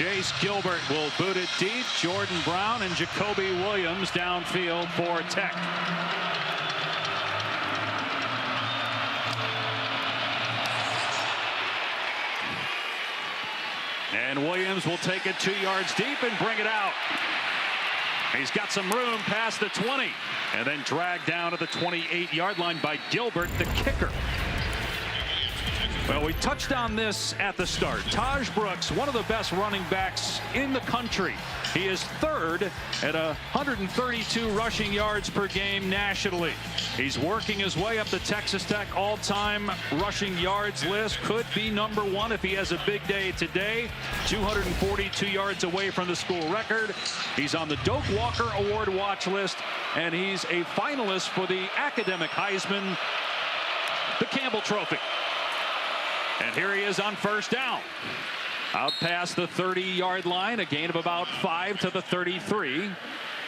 Chase Gilbert will boot it deep. Jordan Brown and Jacoby Williams downfield for Tech. And Williams will take it 2 yards deep and bring it out. He's got some room past the 20 and then dragged down to the 28-yard line by Gilbert, the kicker. Well, we touched on this at the start. Taj Brooks, one of the best running backs in the country. He is third at 132 rushing yards per game nationally. He's working his way up the Texas Tech all-time rushing yards list. Could be number one if he has a big day today. 242 yards away from the school record. He's on the Doak Walker Award watch list, and he's a finalist for the academic Heisman, the Campbell Trophy. And here he is on first down. Out past the 30-yard line, a gain of about 5 to the 33.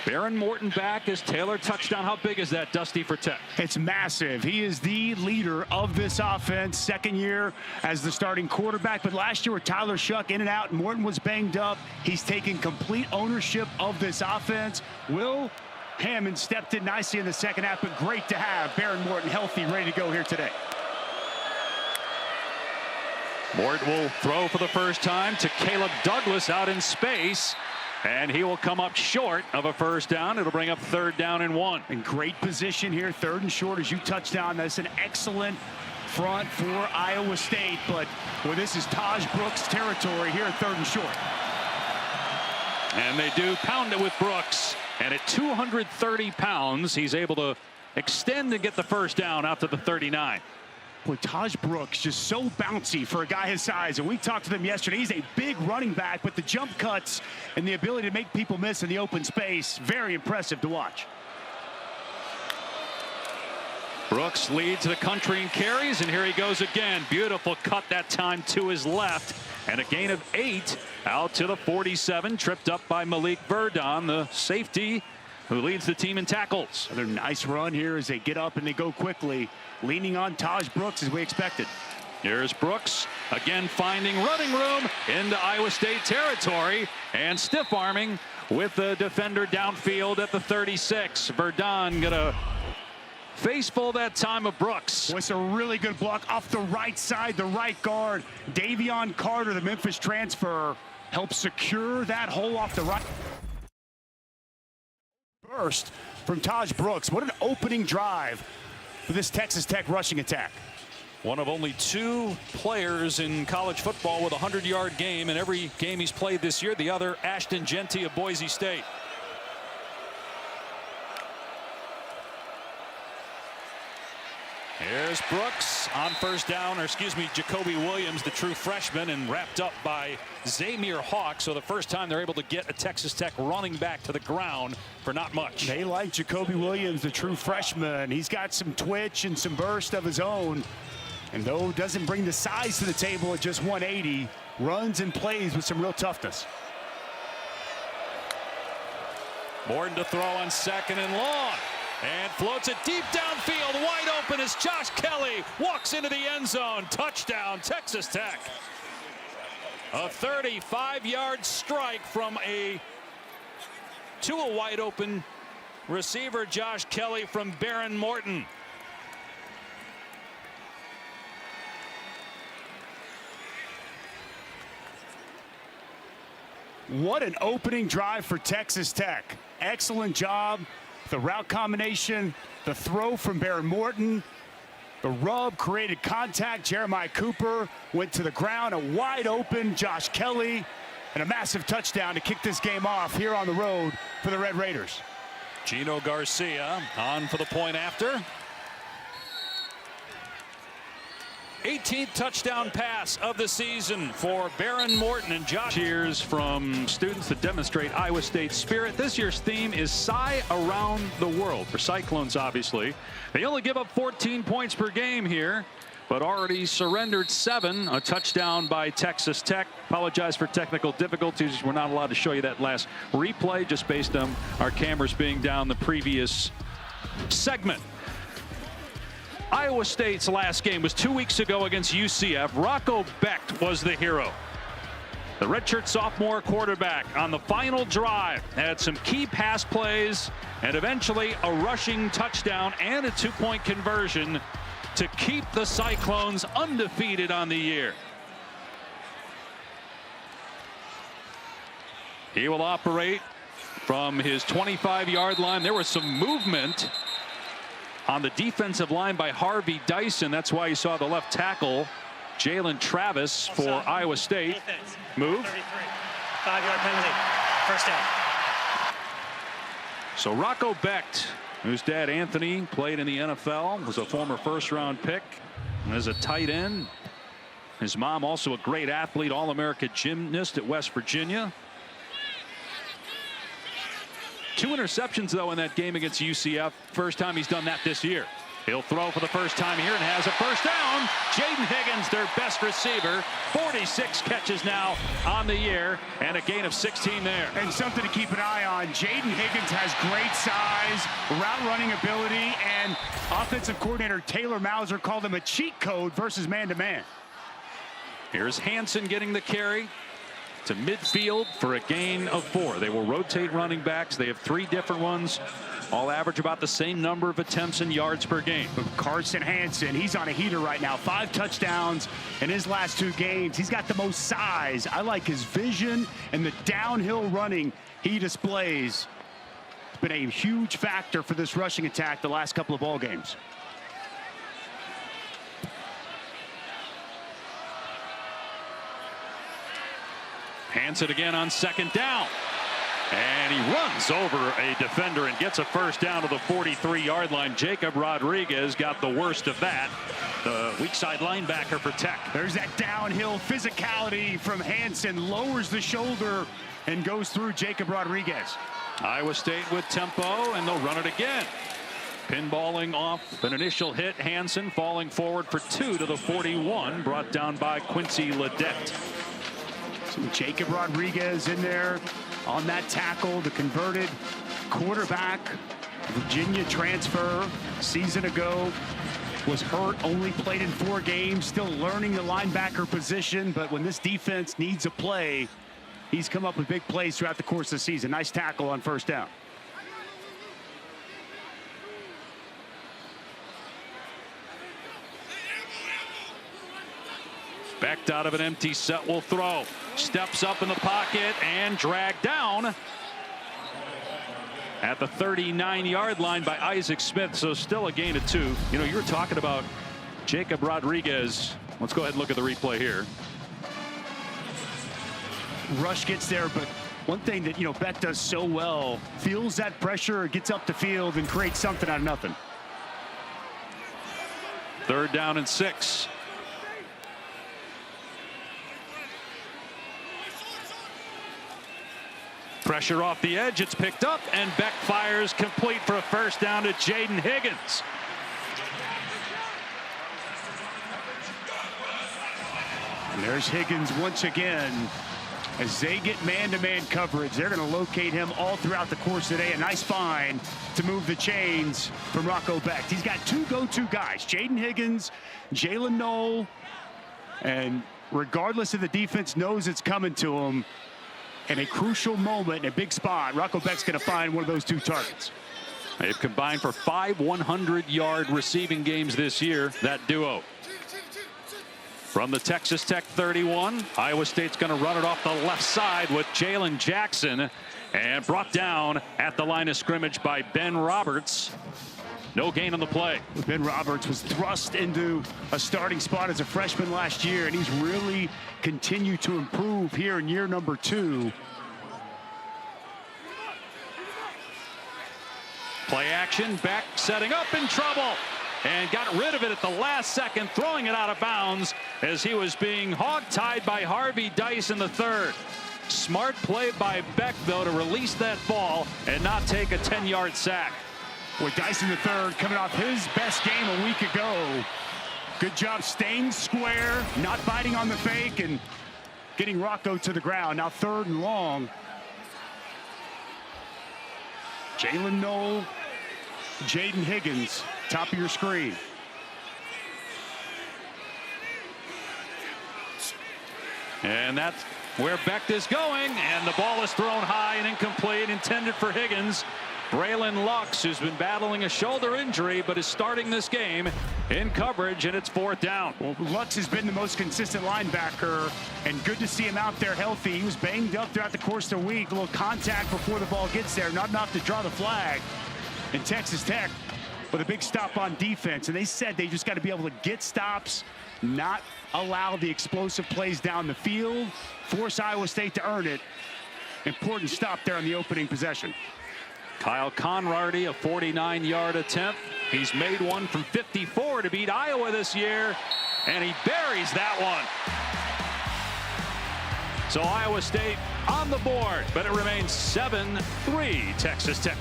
Baron Morton back as Taylor touchdown. How big is that, Dusty, for Tech? It's massive. He is the leader of this offense. Second year as the starting quarterback, but last year with Tyler Shuck in and out, and Morton was banged up. He's taking complete ownership of this offense. Will Hammond stepped in nicely in the second half, but great to have Baron Morton healthy, ready to go here today. Morton will throw for the first time to Caleb Douglas out in space, and he will come up short of a first down. It'll bring up 3rd down and 1. In great position here, 3rd and short as you touched on. That's an excellent front for Iowa State, but well, this is Taj Brooks territory here at 3rd and short. And they do pound it with Brooks, and at 230 pounds, he's able to extend and get the first down out to the 39. Boy, Taj Brooks just so bouncy for a guy his size, and we talked to them yesterday. He's a big running back, but the jump cuts and the ability to make people miss in the open space, very impressive to watch. Brooks leads the country in carries, and here he goes again. Beautiful cut that time to his left, and a gain of 8 out to the 47, tripped up by Malik Verdon, the safety who leads the team in tackles. Another nice run here as they get up and they go quickly, leaning on Taj Brooks as we expected. Here's Brooks again, finding running room into Iowa State territory and stiff arming with the defender downfield at the 36. Verdon gonna face full that time of Brooks. Well, it's a really good block off the right side, the right guard. Davion Carter, the Memphis transfer, helps secure that hole off the right. Burst from Taj Brooks. What an opening drive for this Texas Tech rushing attack. One of only 2 players in college football with a 100-yard game in every game he's played this year. The other, Ashton Jeanty of Boise State. Here's Brooks on first down, or excuse me, Jacoby Williams, the true freshman, and wrapped up by Zamir Hawk. So the first time they're able to get a Texas Tech running back to the ground for not much. They like Jacoby Williams, the true freshman. He's got some twitch and some burst of his own. And though doesn't bring the size to the table at just 180, runs and plays with some real toughness. Morton to throw on 2nd and long. And floats it deep downfield. Wide open as Josh Kelly walks into the end zone. Touchdown, Texas Tech. A 35-yard strike from a wide open receiver, Josh Kelly, from Baron Morton. What an opening drive for Texas Tech. Excellent job. The route combination, the throw from Baron Morton, the rub created contact. Jeremiah Cooper went to the ground. A wide open Josh Kelly, and a massive touchdown to kick this game off here on the road for the Red Raiders. Gino Garcia on for the point after. 18th touchdown pass of the season for Baron Morton and Josh. Cheers from students that demonstrate Iowa State's spirit. This year's theme is Cy Around the World for Cyclones, obviously. They only give up 14 points per game here, but already surrendered 7. A touchdown by Texas Tech. Apologize for technical difficulties. We're not allowed to show you that last replay just based on our cameras being down the previous segment. Iowa State's last game was 2 weeks ago against UCF. Rocco Becht was the hero. The redshirt sophomore quarterback on the final drive had some key pass plays and eventually a rushing touchdown and a 2-point conversion to keep the Cyclones undefeated on the year. He will operate from his 25-yard line. There was some movement on the defensive line by Harvey Dyson. That's why you saw the left tackle, Jalen Travis, for Iowa State. Defense. Move. 5-yard penalty. First down. So Rocco Becht, whose dad Anthony played in the NFL, was a former first-round pick as a tight end. His mom also a great athlete, All-America gymnast at West Virginia. 2 interceptions, though, in that game against UCF. First time he's done that this year. He'll throw for the first time here and has a first down. Jaden Higgins, their best receiver. 46 catches now on the year and a gain of 16 there. And something to keep an eye on. Jaden Higgins has great size, route running ability, and offensive coordinator Taylor Mauser called him a cheat code versus man-to-man. Here's Hansen getting the carry to midfield for a gain of 4. They will rotate running backs. They have 3 different ones. All average about the same number of attempts and yards per game. Carson Hansen, he's on a heater right now. 5 touchdowns in his last 2 games. He's got the most size. I like his vision and the downhill running he displays. It's been a huge factor for this rushing attack the last couple of ball games. Hands it again on second down. And he runs over a defender and gets a first down to the 43-yard line. Jacob Rodriguez got the worst of that. The weak side linebacker for Tech. There's that downhill physicality from Hansen. Lowers the shoulder and goes through Jacob Rodriguez. Iowa State with tempo, and they'll run it again. Pinballing off an initial hit. Hansen falling forward for 2 to the 41. Brought down by Quincy Ledette. So Jacob Rodriguez in there on that tackle, the converted quarterback, Virginia transfer season ago, was hurt, only played in 4 games, still learning the linebacker position, but when this defense needs a play, he's come up with big plays throughout the course of the season. Nice tackle on first down. Becht out of an empty set will throw. Steps up in the pocket and dragged down at the 39-yard line by Isaac Smith. So still a gain of 2. You know, you were talking about Jacob Rodriguez. Let's go ahead and look at the replay here. Rush gets there, but one thing that, Becht does so well, feels that pressure, gets up the field and creates something out of nothing. 3rd down and 6. Pressure off the edge. It's picked up, and Becht fires complete for a first down to Jaden Higgins. And there's Higgins once again. As they get man-to-man coverage, they're going to locate him all throughout the course of the day. A nice find to move the chains from Rocco Becht. He's got 2 go-to guys, Jaden Higgins, Jalen Knoll, and regardless of the defense knows it's coming to him, in a crucial moment, in a big spot, Rocco Becht's going to find one of those 2 targets. They've combined for 5 100-yard receiving games this year, that duo. From the Texas Tech 31, Iowa State's going to run it off the left side with Jalen Jackson, and brought down at the line of scrimmage by Ben Roberts. No gain on the play. Ben Roberts was thrust into a starting spot as a freshman last year, and he's really continued to improve here in year number 2. Play action, Becht setting up in trouble, and got rid of it at the last second, throwing it out of bounds as he was being hog-tied by Harvey Dyson III. Smart play by Becht, though, to release that ball and not take a 10-yard sack. With Dyson III coming off his best game a week ago. Good job staying square, not biting on the fake, and getting Rocco to the ground. Now 3rd and long. Jalen Knoll, Jaden Higgins, top of your screen. And that where Becht is going, and the ball is thrown high and incomplete, intended for Higgins. Braylon Lux, who's been battling a shoulder injury, but is starting this game in coverage, and it's 4th down. Well, Lux has been the most consistent linebacker, and good to see him out there healthy. He was banged up throughout the course of the week. A little contact before the ball gets there, not enough to draw the flag. And Texas Tech with a big stop on defense, and they said they just got to be able to get stops, not allow the explosive plays down the field, force Iowa State to earn it. Important stop there on the opening possession. Kyle Conrady, a 49-yard attempt. He's made one from 54 to beat Iowa this year, and he buries that one. So Iowa State on the board, but it remains 7-3 Texas Tech.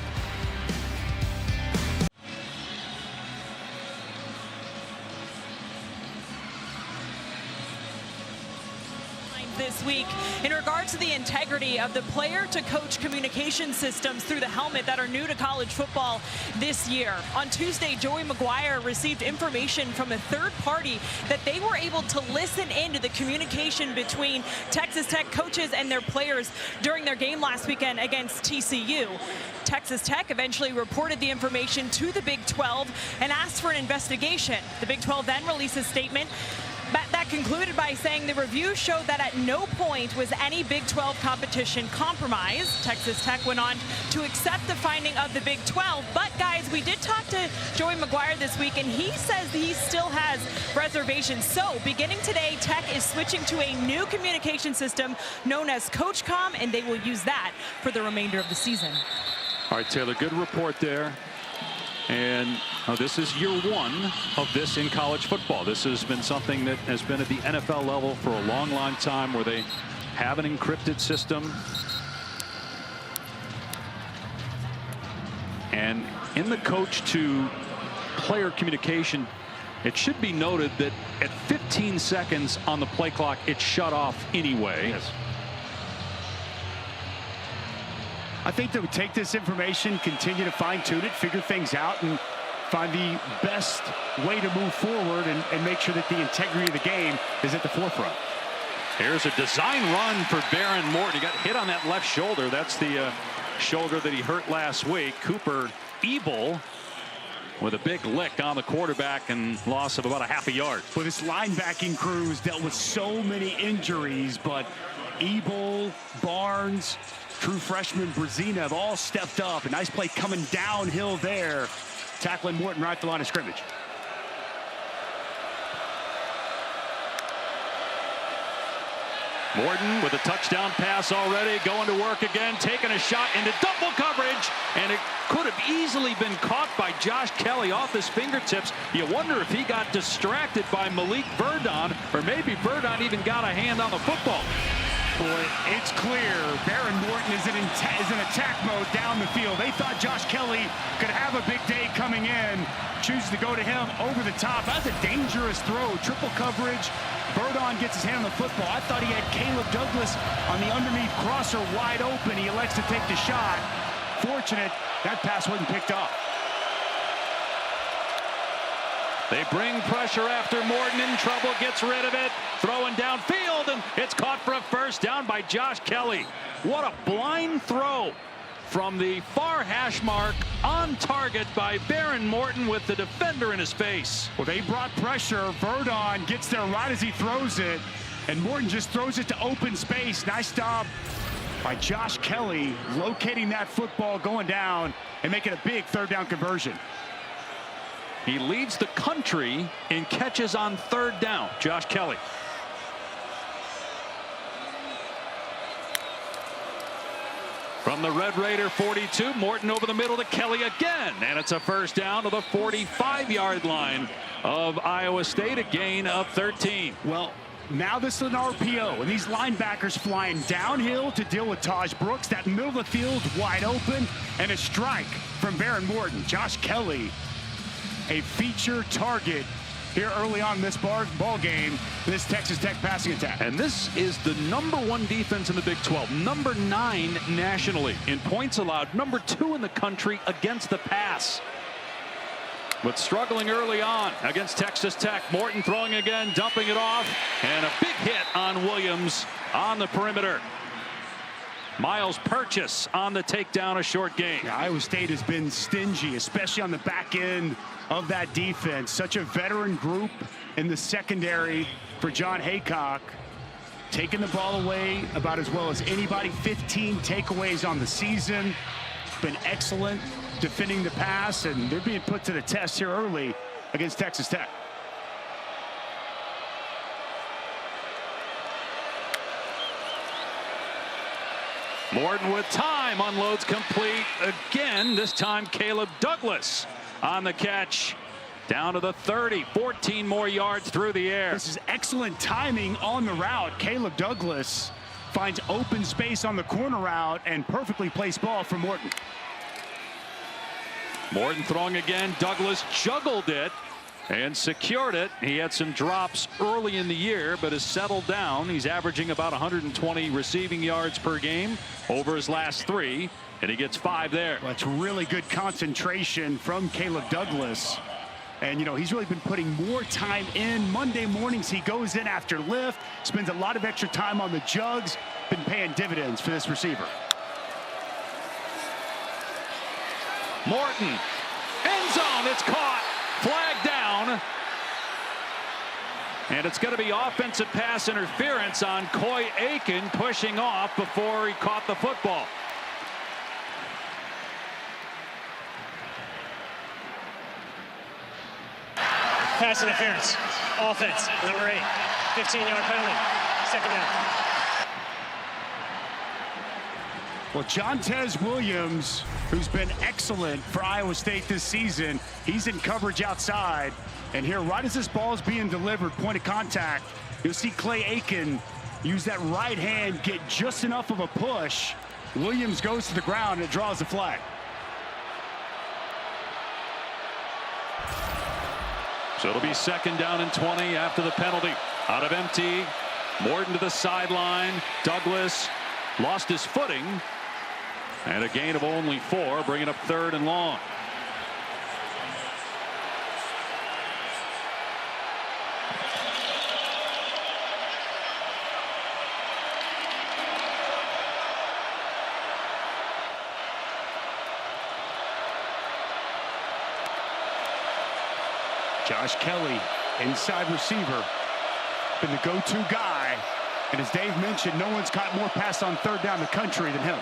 This week in regards to the integrity of the player-to-coach communication systems through the helmet that are new to college football this year. On Tuesday, Joey McGuire received information from a third party that they were able to listen into the communication between Texas Tech coaches and their players during their game last weekend against TCU. Texas Tech eventually reported the information to the Big 12 and asked for an investigation. The Big 12 then released a statement that concluded by saying the review showed that at no point was any Big 12 competition compromised. Texas Tech went on to accept the finding of the Big 12. But, guys, we did talk to Joey McGuire this week, and he says he still has reservations. So, beginning today, Tech is switching to a new communication system known as CoachCom, and they will use that for the remainder of the season. All right, Taylor, good report there. And this is year 1 of this in college football. This has been something that has been at the NFL level for a long, long time, where they have an encrypted system. And in the coach to player communication, it should be noted that at 15 seconds on the play clock, it's shut off anyway. Yes. I think they would take this information, continue to fine-tune it, figure things out, and find the best way to move forward and make sure that the integrity of the game is at the forefront. Here's a design run for Baron Morton. He got hit on that left shoulder. That's the shoulder that he hurt last week. Cooper Ebel with a big lick on the quarterback and loss of about a half a yard. Well, this linebacking crew has dealt with so many injuries, but Ebel, Barnes, true freshman Brazina have all stepped up. A nice play coming downhill there, tackling Morton right at the line of scrimmage. Morton with a touchdown pass already, going to work again, taking a shot into double coverage, and it could have easily been caught by Josh Kelly off his fingertips. You wonder if he got distracted by Malik Verdon, or maybe Verdon even got a hand on the football. Boy, it's clear Baron Morton is in attack mode down the field. They thought Josh Kelly could have a big day coming in. Chooses to go to him over the top. That's a dangerous throw. Triple coverage. Verdon gets his hand on the football. I thought he had Caleb Douglas on the underneath crosser wide open. He elects to take the shot. Fortunate that pass wasn't picked up. They bring pressure after Morton in trouble, gets rid of it, throwing downfield, and it's caught for a first down by Josh Kelly. What a blind throw from the far hash mark, on target by Baron Morton with the defender in his face. Well, they brought pressure. Verdon gets there right as he throws it, and Morton just throws it to open space. Nice stop by Josh Kelly, locating that football, going down, and making a big third down conversion. He leads the country in catches on third down, Josh Kelly. From the Red Raider 42, Morton over the middle to Kelly again, and it's a first down to the 45-yard line of Iowa State, a gain of 13. Well, now this is an RPO, and these linebackers flying downhill to deal with Taj Brooks. That middle of the field wide open, and a strike from Baron Morton. Josh Kelly, a feature target here early on in this ball game, this Texas Tech passing attack. And this is the #1 defense in the Big 12, number 9 nationally in points allowed, number 2 in the country against the pass. But struggling early on against Texas Tech. Morton throwing again, dumping it off, and a big hit on Williams. Williams on the perimeter. Miles Purchase on the takedown, a short gain. Yeah, Iowa State has been stingy, especially on the back end of that defense. Such a veteran group in the secondary for John Haycock. Taking the ball away about as well as anybody. 15 takeaways on the season. Been excellent defending the pass, and they're being put to the test here early against Texas Tech. Morton with time, unloads complete again. This time Caleb Douglas on the catch. Down to the 30, 14 more yards through the air. This is excellent timing on the route. Caleb Douglas finds open space on the corner route and perfectly placed ball from Morton. Morton throwing again. Douglas juggled it and secured it. He had some drops early in the year, but has settled down. He's averaging about 120 receiving yards per game over his last 3, and he gets 5 there. Well, that's really good concentration from Caleb Douglas. And, you know, he's really been putting more time in. Monday mornings, he goes in after lift, spends a lot of extra time on the jugs. Been paying dividends for this receiver. Morton, end zone, it's caught, flag down. And it's going to be offensive pass interference on Coy Aiken, pushing off before he caught the football. Pass interference. Offense. Number 8. 15-yard penalty. Second down. Well, Jontez Williams, who's been excellent for Iowa State this season, he's in coverage outside. And here, right as this ball is being delivered, point of contact, you'll see Clay Aiken use that right hand, get just enough of a push. Williams goes to the ground and it draws the flag. So it'll be second down and 20 after the penalty. Out of empty. Morton to the sideline. Douglas lost his footing. And a gain of only 4, bringing up 3rd and long. Josh Kelly, inside receiver, been the go-to guy. And as Dave mentioned, no one's caught more pass on 3rd down in the country than him.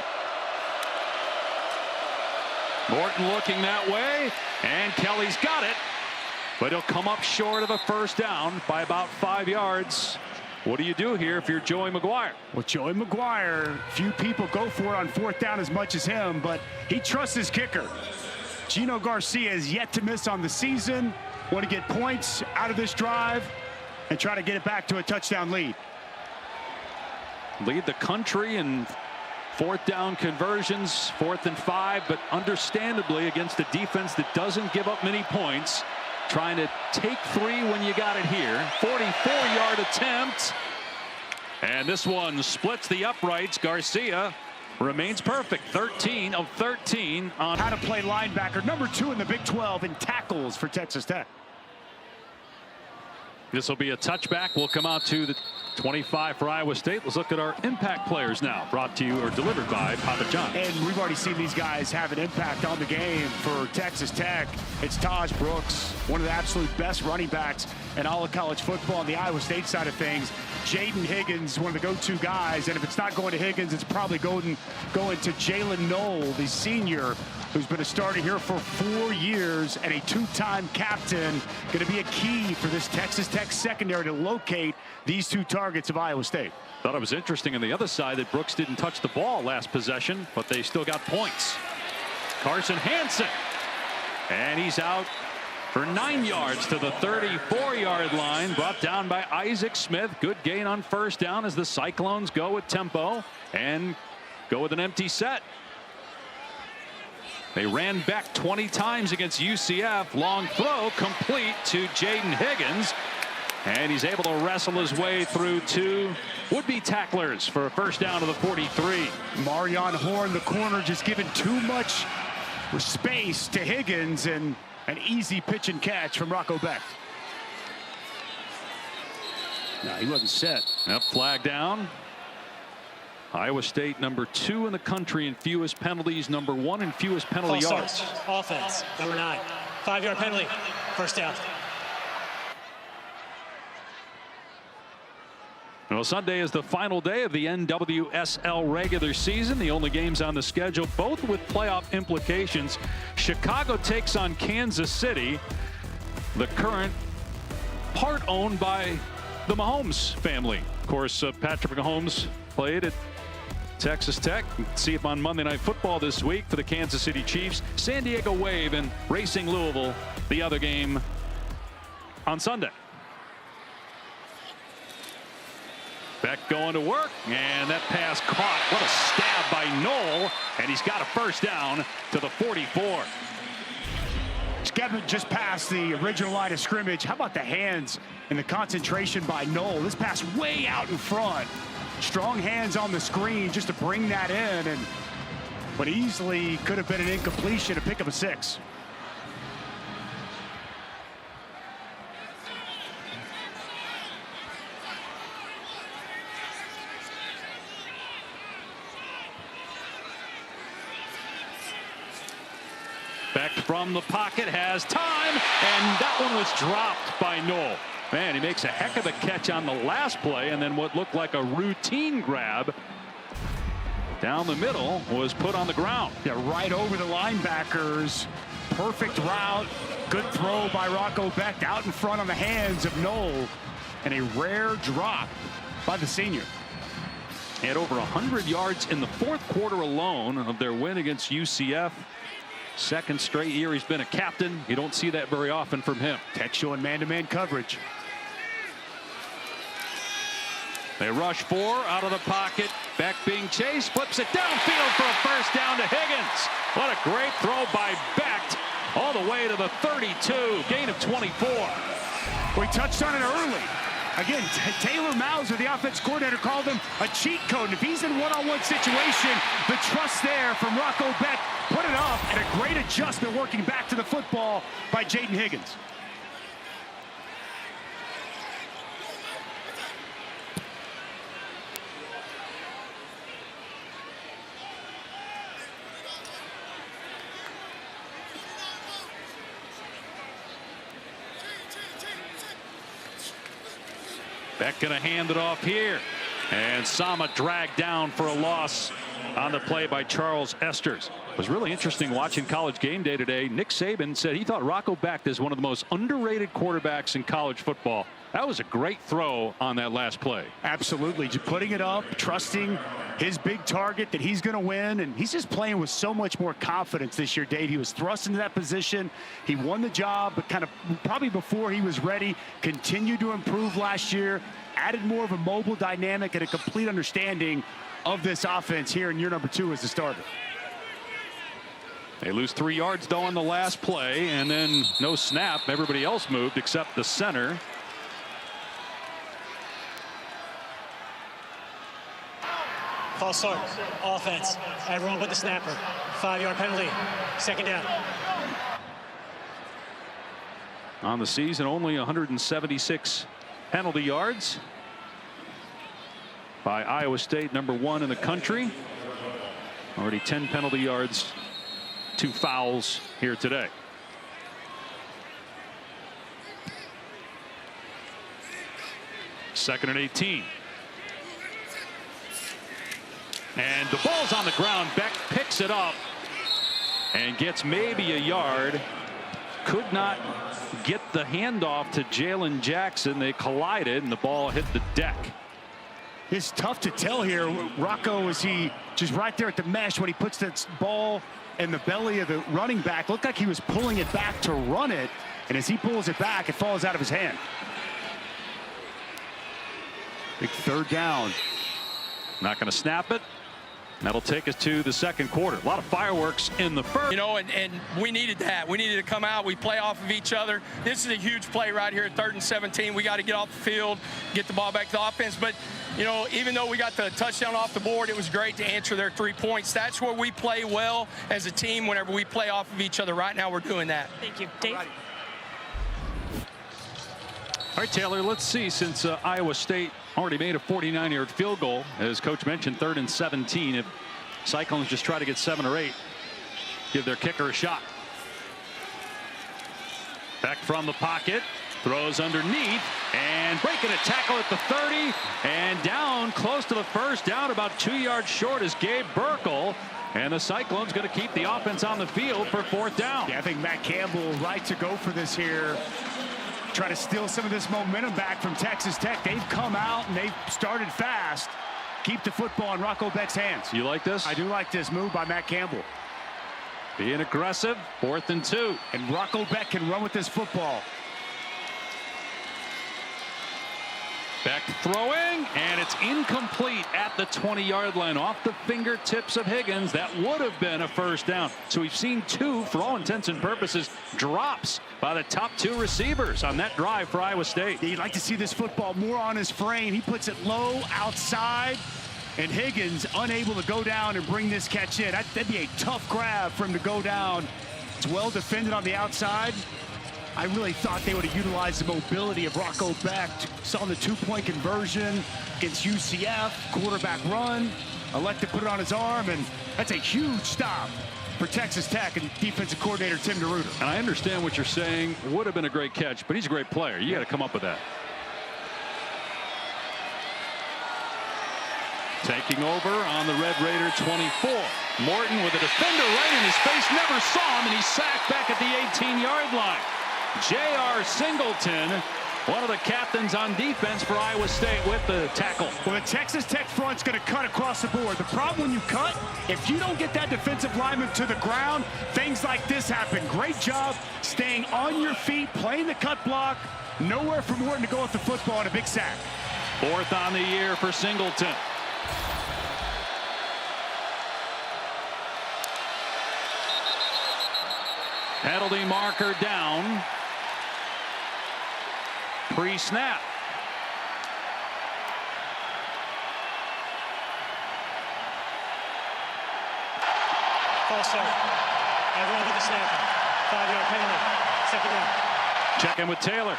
Morton looking that way, and Kelly's got it. But he'll come up short of a 1st down by about 5 yards. What do you do here if you're Joey McGuire? Well, Joey McGuire, few people go for it on 4th down as much as him, but he trusts his kicker. Gino Garcia is yet to miss on the season. Want to get points out of this drive and try to get it back to a touchdown lead. Lead the country in 4th down conversions, 4th and 5, but understandably against a defense that doesn't give up many points. Trying to take 3 when you got it here. 44-yard attempt. And this one splits the uprights. Garcia remains perfect. 13 of 13 on how to play linebacker. Number 2 in the Big 12 in tackles for Texas Tech. This will be a touchback. We'll come out to the 25 for Iowa State. Let's look at our impact players now. Brought to you or delivered by Papa John. And we've already seen these guys have an impact on the game for Texas Tech. It's Taj Brooks, one of the absolute best running backs in all of college football on the Iowa State side of things. Jaden Higgins, one of the go-to guys. And if it's not going to Higgins, it's probably going to Jalen Knoll, the senior, who's been a starter here for 4 years and a 2-time captain. Going to be a key for this Texas Tech secondary to locate these 2 targets of Iowa State. Thought it was interesting on the other side that Brooks didn't touch the ball last possession, but they still got points. Carson Hansen, and he's out for 9 yards to the 34-yard line, brought down by Isaac Smith. Good gain on 1st down as the Cyclones go with tempo and go with an empty set. They ran back 20 times against UCF. Long throw complete to Jaden Higgins. And he's able to wrestle his way through 2 would-be tacklers for a 1st down to the 43. Marion Horn, the corner, just giving too much space to Higgins, and an easy pitch and catch from Rocco Beck. No, he wasn't set. Yep, flag down. Iowa State number 2 in the country in fewest penalties, number 1 in fewest penalty yards. Offense, number 9. 5-yard penalty, first down. Well, Sunday is the final day of the NWSL regular season. The only games on the schedule, both with playoff implications. Chicago takes on Kansas City, the current part owned by the Mahomes family. Of course, Patrick Mahomes played at Texas Tech. See him on Monday Night Football this week for the Kansas City Chiefs. San Diego Wave and Racing Louisville, the other game on Sunday. Beck going to work, and that pass caught. What a stab by Knoll, and he's got a first down to the 44. Skevin just past the original line of scrimmage. How about the hands and the concentration by Knoll? This pass way out in front. Strong hands on the screen just to bring that in, but easily could have been an incompletion to pick up a 6. Beck from the pocket has time, and that one was dropped by Knoll. Man, he makes a heck of a catch on the last play, and then what looked like a routine grab down the middle was put on the ground. Yeah, right over the linebackers. Perfect route. Good throw by Rocco Beck out in front on the hands of Knoll, and a rare drop by the senior. He had over 100 yards in the fourth quarter alone of their win against UCF. Second straight year he's been a captain. You don't see that very often from him. Tech showing man-to-man coverage. They rush 4 out of the pocket. Beck being chased, flips it downfield for a first down to Higgins. What a great throw by Beck all the way to the 32. Gain of 24. We touched on it early. Again, Taylor Mauser, the offense coordinator, called him a cheat code. And if he's in one-on-one situation, the trust there from Rocco Beck, put it up, and a great adjustment working back to the football by Jaden Higgins. Beck gonna hand it off here, and Sama dragged down for a loss on the play by Charles Esters. It was really interesting watching College Game Day today. Nick Saban said he thought Rocco Beck is one of the most underrated quarterbacks in college football. That was a great throw on that last play. Absolutely, just putting it up, trusting his big target that he's going to win, and he's just playing with so much more confidence this year, Dave. He was thrust into that position. He won the job, but kind of probably before he was ready, continued to improve last year, added more of a mobile dynamic and a complete understanding of this offense here in year number 2 as the starter. They lose 3 yards though on the last play, and then no snap. Everybody else moved except the center. False start, offense. Everyone but the snapper. 5-yard penalty, second down. On the season, only 176 penalty yards by Iowa State, number 1 in the country. Already 10 penalty yards, 2 fouls here today. Second and 18. And the ball's on the ground. Beck picks it up and gets maybe a yard. Could not get the handoff to Jalen Jackson. They collided and the ball hit the deck. It's tough to tell here. Rocco, is he just right there at the mesh when he puts that ball in the belly of the running back? Looked like he was pulling it back to run it. And as he pulls it back, it falls out of his hand. Big third down. Not going to snap it. That'll take us to the second quarter. A lot of fireworks in the first. You know, and we needed that. We needed to come out. We play off of each other. This is a huge play right here at 3rd and 17. We got to get off the field, get the ball back to the offense. But, you know, even though we got the touchdown off the board, it was great to answer their 3 points. That's where we play well as a team whenever we play off of each other. Right now we're doing that. Thank you. Dave? All right, Taylor, let's see, since Iowa State already made a 49-yard field goal, as Coach mentioned, 3rd and 17. If Cyclones just try to get 7 or 8, give their kicker a shot. Back from the pocket, throws underneath, and breaking a tackle at the 30, and down close to the first down, about 2 yards short is Gabe Burkle. And the Cyclones going to keep the offense on the field for 4th down. Yeah, I think Matt Campbell right to go for this here. Try to steal some of this momentum back from Texas Tech. They've come out and they've started fast. Keep the football in Rocco Beck's hands. You like this? I do like this move by Matt Campbell. Being aggressive, 4th and 2. And Rocco Beck can run with this football. Beck throwing, and it's incomplete at the 20-yard line, off the fingertips of Higgins. That would have been a 1st down. So we've seen 2, for all intents and purposes, drops by the top 2 receivers on that drive for Iowa State. You'd like to see this football more on his frame. He puts it low outside, and Higgins unable to go down and bring this catch in. That'd be a tough grab for him to go down. It's well defended on the outside. I really thought they would have utilized the mobility of Rocco Beck. Saw the 2-point conversion against UCF, quarterback run, elect to put it on his arm, and that's a huge stop for Texas Tech and defensive coordinator Tim DeRuyter. And I understand what you're saying. Would have been a great catch, but he's a great player. You got to come up with that. Taking over on the Red Raider 24. Morton with a defender right in his face, never saw him, and he's sacked back at the 18-yard line. J.R. Singleton, one of the captains on defense for Iowa State, with the tackle. Well, the Texas Tech front's going to cut across the board. The problem when you cut, if you don't get that defensive lineman to the ground, things like this happen. Great job staying on your feet, playing the cut block. Nowhere for Morton to go with the football, and a big sack. 4th on the year for Singleton. Penalty marker down. Pre-snap. False start. Everyone with the snapper. 5-yard penalty. 2nd down. Check in with Taylor.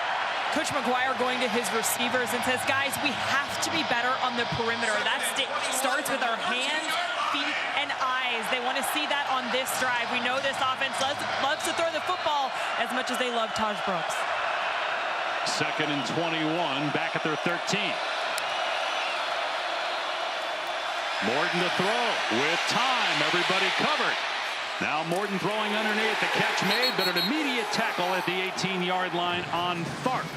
Coach McGuire going to his receivers and says, guys, we have to be better on the perimeter. That starts with our hands, feet, and eyes. They want to see that on this drive. We know this offense loves to throw the football as much as they love Taj Brooks. 2nd and 21, back at their 13. Morton to throw with time. Everybody covered. Now Morton throwing underneath. The catch made, but an immediate tackle at the 18-yard line on Tharp.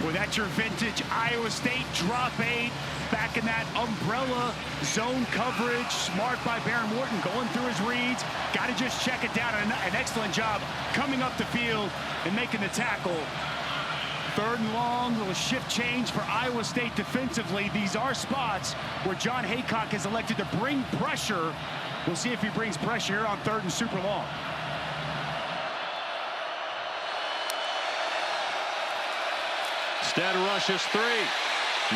Well, that's your vintage Iowa State drop 8. Back in that umbrella zone coverage. Smart by Baron Morton going through his reads. Got to just check it down. An excellent job coming up the field and making the tackle. 3rd and long, little shift change for Iowa State defensively. These are spots where John Haycock has elected to bring pressure. We'll see if he brings pressure here on 3rd and super long. Stead rushes 3.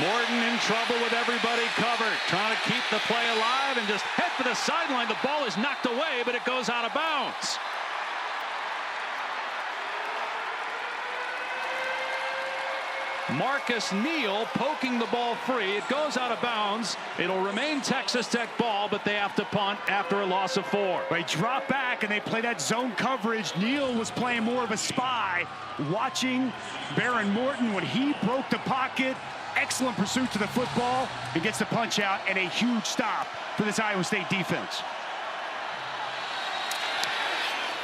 Morton in trouble with everybody covered. Trying to keep the play alive and just head for the sideline. The ball is knocked away, but it goes out of bounds. Marcus Neal poking the ball free. It goes out of bounds. It'll remain Texas Tech ball, but they have to punt after a loss of 4. They drop back and they play that zone coverage. Neal was playing more of a spy, watching Baron Morton when he broke the pocket. Excellent pursuit to the football. He gets the punch out and a huge stop for this Iowa State defense.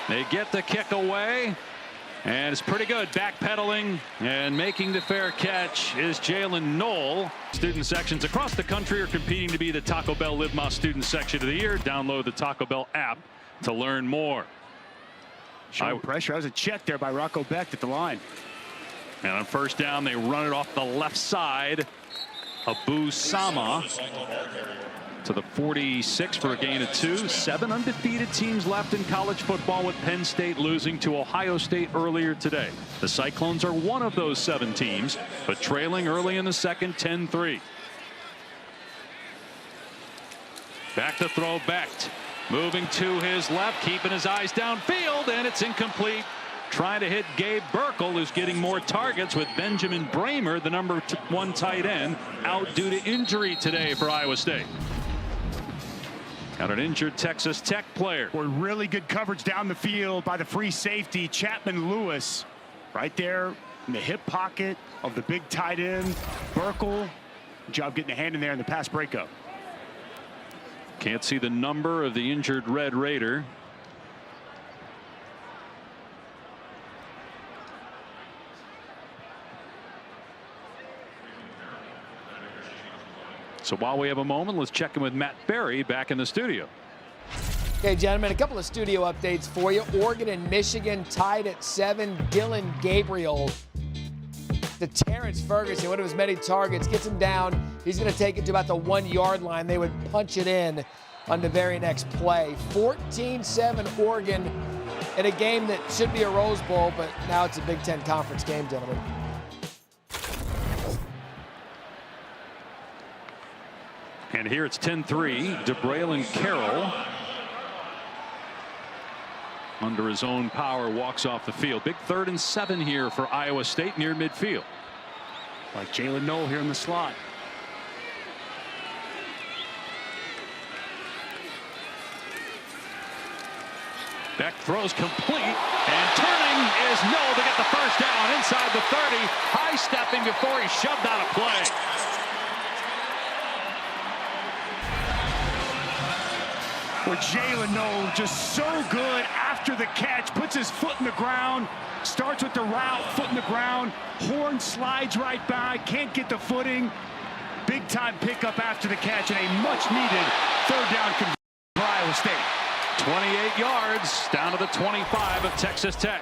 They get the kick away. And it's pretty good. Backpedaling and making the fair catch is Jalen Knoll. Student sections across the country are competing to be the Taco Bell Live Más Student Section of the Year. Download the Taco Bell app to learn more. Showing pressure. That was a check there by Rocco Beck at the line. And on 1st down, they run it off the left side. Abu Sama to the 46 for a gain of 2. 7 undefeated teams left in college football, with Penn State losing to Ohio State earlier today. The Cyclones are one of those 7 teams, but trailing early in the second, 10-3. Back to throw, Becht. Moving to his left, keeping his eyes downfield, and it's incomplete. trying to hit Gabe Burkle, who's getting more targets, with Benjamin Bramer, the number 1 tight end, out due to injury today for Iowa State. Got an injured Texas Tech player. Or really good coverage down the field by the free safety, Chapman Lewis, right there in the hip pocket of the big tight end, Burkle. Good job getting a hand in there in the pass breakup. Can't see the number of the injured Red Raider. So while we have a moment, let's check in with Matt Berry back in the studio. Okay, gentlemen, a couple of studio updates for you. Oregon and Michigan tied at 7. Dylan Gabriel to Terrence Ferguson, one of his many targets, gets him down. He's going to take it to about the 1-yard line. They would punch it in on the very next play. 14-7 Oregon in a game that should be a Rose Bowl, but now it's a Big Ten Conference game, gentlemen. And here it's 10-3. DeBraylon Carroll, under his own power, walks off the field. Big 3rd and 7 here for Iowa State near midfield. Like Jalen Noel here in the slot. Beck throws complete, and turning is no to get the first down inside the 30. High stepping before he shoved out a play. Where Jalen Noel just so good after the catch, puts his foot in the ground, starts with the route, foot in the ground, Horn slides right by, can't get the footing. Big time pickup after the catch, and a much needed 3rd down conversion for Iowa State. 28 yards down to the 25 of Texas Tech.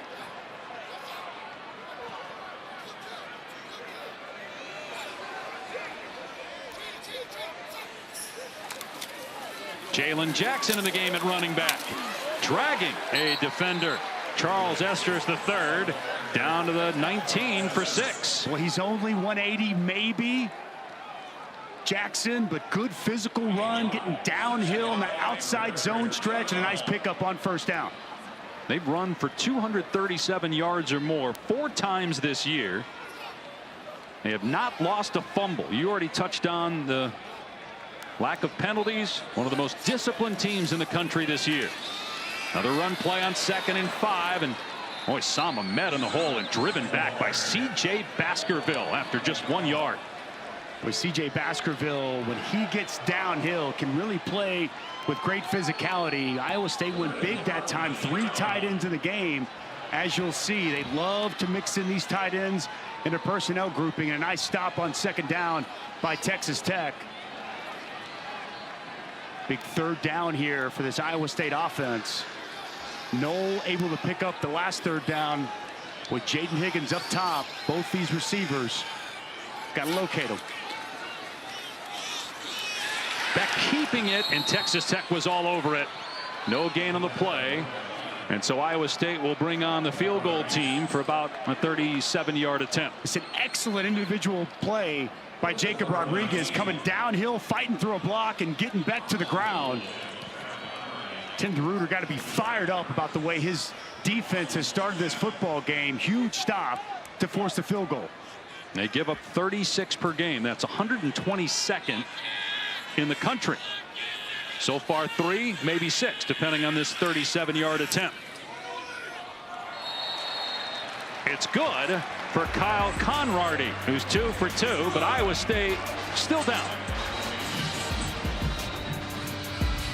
Jalen Jackson in the game at running back, dragging a defender. Charles Esters III down to the 19 for 6. Well, he's only 180 maybe, Jackson, but good physical run, getting downhill in the outside zone stretch, and a nice pickup on 1st down. They've run for 237 yards or more 4 times this year. They have not lost a fumble. You already touched on the lack of penalties. One of the most disciplined teams in the country this year. Another run play on 2nd and 5, and boy, Sama met in the hole and driven back by C.J. Baskerville after just 1 yard. With C.J. Baskerville, when he gets downhill, can really play with great physicality. Iowa State went big that time, 3 tight ends in the game. As you'll see, they love to mix in these tight ends into personnel grouping, and a nice stop on 2nd down by Texas Tech. Big 3rd down here for this Iowa State offense. Noel able to pick up the last 3rd down with Jaden Higgins up top. Both these receivers got to locate them. Beck keeping it, and Texas Tech was all over it. No gain on the play. And so Iowa State will bring on the field goal team for about a 37-yard attempt. It's an excellent individual play by Jacob Rodriguez, coming downhill, fighting through a block, and getting back to the ground. Tim DeRuyter got to be fired up about the way his defense has started this football game. Huge stop to force the field goal. They give up 36 per game. That's 122nd in the country. So far 3, maybe 6, depending on this 37-yard attempt. It's good for Kyle Conrady, who's 2 for 2, but Iowa State still down.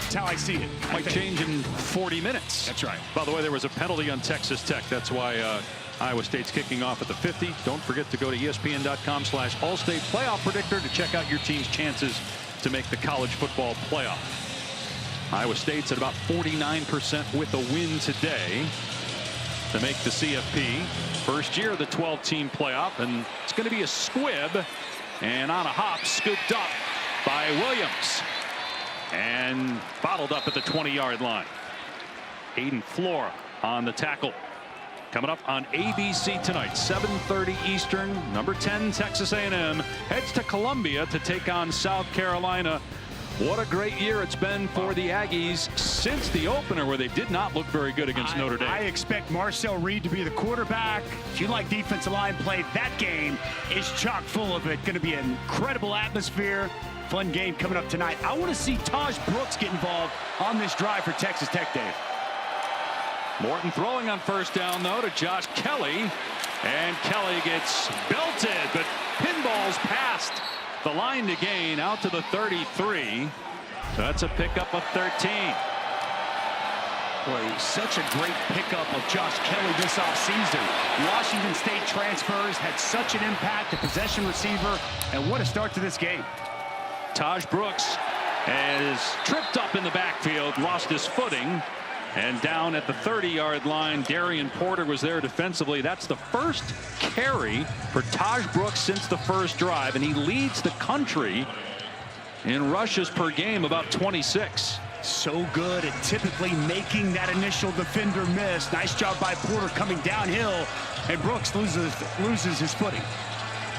That's how I see it. Might change in 40 minutes. That's right. By the way, there was a penalty on Texas Tech. That's why Iowa State's kicking off at the 50. Don't forget to go to ESPN.com/All-State Playoff Predictor to check out your team's chances to make the college football playoff. Iowa State's at about 49% with a win today to make the CFP. First year of the 12-team playoff, and it's going to be a squib, and on a hop, scooped up by Williams and bottled up at the 20-yard line. Aiden Flora on the tackle. Coming up on ABC tonight, 7:30 Eastern. Number 10 Texas A&M heads to Columbia to take on South Carolina What a great year it's been for the Aggies since the opener, where they did not look very good against Notre Dame. I expect Marcel Reed to be the quarterback. If you like defensive line play, that game is chock full of it. Going to be an incredible atmosphere. Fun game coming up tonight. I want to see Taj Brooks get involved on this drive for Texas Tech, Dave. Morton throwing on first down, though, to Josh Kelly. And Kelly gets belted, but pinballs past the line to gain out to the 33. That's a pickup of 13. Boy, such a great pickup of Josh Kelly this offseason. Washington State transfers, had such an impact, a possession receiver, and what a start to this game. Taj Brooks is tripped up in the backfield, lost his footing, and down at the 30-yard line. Darian Porter was there defensively. That's the first carry for Taj Brooks since the first drive, and he leads the country in rushes per game, about 26. So good at typically making that initial defender miss. Nice job by Porter coming downhill, and Brooks loses his footing.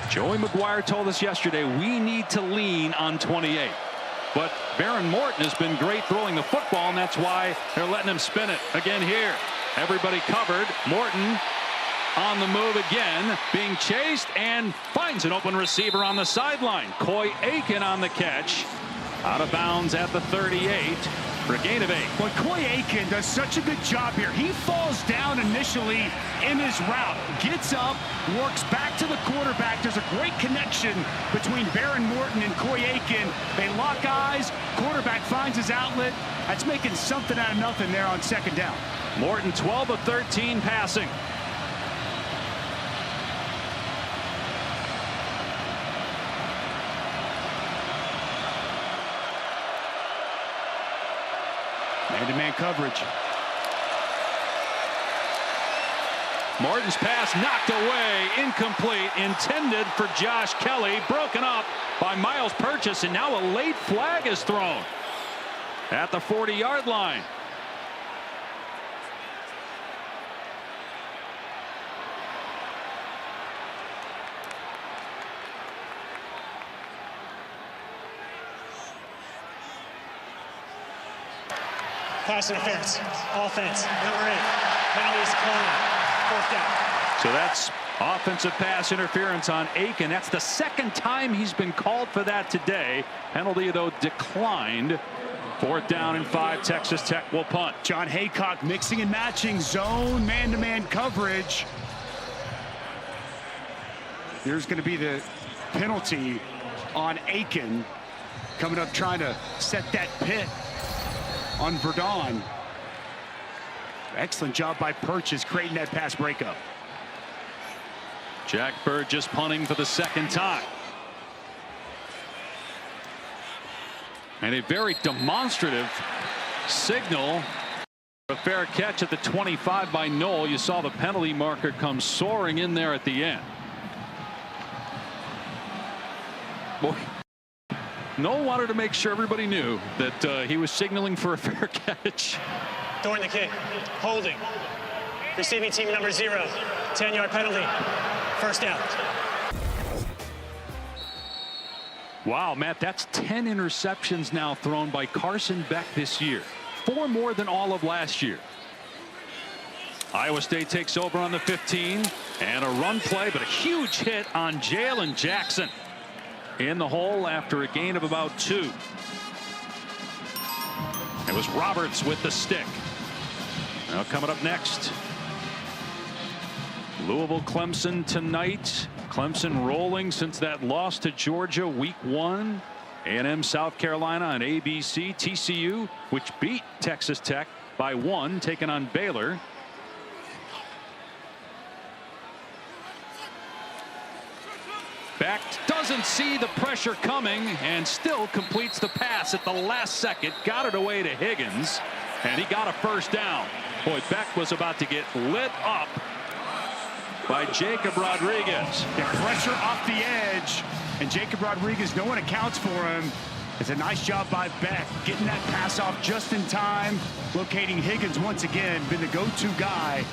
Joey McGuire told us yesterday we need to lean on 28. But Baron Morton has been great throwing the football, and that's why they're letting him spin it again here. Everybody covered. Morton on the move again, being chased, and finds an open receiver on the sideline. Coy Aiken on the catch. Out of bounds at the 38 for a gain of 8. Well, Coy Aiken does such a good job here. He falls down initially in his route, gets up, works back to the quarterback. There's a great connection between Baron Morton and Coy Aiken. They lock eyes. Quarterback finds his outlet. That's making something out of nothing there on second down. Morton 12 of 13 passing. Man-to-man coverage. Morton's pass knocked away, incomplete, intended for Josh Kelly, broken up by Miles Purchase, and now a late flag is thrown at the 40-yard line. Pass interference. Offense. Number 8. Penalty is declined. Fourth down. So that's offensive pass interference on Aiken. That's the second time he's been called for that today. Penalty, though, declined. Fourth down and 5. Texas Tech will punt. John Haycock mixing and matching zone man-to-man coverage. There's going to be the penalty on Aiken. Coming up trying to set that pit on Verdon. Excellent job by Purchase creating that pass breakup. Jack Bird just punting for the second time. And a very demonstrative signal. A fair catch at the 25 by Knoll. You saw the penalty marker come soaring in there at the end. Boy, Knoll wanted to make sure everybody knew that he was signaling for a fair catch. During the kick. Holding. Receiving team number 0. 10-yard penalty. First down. Wow, Matt, that's 10 interceptions now thrown by Carson Beck this year. 4 more than all of last year. Iowa State takes over on the 15, and a run play, but a huge hit on Jalen Jackson in the hole after a gain of about 2. It was Roberts with the stick. Now coming up next, Louisville Clemson tonight. Clemson rolling since that loss to Georgia week 1. A&M South Carolina on ABC. TCU, which beat Texas Tech by 1, taking on Baylor. Beck doesn't see the pressure coming and still completes the pass at the last second. Got it away to Higgins, and he got a first down. Boy, Beck was about to get lit up by Jacob Rodriguez. The pressure off the edge, and Jacob Rodriguez, no one accounts for him. It's a nice job by Beck, getting that pass off just in time, locating Higgins once again, been the go-to guy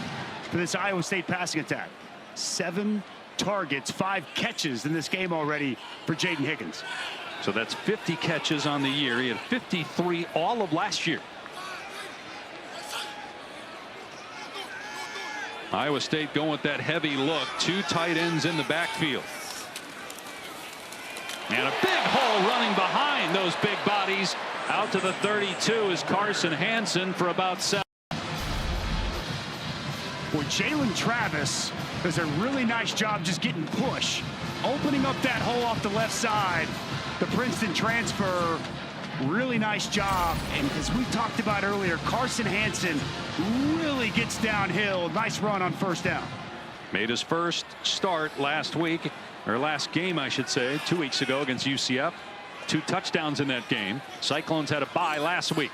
for this Iowa State passing attack. 7 targets, 5 catches in this game already for Jaden Higgins. So that's 50 catches on the year. He had 53 all of last year. Iowa State going with that heavy look. 2 tight ends in the backfield. And a big hole running behind those big bodies. Out to the 32 is Carson Hansen for about 7. Well, Jalen Travis does a really nice job just getting push, opening up that hole off the left side. The Princeton transfer, really nice job. And as we talked about earlier, Carson Hansen really gets downhill. Nice run on first down. Made his first start last week, or last game, I should say, 2 weeks ago against UCF. 2 touchdowns in that game. Cyclones had a bye last week.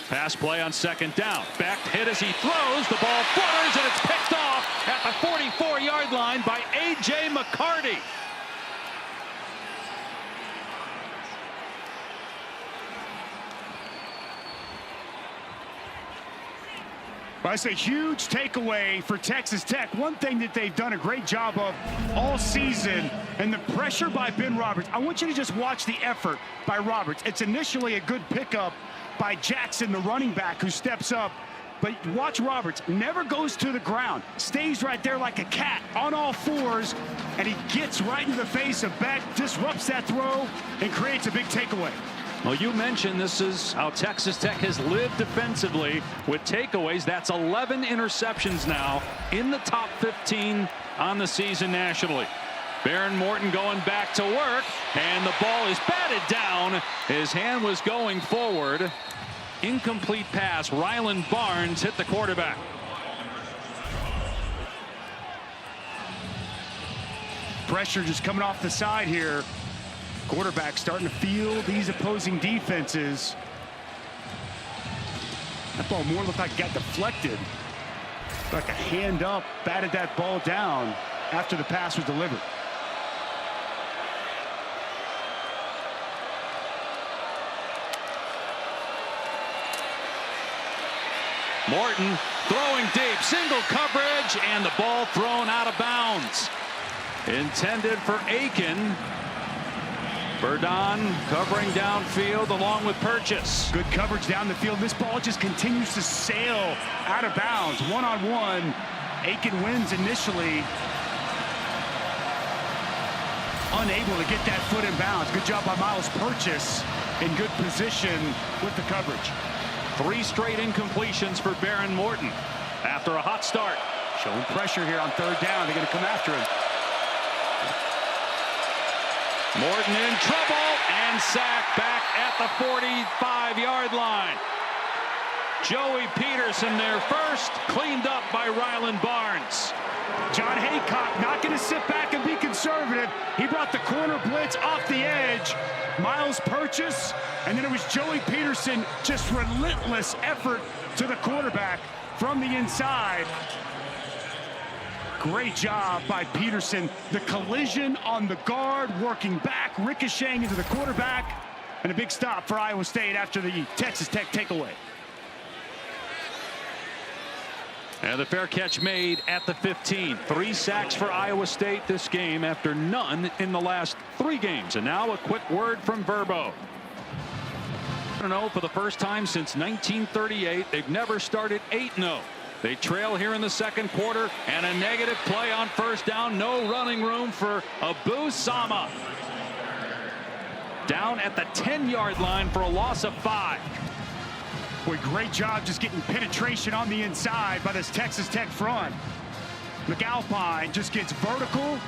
Pass play on second down. Back hit as he throws. The ball flutters and it's picked off at the 44-yard line by A.J. McCarty. Well, that's a huge takeaway for Texas Tech. One thing that they've done a great job of all season, and the pressure by Ben Roberts. I want you to just watch the effort by Roberts. It's initially a good pickup by Jackson, the running back, who steps up. But watch Roberts, never goes to the ground, stays right there like a cat on all fours, and he gets right into the face of Beck, disrupts that throw, and creates a big takeaway. Well, you mentioned this is how Texas Tech has lived defensively with takeaways. That's 11 interceptions now in the top 15 on the season nationally. Baron Morton going back to work, and the ball is batted down. His hand was going forward. Incomplete pass. Rylan Barnes hit the quarterback. Pressure just coming off the side here. Quarterback starting to feel these opposing defenses. That ball more looked like it got deflected. Like a hand up, batted that ball down after the pass was delivered. Morton throwing deep, single coverage, and the ball thrown out of bounds. Intended for Aiken. Verdon covering downfield along with Purchase. Good coverage down the field. This ball just continues to sail out of bounds. One-on-one. Aiken wins initially. Unable to get that foot in bounds. Good job by Miles Purchase in good position with the coverage. 3 straight incompletions for Baron Morton after a hot start. Showing pressure here on third down. They're going to come after him. Morton in trouble and sacked back at the 45-yard line. Joey Peterson there first, cleaned up by Rylan Barnes. John Haycock not going to sit back and be conservative. He brought the corner blitz off the edge. Miles Purchase, and then it was Joey Peterson, just relentless effort to the quarterback from the inside. Great job by Peterson. The collision on the guard, working back, ricocheting into the quarterback, and a big stop for Iowa State after the Texas Tech takeaway. And the fair catch made at the 15. 3 sacks for Iowa State this game after none in the last 3 games. And now a quick word from Verbo. 8-0 for the first time since 1938. They've never started 8-0. They trail here in the second quarter, and a negative play on first down. No running room for Abu Sama. Down at the 10-yard line for a loss of 5. Boy, great job just getting penetration on the inside by this Texas Tech front. McAlpine just gets vertical,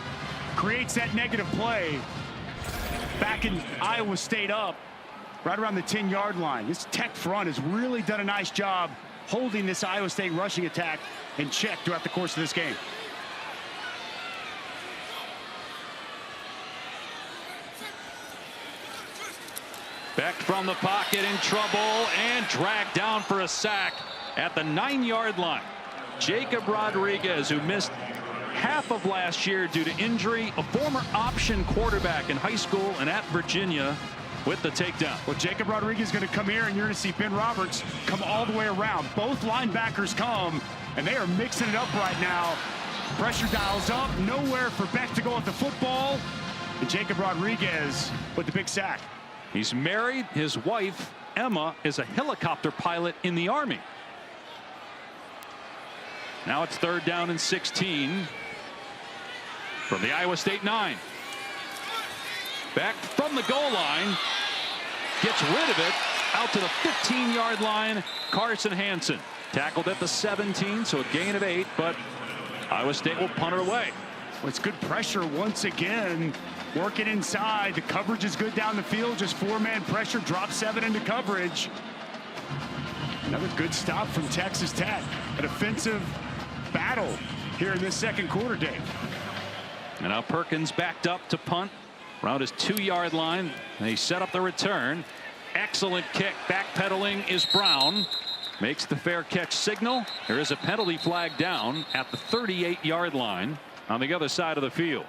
creates that negative play. Backing Iowa State up right around the 10-yard line. This Tech front has really done a nice job holding this Iowa State rushing attack in check throughout the course of this game. Beck from the pocket in trouble and dragged down for a sack at the 9-yard line. Jacob Rodriguez, who missed half of last year due to injury, a former option quarterback in high school and at Virginia, with the takedown. Well, Jacob Rodriguez is going to come here, and you're going to see Ben Roberts come all the way around. Both linebackers come, and they are mixing it up right now. Pressure dials up, nowhere for Beck to go with the football. And Jacob Rodriguez with the big sack. He's married. His wife, Emma, is a helicopter pilot in the Army. Now it's 3rd down and 16 from the Iowa State 9. Back from the goal line. Gets rid of it out to the 15-yard line. Carson Hansen tackled at the 17, so a gain of 8, but Iowa State will punt it away. Well, it's good pressure once again. Working inside. The coverage is good down the field. Just 4-man pressure. Drop 7 into coverage. Another good stop from Texas Tech. An offensive battle here in this second quarter, Dave. And now Perkins backed up to punt around his 2-yard line. And he set up the return. Excellent kick. Backpedaling is Brown. Makes the fair catch signal. There is a penalty flag down at the 38-yard line on the other side of the field.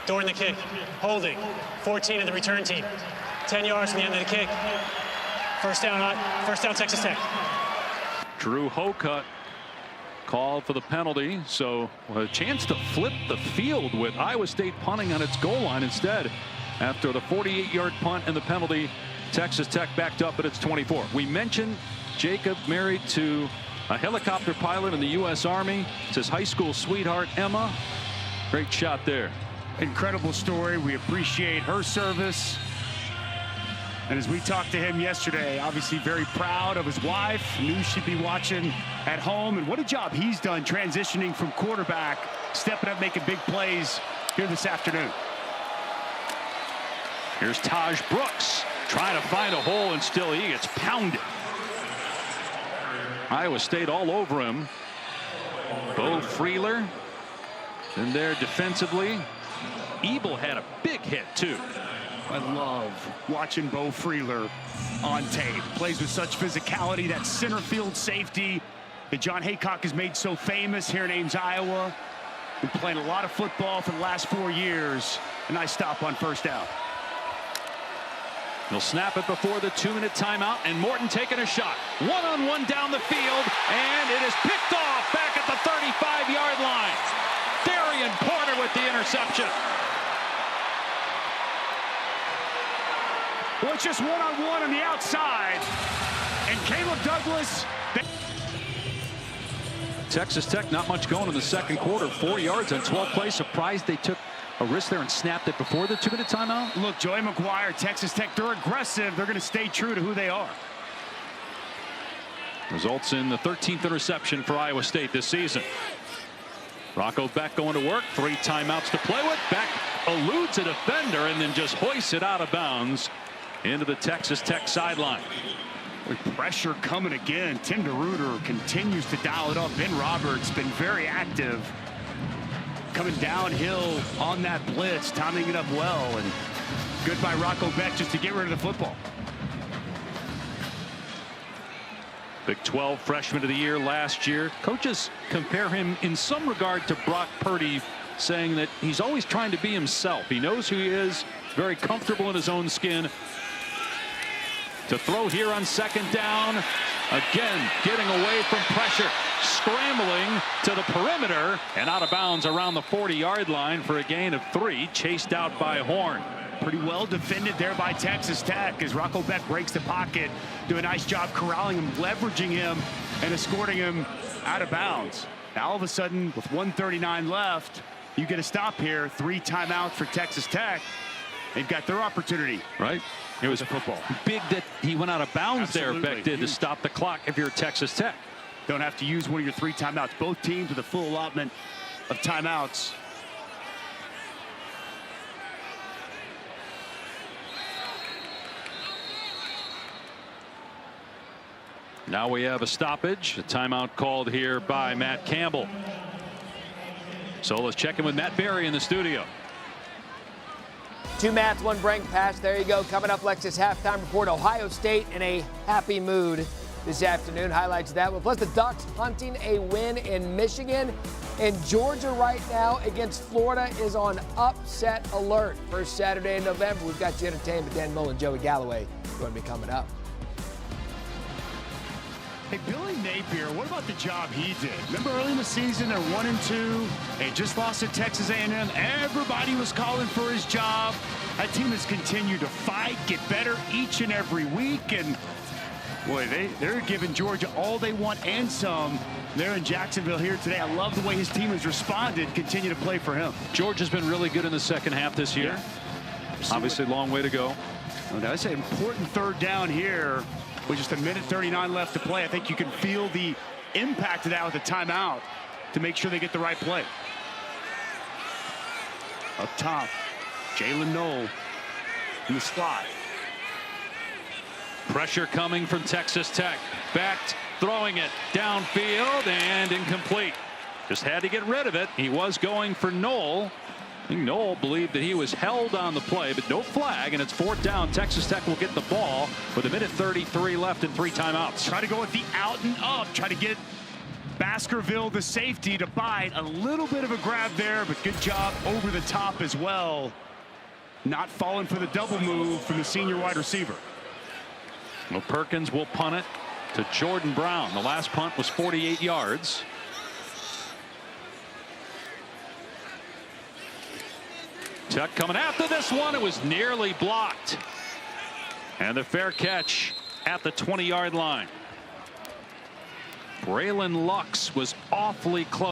During the kick, holding, 14 of the return team. 10 yards from the end of the kick. First down, Texas Tech. Drew Hocutt called for the penalty, so a chance to flip the field with Iowa State punting on its goal line instead. After the 48-yard punt and the penalty, Texas Tech backed up at its 24. We mentioned Jacob married to a helicopter pilot in the U.S. Army. It's his high school sweetheart, Emma. Great shot there. Incredible story. We appreciate her service. And as we talked to him yesterday, obviously very proud of his wife. Knew she'd be watching at home. And what a job he's done transitioning from quarterback, stepping up, making big plays here this afternoon. Here's Taj Brooks trying to find a hole, and still he gets pounded. Iowa State all over him. Bo Freeler in there defensively. Ebel had a big hit too. I love watching Bo Freeler on tape. Plays with such physicality. That center field safety that John Haycock has made so famous here in Ames, Iowa. Been playing a lot of football for the last 4 years. A nice stop on first down. He'll snap it before the 2-minute timeout, and Morton taking a shot. One-on-one down the field, and it is picked off back at the 35-yard line. Darian Porter with the interception. Well, it's just one-on-one on the outside. And Caleb Douglas. Texas Tech not much going in the second quarter. 4 yards on 12 plays. Surprised they took a risk there and snapped it before the 2-minute timeout. Look, Joey McGuire, Texas Tech, they're aggressive. They're going to stay true to who they are. Results in the 13th interception for Iowa State this season. Rocco Beck going to work. 3 timeouts to play with. Beck eludes a defender and then just hoists it out of bounds into the Texas Tech sideline. With pressure coming again, Tim DeRuyter continues to dial it up. Ben Roberts been very active, coming downhill on that blitz, timing it up well, and good by Rocco Beck just to get rid of the football. Big 12 freshman of the year last year. Coaches compare him in some regard to Brock Purdy, saying that he's always trying to be himself. He knows who he is, very comfortable in his own skin. To throw here on second down. Again, getting away from pressure. Scrambling to the perimeter and out of bounds around the 40-yard line for a gain of 3. Chased out by Horn. Pretty well defended there by Texas Tech as Rocco Beck breaks the pocket. Do a nice job corralling him, leveraging him, and escorting him out of bounds. Now all of a sudden, with 1:39 left, you get a stop here. 3 timeouts for Texas Tech. They've got their opportunity. Right. It was football. Big that he went out of bounds. Absolutely. There, Beck did, to stop the clock if you're Texas Tech. Don't have to use one of your 3 timeouts. Both teams with a full allotment of timeouts. Now we have a stoppage. A timeout called here by Matt Campbell. So let's check in with Matt Berry in the studio. 2 Matts, 1 Brink pass. There you go. Coming up, Lexus halftime report. Ohio State in a happy mood this afternoon. Highlights of that one. Plus the Ducks hunting a win in Michigan. And Georgia right now against Florida is on upset alert. First Saturday in November. We've got you entertained with Dan Mullen, Joey Galloway going to be coming up. Hey, Billy Napier, what about the job he did? Remember early in the season, they're 1-2. They just lost to Texas A&M. Everybody was calling for his job. That team has continued to fight, get better each and every week. And, boy, they're giving Georgia all they want and some. They're in Jacksonville here today. I love the way his team has responded. Continue to play for him. Georgia's been really good in the second half this year. Yeah. Obviously, long way to go. Well, that's an important third down here. With just 1:39 left to play, I think you can feel the impact of that with a timeout to make sure they get the right play. Up top, Jalen Knoll in the slot. Pressure coming from Texas Tech. Backed, throwing it downfield and incomplete. Just had to get rid of it. He was going for Knoll. I think Knoll believed that he was held on the play, but no flag, and it's 4th down. Texas Tech will get the ball with 1:33 left and 3 timeouts. Try to go with the out and up. Try to get Baskerville, the safety, to bite. A little bit of a grab there, but good job over the top as well. Not falling for the double move from the senior wide receiver. Well, Perkins will punt it to Jordan Brown. The last punt was 48 yards. Tech coming after this one. It was nearly blocked. And the fair catch at the 20-yard line. Braylon Lux was awfully close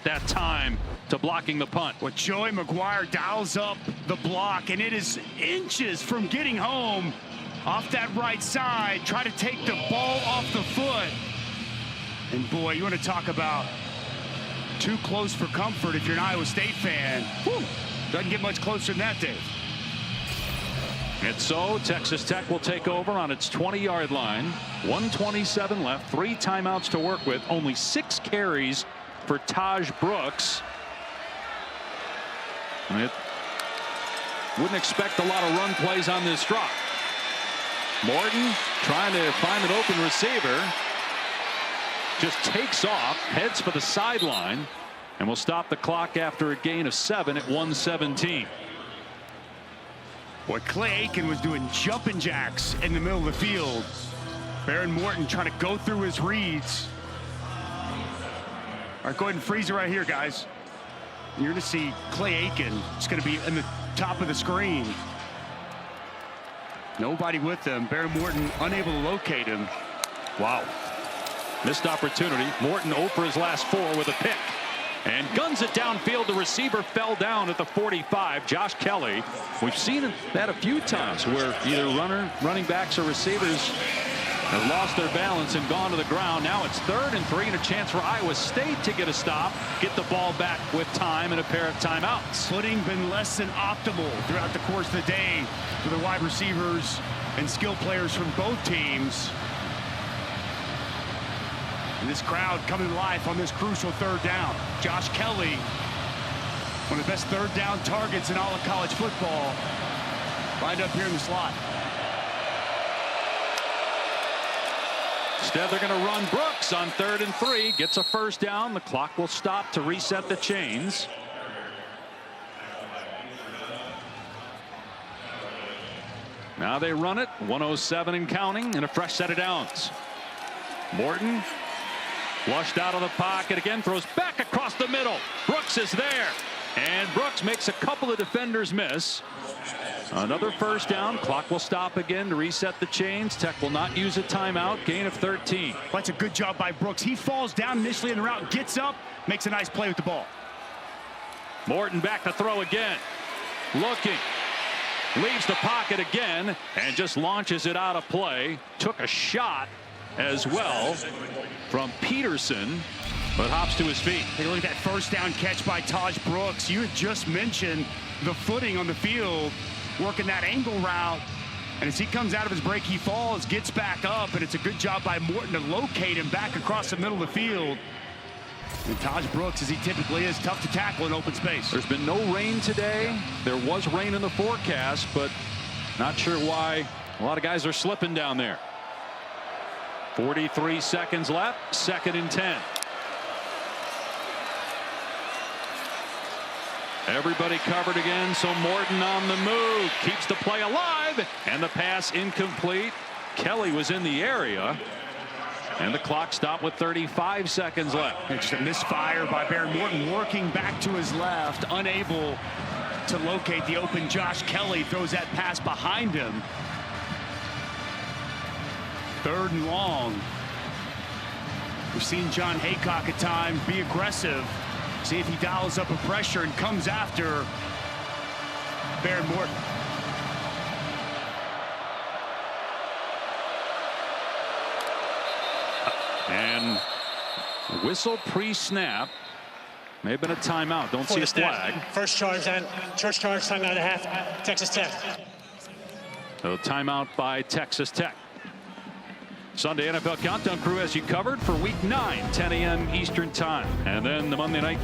that time to blocking the punt. Well, Joey McGuire dials up the block, and it is inches from getting home off that right side. Try to take the ball off the foot. And boy, you want to talk about too close for comfort if you're an Iowa State fan. Whew. Doesn't get much closer than that, Dave. And so Texas Tech will take over on its 20-yard line. 1:27 left, 3 timeouts to work with. Only 6 carries for Taj Brooks. And it wouldn't expect a lot of run plays on this drop. Morton trying to find an open receiver. Just takes off, heads for the sideline. And we'll stop the clock after a gain of 7 at 1:17. Boy, Clay Aiken was doing jumping jacks in the middle of the field. Baron Morton trying to go through his reads. All right, go ahead and freeze it right here, guys. You're going to see Clay Aiken. It's going to be in the top of the screen. Nobody with them. Baron Morton unable to locate him. Wow. Missed opportunity. Morton 0 for his last 4 with a pick. And guns it downfield. The receiver fell down at the 45. Josh Kelly. We've seen that a few times where either running backs or receivers have lost their balance and gone to the ground. Now it's 3rd and 3 and a chance for Iowa State to get a stop, get the ball back with time and a pair of timeouts. Footing been less than optimal throughout the course of the day for the wide receivers and skill players from both teams. And this crowd coming to life on this crucial 3rd down. Josh Kelly, one of the best 3rd down targets in all of college football, lined up here in the slot. Instead, they're going to run Brooks on 3rd and 3. Gets a 1st down. The clock will stop to reset the chains. Now they run it. 1:07 and counting, and a fresh set of downs. Morton flushed out of the pocket again, throws back across the middle. Brooks is there, and Brooks makes a couple of defenders miss. Another 1st down. Clock will stop again to reset the chains. Tech will not use a timeout. Gain of 13. That's a good job by Brooks. He falls down initially in the route, gets up, makes a nice play with the ball. Morton back to throw again. Looking. Leaves the pocket again and just launches it out of play. Took a shot as well from Peterson, but hops to his feet. Take a look at that 1st down catch by Taj Brooks. You had just mentioned the footing on the field, working that angle route. And as he comes out of his break, he falls, gets back up, and it's a good job by Morton to locate him back across the middle of the field. And Taj Brooks, as he typically is, tough to tackle in open space. There's been no rain today. There was rain in the forecast, but not sure why a lot of guys are slipping down there. 43 seconds left. 2nd and 10. Everybody covered again, so Morton on the move. Keeps the play alive, and the pass incomplete. Kelly was in the area, and the clock stopped with 35 seconds left. It's a misfire by Baron Morton, working back to his left, unable to locate the open Josh Kelly. Throws that pass behind him. 3rd and long. We've seen John Haycock at times be aggressive. See if he dials up a pressure and comes after Baron Morton. And whistle pre-snap. May have been a timeout. Don't see a flag. First charge and timeout at half. Texas Tech. So timeout by Texas Tech. Sunday NFL Countdown Crew has you covered for Week 9, 10 a.m. Eastern Time. And then the Monday Night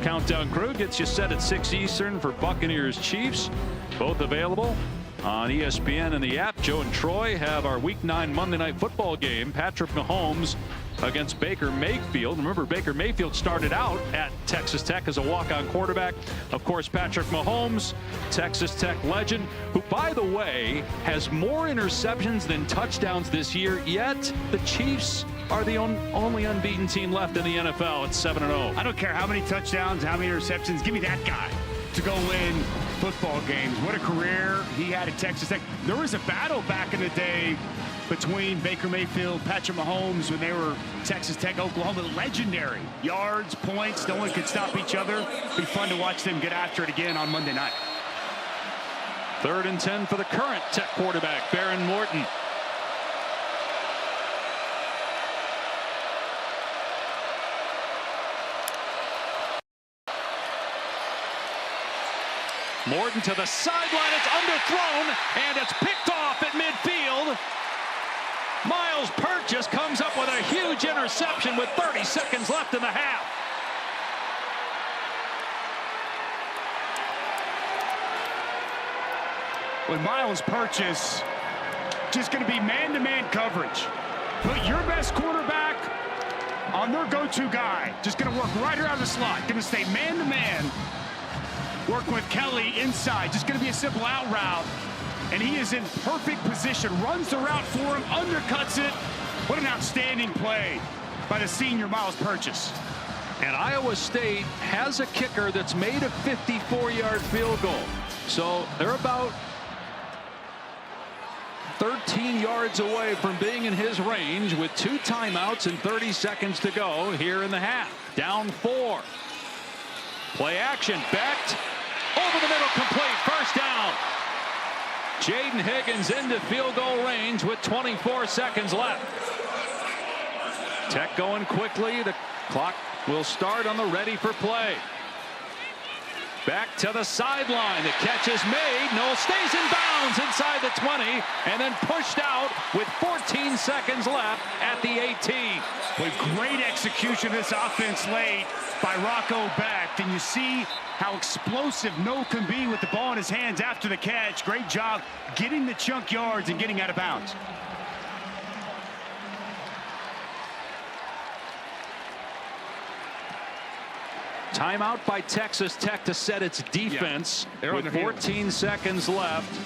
Countdown Crew gets you set at 6 Eastern for Buccaneers Chiefs. Both available on ESPN and the app. Joe and Troy have our Week 9 Monday Night Football game. Patrick Mahomes against Baker Mayfield. Remember, Baker Mayfield started out at Texas Tech as a walk-on quarterback. Of course, Patrick Mahomes, Texas Tech legend, who, by the way, has more interceptions than touchdowns this year, yet the Chiefs are the only unbeaten team left in the NFL at 7-0. I don't care how many touchdowns, how many interceptions. Give me that guy to go win football games. What a career he had at Texas Tech. There was a battle back in the day between Baker Mayfield, Patrick Mahomes when they were Texas Tech, Oklahoma. Legendary yards, points. No one could stop each other. Be fun to watch them get after it again on Monday night. 3rd and 10 for the current Tech quarterback, Baron Morton. Morton to the sideline. It's underthrown, and it's picked off at midfield. Miles Purchase comes up with a huge interception with 30 seconds left in the half. With Miles Purchase, just going to be man-to-man coverage. Put your best quarterback on their go-to guy. Just going to work right around the slot. Going to stay man-to-man. Work with Kelly inside. Just going to be a simple out route. And he is in perfect position. Runs the route for him. Undercuts it. What an outstanding play by the senior Miles Purchase. And Iowa State has a kicker that's made a 54-yard field goal. So they're about 13 yards away from being in his range with 2 timeouts and 30 seconds to go here in the half. Down 4. Play action. Becht. Over the middle, complete. First down. Jaden Higgins into field goal range with 24 seconds left. Tech going quickly. The clock will start on the ready for play. Back to the sideline. The catch is made. Noel stays in bounds inside the 20 and then pushed out with 14 seconds left at the 18. With great execution of this offense late by Rocco Becht. And you see how explosive Noel can be with the ball in his hands after the catch. Great job getting the chunk yards and getting out of bounds. Timeout by Texas Tech to set its defense with 14 seconds left.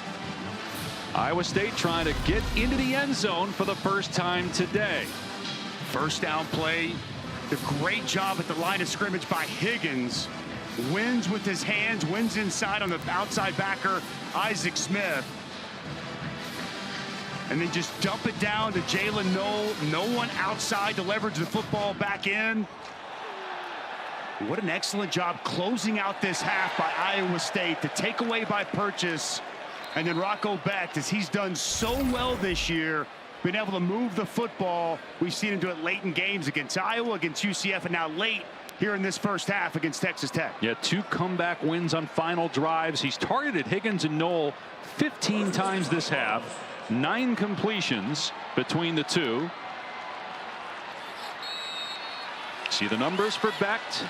Iowa State trying to get into the end zone for the first time today. First down play. A great job at the line of scrimmage by Higgins. Wins with his hands, wins inside on the outside backer, Isaac Smith. And then just dump it down to Jalen Noel. No one outside to leverage the football back in. What an excellent job closing out this half by Iowa State. The takeaway by Purchase. And then Rocco Becht, as he's done so well this year, been able to move the football. We've seen him do it late in games against Iowa, against UCF, and now late here in this first half against Texas Tech. Yeah, 2 comeback wins on final drives. He's targeted Higgins and Noel 15 times this half. 9 completions between the two. See the numbers for Becht.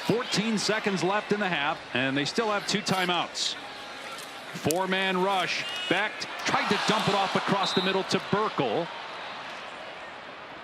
14 seconds left in the half, and they still have 2 timeouts. 4-man rush. Becht tried to dump it off across the middle to Burkle.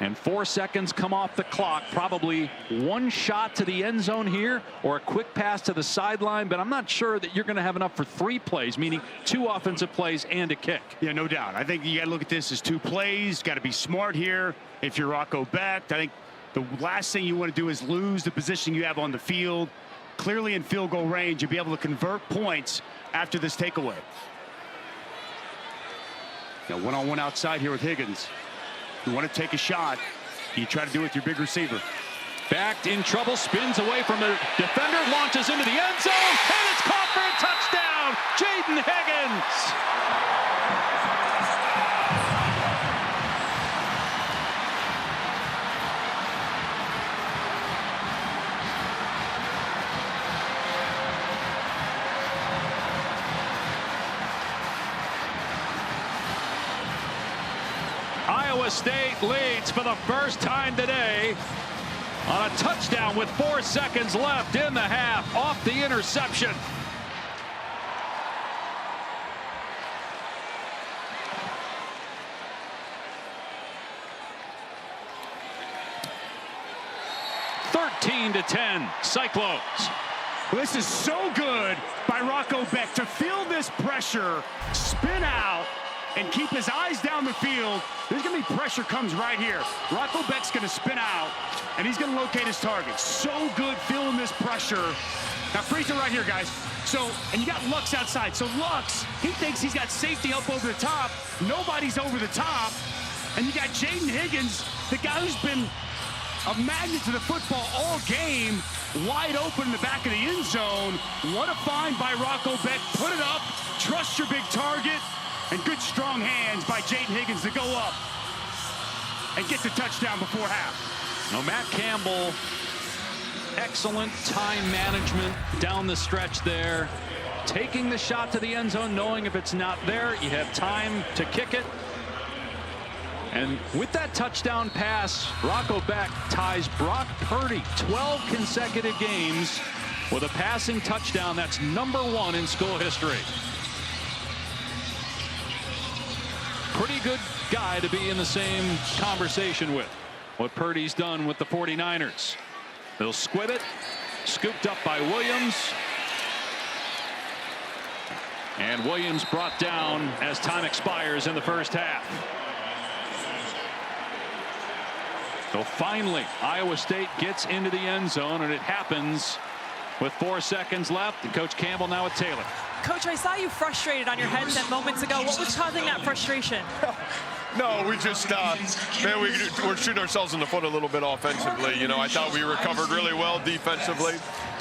And 4 seconds come off the clock. Probably one shot to the end zone here or a quick pass to the sideline, but I'm not sure that you're going to have enough for 3 plays, meaning 2 offensive plays and a kick. Yeah, no doubt. I think you got to look at this as 2 plays. Got to be smart here. If you're Rocco Becht, I think the last thing you want to do is lose the position you have on the field. Clearly in field goal range, you'll be able to convert points after this takeaway. Now one-on-one outside here with Higgins. You want to take a shot, you try to do it with your big receiver. Backed in trouble, spins away from the defender, launches into the end zone, and it's caught for a touchdown. Jaden Higgins. Iowa State leads for the first time today on a touchdown with 4 seconds left in the half off the interception. (13-10) Cyclones. Well, this is so good by Rocco Becht to feel this pressure, spin out, and keep his eyes down the field. There's going to be pressure comes right here. Rocco Becht's going to spin out, and he's going to locate his target. So good feeling this pressure. Now, freeze it right here, guys. So, and you got Lux outside. So Lux, he thinks he's got safety up over the top. Nobody's over the top. And you got Jaden Higgins, the guy who's been a magnet to the football all game, wide open in the back of the end zone. What a find by Rocco Becht. Put it up, trust your big target. And good strong hands by Jaden Higgins to go up and get the touchdown before half. Now Matt Campbell, excellent time management down the stretch there. Taking the shot to the end zone, knowing if it's not there, you have time to kick it. And with that touchdown pass, Rocco Becht ties Brock Purdy 12 consecutive games with a passing touchdown. That's #1 in school history. Pretty good guy to be in the same conversation with. What Purdy's done with the 49ers. They'll squib it. Scooped up by Williams. And Williams brought down as time expires in the first half. So finally, Iowa State gets into the end zone, and it happens with 4 seconds left. And Coach Campbell now with Taylor. Coach, I saw you frustrated on your headset moments ago. What was causing that frustration? No, we just, man, we're shooting ourselves in the foot a little bit offensively. You know, I thought we recovered really well defensively.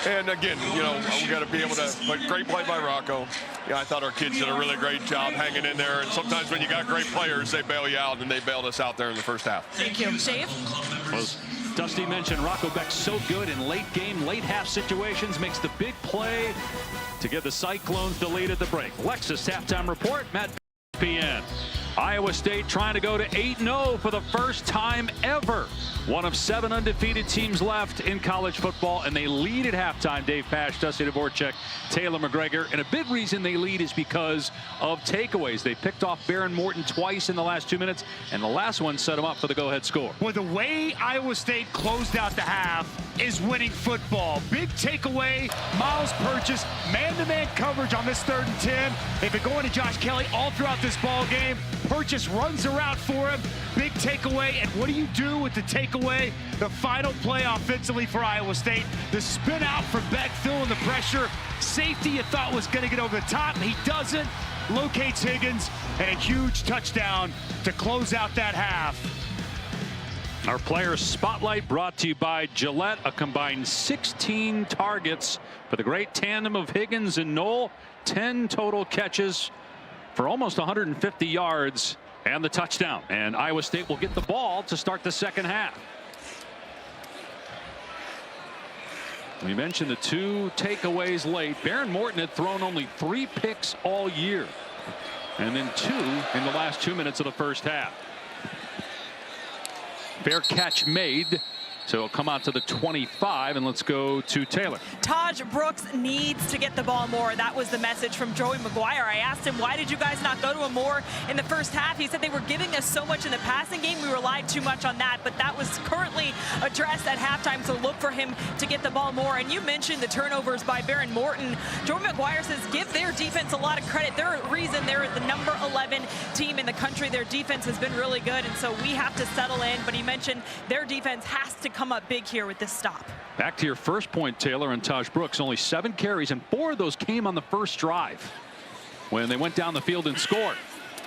And again, you know, we got to be able to, but great play by Rocco. Yeah, I thought our kids did a really great job hanging in there. And sometimes when you got great players, they bail you out, and they bailed us out there in the first half. Thank you. Dave? Well, Dusty mentioned Rocco Becht so good in late game, late half situations, makes the big play to give the Cyclones the lead at the break. Lexus halftime report, Matt PN. Iowa State trying to go to 8-0 for the first time ever. One of 7 undefeated teams left in college football, and they lead at halftime. Dave Pasch, Dusty Dvorak, Taylor McGregor. And a big reason they lead is because of takeaways. They picked off Baron Morton twice in the last 2 minutes, and the last one set them up for the go-ahead score. Well, the way Iowa State closed out the half is winning football. Big takeaway, Miles Purchase, man-to-man coverage on this 3rd and 10. They've been going to Josh Kelly all throughout this ball game. Purchase runs the route for him. Big takeaway. And what do you do with the takeaway? The final play offensively for Iowa State. The spin out for Becht, feeling the pressure. Safety you thought was going to get over the top. He doesn't. Locates Higgins. And a huge touchdown to close out that half. Our player spotlight brought to you by Gillette. A combined 16 targets for the great tandem of Higgins and Knoll. 10 total catches for almost 150 yards and the touchdown. And Iowa State will get the ball to start the second half. We mentioned the 2 takeaways late. Baron Morton had thrown only 3 picks all year, and then 2 in the last 2 minutes of the first half. Fair catch made. So he'll come out to the 25, and let's go to Taylor. Taj Brooks needs to get the ball more. That was the message from Joey McGuire. I asked him, why did you guys not go to him more in the first half? He said they were giving us so much in the passing game. We relied too much on that, but that was currently addressed at halftime, so look for him to get the ball more. And you mentioned the turnovers by Baron Morton. Joey McGuire says give their defense a lot of credit. They're a reason they're the number 11 team in the country. Their defense has been really good, and so we have to settle in. But he mentioned their defense has to come up big here with this stop. Back to your first point, Taylor, and Taj Brooks. Only 7 carries, and 4 of those came on the first drive when they went down the field and scored.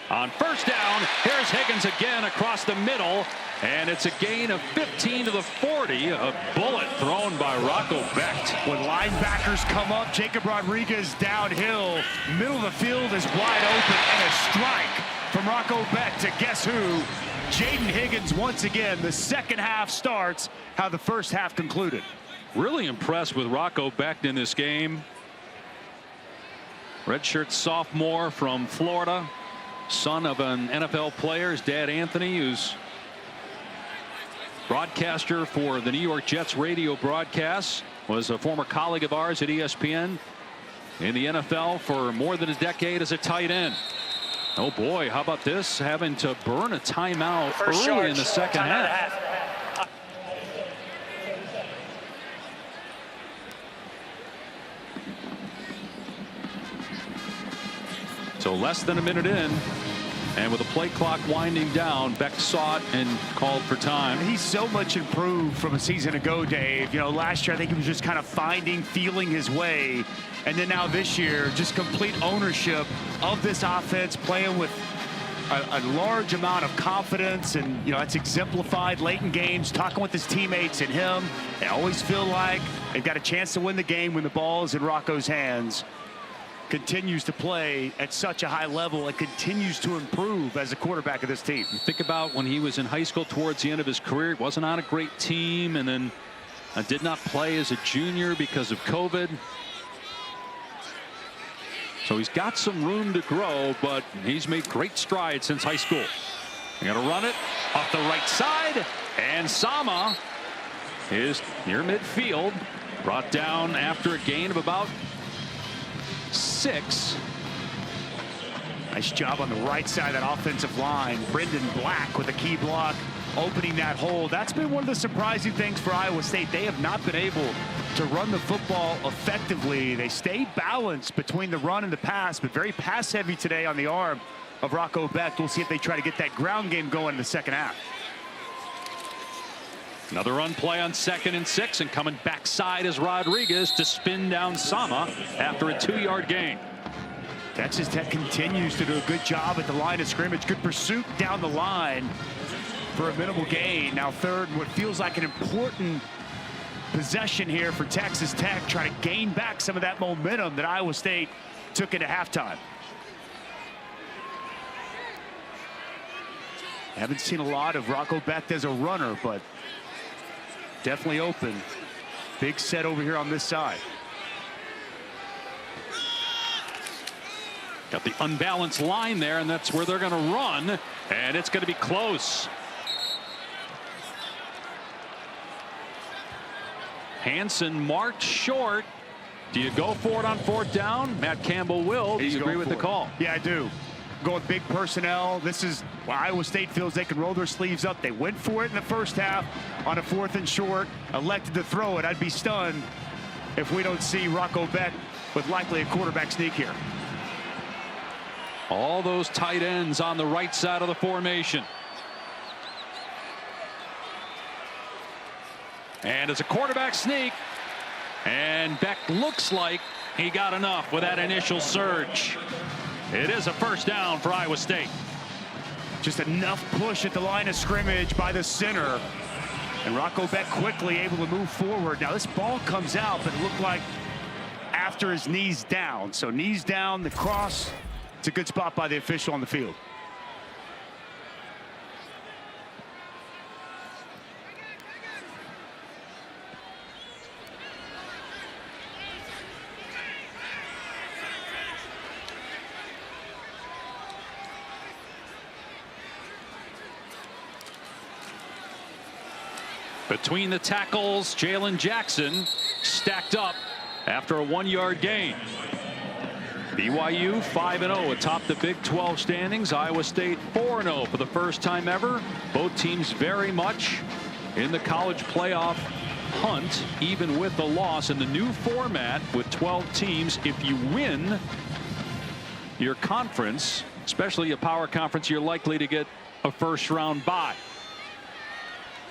On first down, here's Higgins again across the middle, and it's a gain of 15 to the 40. A bullet thrown by Rocco Becht. When linebackers come up, Jacob Rodriguez downhill, middle of the field is wide open, and a strike from Rocco Becht to guess who? Jaden Higgins once again. The second half starts how the first half concluded. Really impressed with Rocco Becht in this game. Redshirt sophomore from Florida, son of an NFL player. His dad Anthony, who's broadcaster for the New York Jets radio broadcasts, was a former colleague of ours at ESPN, in the NFL for more than a decade as a tight end. Oh boy, how about this? Having to burn a timeout early in the second half. So less than a minute in, and with the play clock winding down, Becht saw it and called for time. He's so much improved from a season ago, Dave. You know, last year I think he was just kind of feeling his way. And then now this year, just complete ownership of this offense, playing with a large amount of confidence. And, you know, that's exemplified late in games, talking with his teammates and him. They always feel like they've got a chance to win the game when the ball is in Rocco's hands. Continues to play at such a high level and continues to improve as a quarterback of this team. You think about when he was in high school towards the end of his career, wasn't on a great team, and then did not play as a junior because of COVID. So he's got some room to grow, but he's made great strides since high school. They're going to run it off the right side, and Sama is near midfield, brought down after a gain of about 6. Nice job on the right side of that offensive line. Brendan Black with a key block, opening that hole. That's been one of the surprising things for Iowa State. They have not been able to run the football effectively. They stay balanced between the run and the pass, but very pass heavy today on the arm of Rocco Becht. We'll see if they try to get that ground game going in the second half. Another run play on 2nd and 6, and coming backside is Rodriguez to spin down Sama after a 2-yard gain. Texas Tech continues to do a good job at the line of scrimmage. Good pursuit down the line for a minimal gain. Now third, what feels like an important possession here for Texas Tech, trying to gain back some of that momentum that Iowa State took into halftime. Haven't seen a lot of Rocco Becht as a runner, but definitely open. Big set over here on this side. Got the unbalanced line there, and that's where they're going to run, and it's going to be close. Hansen marked short. Do you go for it on 4th down? Matt Campbell will. Do you agree with the call? Yeah, I do. Going big personnel. This is where Iowa State feels they can roll their sleeves up. They went for it in the first half on a 4th and short, elected to throw it. I'd be stunned if we don't see Rocco Becht with likely a quarterback sneak here. All those tight ends on the right side of the formation. And it's a quarterback sneak, and Becht looks like he got enough with that initial surge. It is a first down for Iowa State. Just enough push at the line of scrimmage by the center, and Rocco Becht quickly able to move forward. Now this ball comes out, but it looked like after his knees down. So knees down, the cross. It's a good spot by the official on the field. Between the tackles, Jalen Jackson stacked up after a 1-yard gain. BYU 5-0 atop the Big 12 standings. Iowa State 4-0 for the first time ever. Both teams very much in the college playoff hunt, even with the loss in the new format with 12 teams. If you win your conference, especially a power conference, you're likely to get a first-round bye.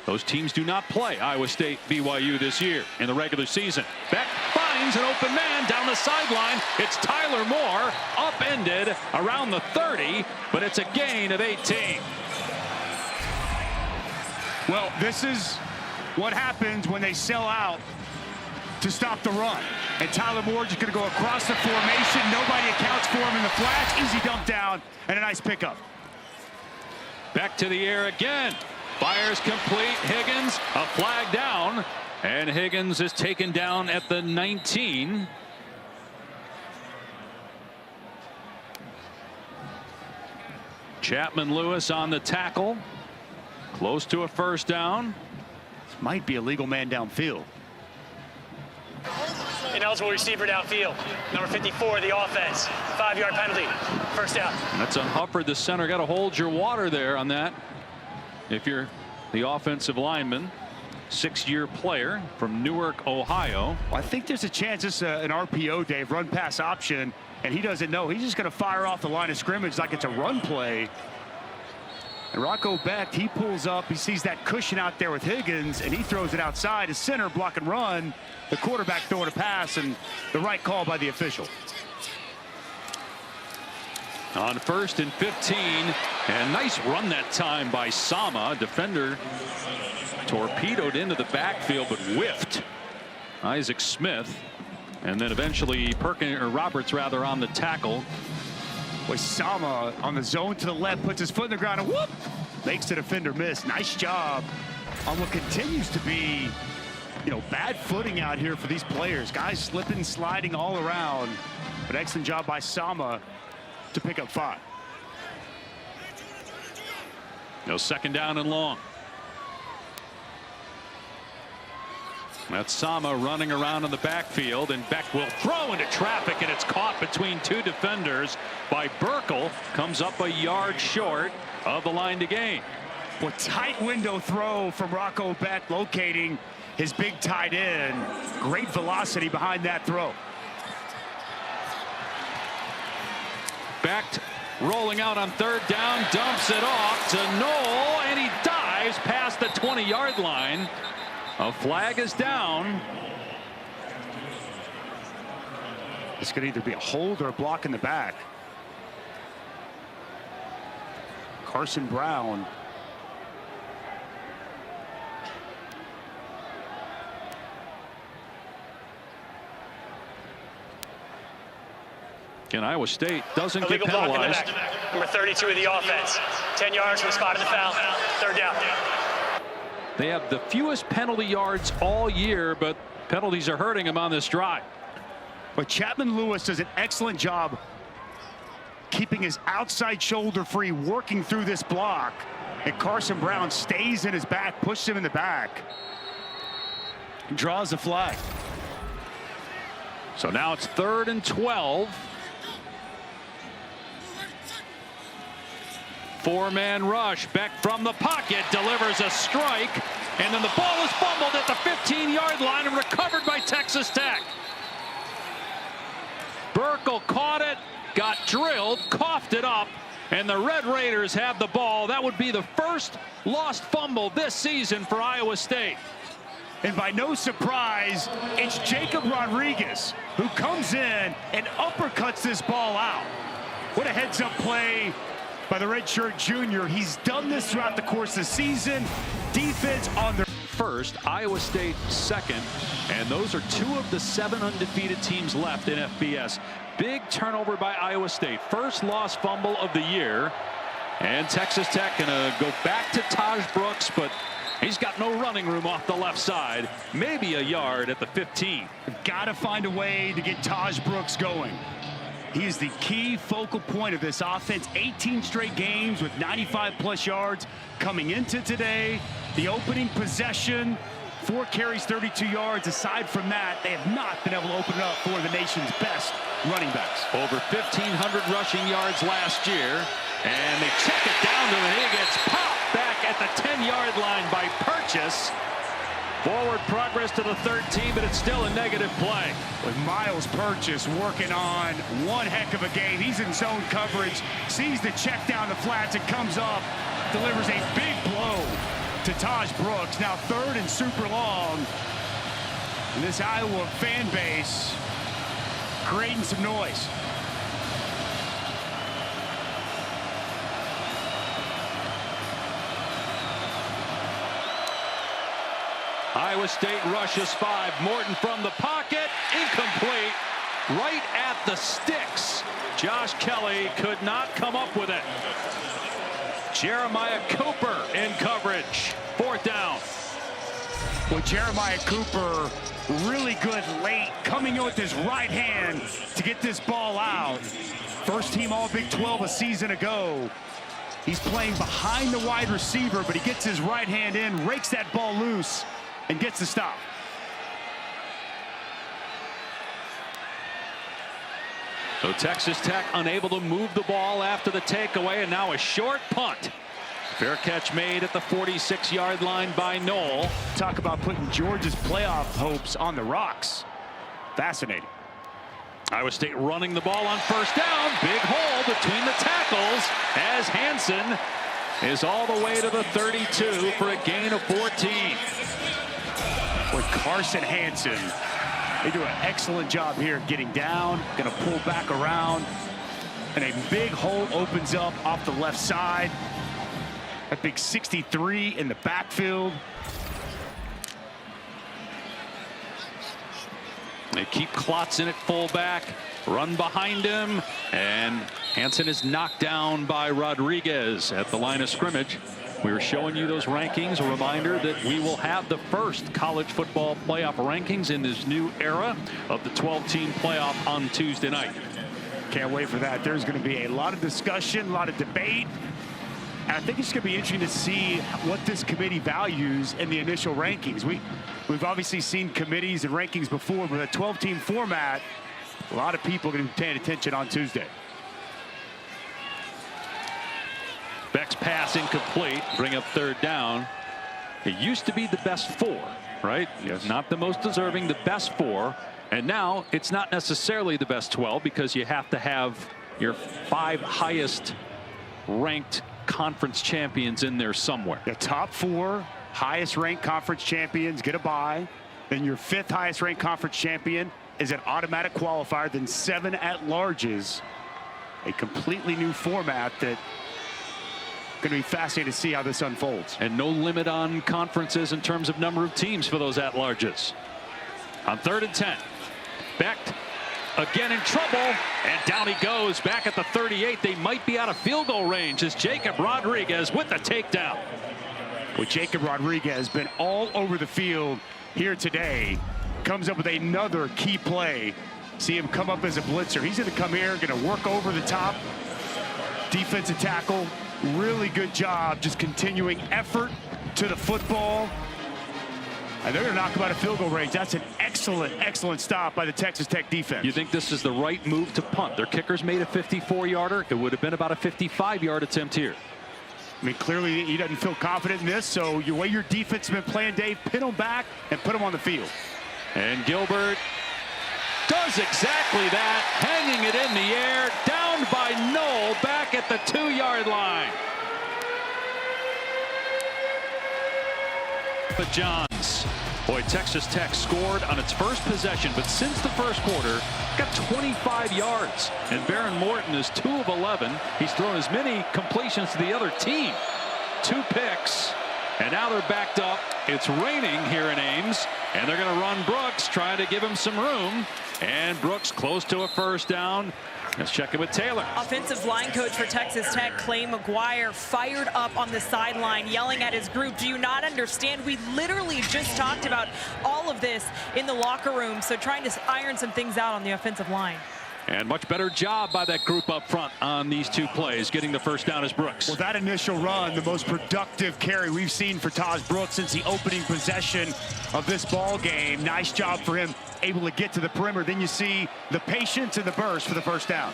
Those teams do not play Iowa State, BYU this year in the regular season. Beck finds an open man down the sideline. It's Tyler Moore, upended around the 30, but it's a gain of 18. Well, this is what happens when they sell out to stop the run. And Tyler Moore just going to go across the formation. Nobody accounts for him in the flats. Easy dump down and a nice pickup. Back to the air again. Fires complete. Higgins, a flag down. And Higgins is taken down at the 19. Chapman Lewis on the tackle. Close to a first down. This might be a legal man downfield. Ineligible receiver downfield. Number 54, the offense. 5-yard penalty. First down. That's on Hufford, the center. Got to hold your water there on that. If you're the offensive lineman, 6-year player from Newark, Ohio. Well, I think there's a chance it's an RPO, Dave, run pass option, and he doesn't know. He's just going to fire off the line of scrimmage like it's a run play. And Rocco Becht, he pulls up. He sees that cushion out there with Higgins, and he throws it outside. His center block and run. The quarterback throwing a pass, and the right call by the official. On 1st and 15, and nice run that time by Sama. Defender torpedoed into the backfield, but whiffed Isaac Smith. And then eventually Roberts rather on the tackle. Boy, Sama on the zone to the left, puts his foot in the ground, and whoop, makes the defender miss. Nice job on what continues to be, bad footing out here for these players. Guys slipping, sliding all around. But excellent job by Sama to pick up 5. No, second down and long. That's Sama running around in the backfield, and Beck will throw into traffic, and it's caught between 2 defenders by Burkle. Comes up a yard short of the line to gain. Well, tight window throw from Rocco Becht, locating his big tight end. Great velocity behind that throw. Beck rolling out on 3rd down, dumps it off to Knoll, and he dives past the 20-yard line. A flag is down. This could either be a hold or a block in the back. Carson Brown. And Iowa State doesn't Illegal get penalized. block in the back. Number 32 of the offense. 10 yards from the spot of the foul. 3rd down. They have the fewest penalty yards all year, but penalties are hurting them on this drive. But Chapman Lewis does an excellent job keeping his outside shoulder free, working through this block. And Carson Brown stays in his back, pushes him in the back. Draws the flag. So now it's 3rd and 12. 4-man rush. Beck from the pocket delivers a strike, and then the ball is fumbled at the 15-yard line and recovered by Texas Tech. Burkle caught it, got drilled, coughed it up, and the Red Raiders have the ball. That would be the first lost fumble this season for Iowa State. And by no surprise, it's Jacob Rodriguez who comes in and uppercuts this ball out. What a heads-up play by the redshirt junior. He's done this throughout the course of the season. Defense on their first, Iowa State second, and those are 2 of the 7 undefeated teams left in FBS. Big turnover by Iowa State. First lost fumble of the year, and Texas Tech gonna go back to Taj Brooks, but he's got no running room off the left side. Maybe a yard at the 15. Got to find a way to get Taj Brooks going. He is the key focal point of this offense. 18 straight games with 95-plus yards coming into today. The opening possession, 4 carries, 32 yards. Aside from that, they have not been able to open it up for the nation's best running backs. Over 1,500 rushing yards last year. And they check it down to him, and he gets popped back at the 10-yard line by Purchase. Forward progress to the 13, but it's still a negative play. With Miles Purchase working on one heck of a game. He's in zone coverage, sees the check down the flats, and comes up, delivers a big blow to Taj Brooks. Now 3rd and super long. And this Iowa fan base creating some noise. Iowa State rushes 5. Morton from the pocket, incomplete, right at the sticks. Josh Kelly could not come up with it. Jeremiah Cooper in coverage. 4th down. Well, Jeremiah Cooper really good late, coming in with his right hand to get this ball out. First team all Big 12 a season ago. He's playing behind the wide receiver, but he gets his right hand in, rakes that ball loose, and gets the stop. So Texas Tech unable to move the ball after the takeaway, and now a short punt. Fair catch made at the 46-yard line by Knoll. Talk about putting Georgia's playoff hopes on the rocks. Fascinating. Iowa State running the ball on 1st down. Big hole between the tackles as Hansen is all the way to the 32 for a gain of 14. With Carson Hansen, they do an excellent job here getting down, going to pull back around, and a big hole opens up off the left side. That big 63 in the backfield. They keep Klotz in at fullback, run behind him, and Hansen is knocked down by Rodriguez at the line of scrimmage. We were showing you those rankings. A reminder that we will have the first college football playoff rankings in this new era of the 12-team playoff on Tuesday night. Can't wait for that. There's going to be a lot of discussion, a lot of debate. And I think it's going to be interesting to see what this committee values in the initial rankings. We've obviously seen committees and rankings before, but a 12-team format, a lot of people are going to be paying attention on Tuesday. Beck's pass incomplete, bring up 3rd down. It used to be the best 4, right? Yes. Not the most deserving, the best 4. And now it's not necessarily the best 12 because you have to have your 5 highest ranked conference champions in there somewhere. The top 4 highest ranked conference champions get a bye. Then your 5th highest ranked conference champion is an automatic qualifier. Then 7 at-larges. A completely new format that going to be fascinating to see how this unfolds. And no limit on conferences in terms of number of teams for those at-larges. On 3rd and 10. Beck again in trouble, and down he goes back at the 38. They might be out of field goal range as Jacob Rodriguez with the takedown. With Jacob Rodriguez has been all over the field here today. Comes up with another key play. See him come up as a blitzer. He's going to come here, going to work over the top. Defensive tackle. Really good job just continuing effort to the football. And they're going to knock him out of field goal range. That's an excellent stop by the Texas Tech defense. You think this is the right move to punt? Their kickers made a 54-yarder. It would have been about a 55-yard attempt here. I mean, clearly he doesn't feel confident in this, so the way your defense has been playing, Dave, pin them back and put them on the field. And Gilbert does exactly that, hanging it in the air, down by Knoll, back at the 2-yard line. But Johns, boy, Texas Tech scored on its first possession, but since the first quarter, got 25 yards. And Baron Morton is 2 of 11. He's thrown as many completions to the other team. 2 picks, and now they're backed up. It's raining here in Ames, and they're going to run Brooks, trying to give him some room. And Brooks close to a 1st down. Let's check it with Taylor. Offensive line coach for Texas Tech, Clay McGuire, fired up on the sideline, yelling at his group. Do you not understand? We literally just talked about all of this in the locker room, so trying to iron some things out on the offensive line. And much better job by that group up front on these two plays. Getting the first down is Brooks. Well, that initial run, the most productive carry we've seen for Taj Brooks since the opening possession of this ball game. Nice job for him, able to get to the perimeter. Then you see the patience and the burst for the first down.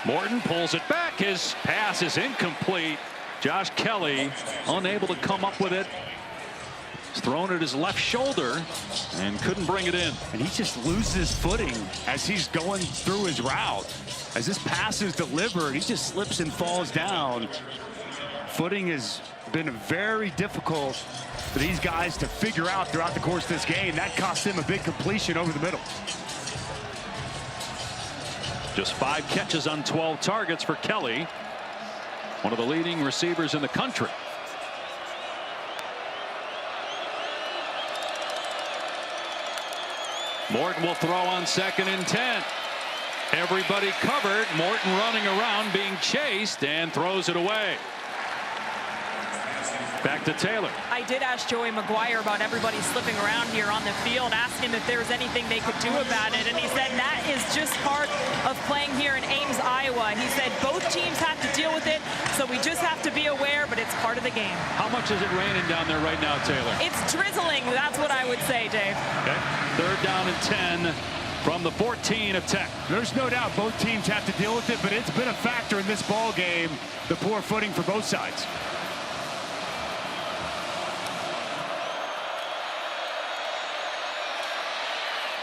Morton pulls it back. His pass is incomplete. Josh Kelly unable to come up with it. He's thrown at his left shoulder and couldn't bring it in. And he just loses footing as he's going through his route. As this pass is delivered, he just slips and falls down. Footing has been very difficult for these guys to figure out throughout the course of this game. That cost them a big completion over the middle. Just 5 catches on 12 targets for Kelly, one of the leading receivers in the country. Morton will throw on 2nd and 10. Everybody covered. Morton running around, being chased, and throws it away. Back to Taylor. I did ask Joey McGuire about everybody slipping around here on the field, asked him if there was anything they could do about it, and he said that is just part of playing here in Ames, Iowa. He said both teams have to deal with it, so we just have to be aware, but it's part of the game. How much is it raining down there right now, Taylor? It's drizzling, that's what I would say, Dave. Okay. 3rd down and 10 from the 14 of Tech. There's no doubt both teams have to deal with it, but it's been a factor in this ball game, the poor footing for both sides.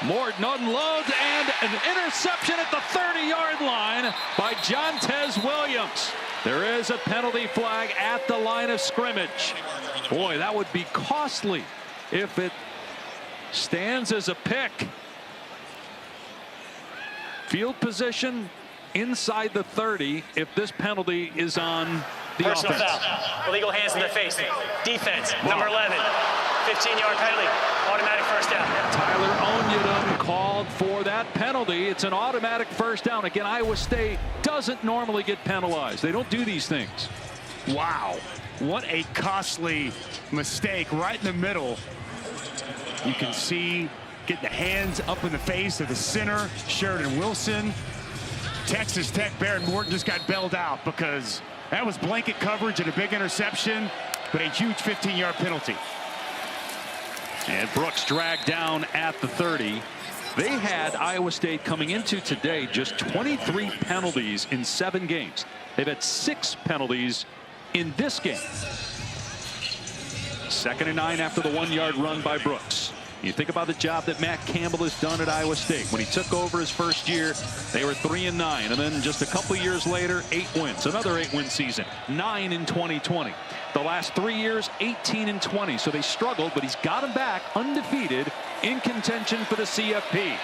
Morton unloads, and an interception at the 30-yard line by Jontez Williams. There is a penalty flag at the line of scrimmage. Boy, that would be costly if it stands as a pick. Field position inside the 30 if this penalty is on the Personal offense. foul. Illegal hands in the face. Defense. Number 11. 15-yard penalty. Automatic first down. Tyler Onyedum called for that penalty. It's an automatic first down. Again, Iowa State doesn't normally get penalized. They don't do these things. Wow. What a costly mistake right in the middle. You can see getting the hands up in the face of the center, Sheridan Wilson. Texas Tech, Baron Morton just got bailed out because that was blanket coverage and a big interception, but a huge 15-yard penalty. And Brooks dragged down at the 30. They had Iowa State coming into today just 23 penalties in 7 games. They've had 6 penalties in this game. 2nd and 9 after the 1-yard run by Brooks. You think about the job that Matt Campbell has done at Iowa State. When he took over his first year, they were 3-9, and then just a couple years later, 8 wins. Another 8-win season, 9 in 2020. The last 3 years, 18-20. So they struggled, but he's got them back undefeated in contention for the CFP.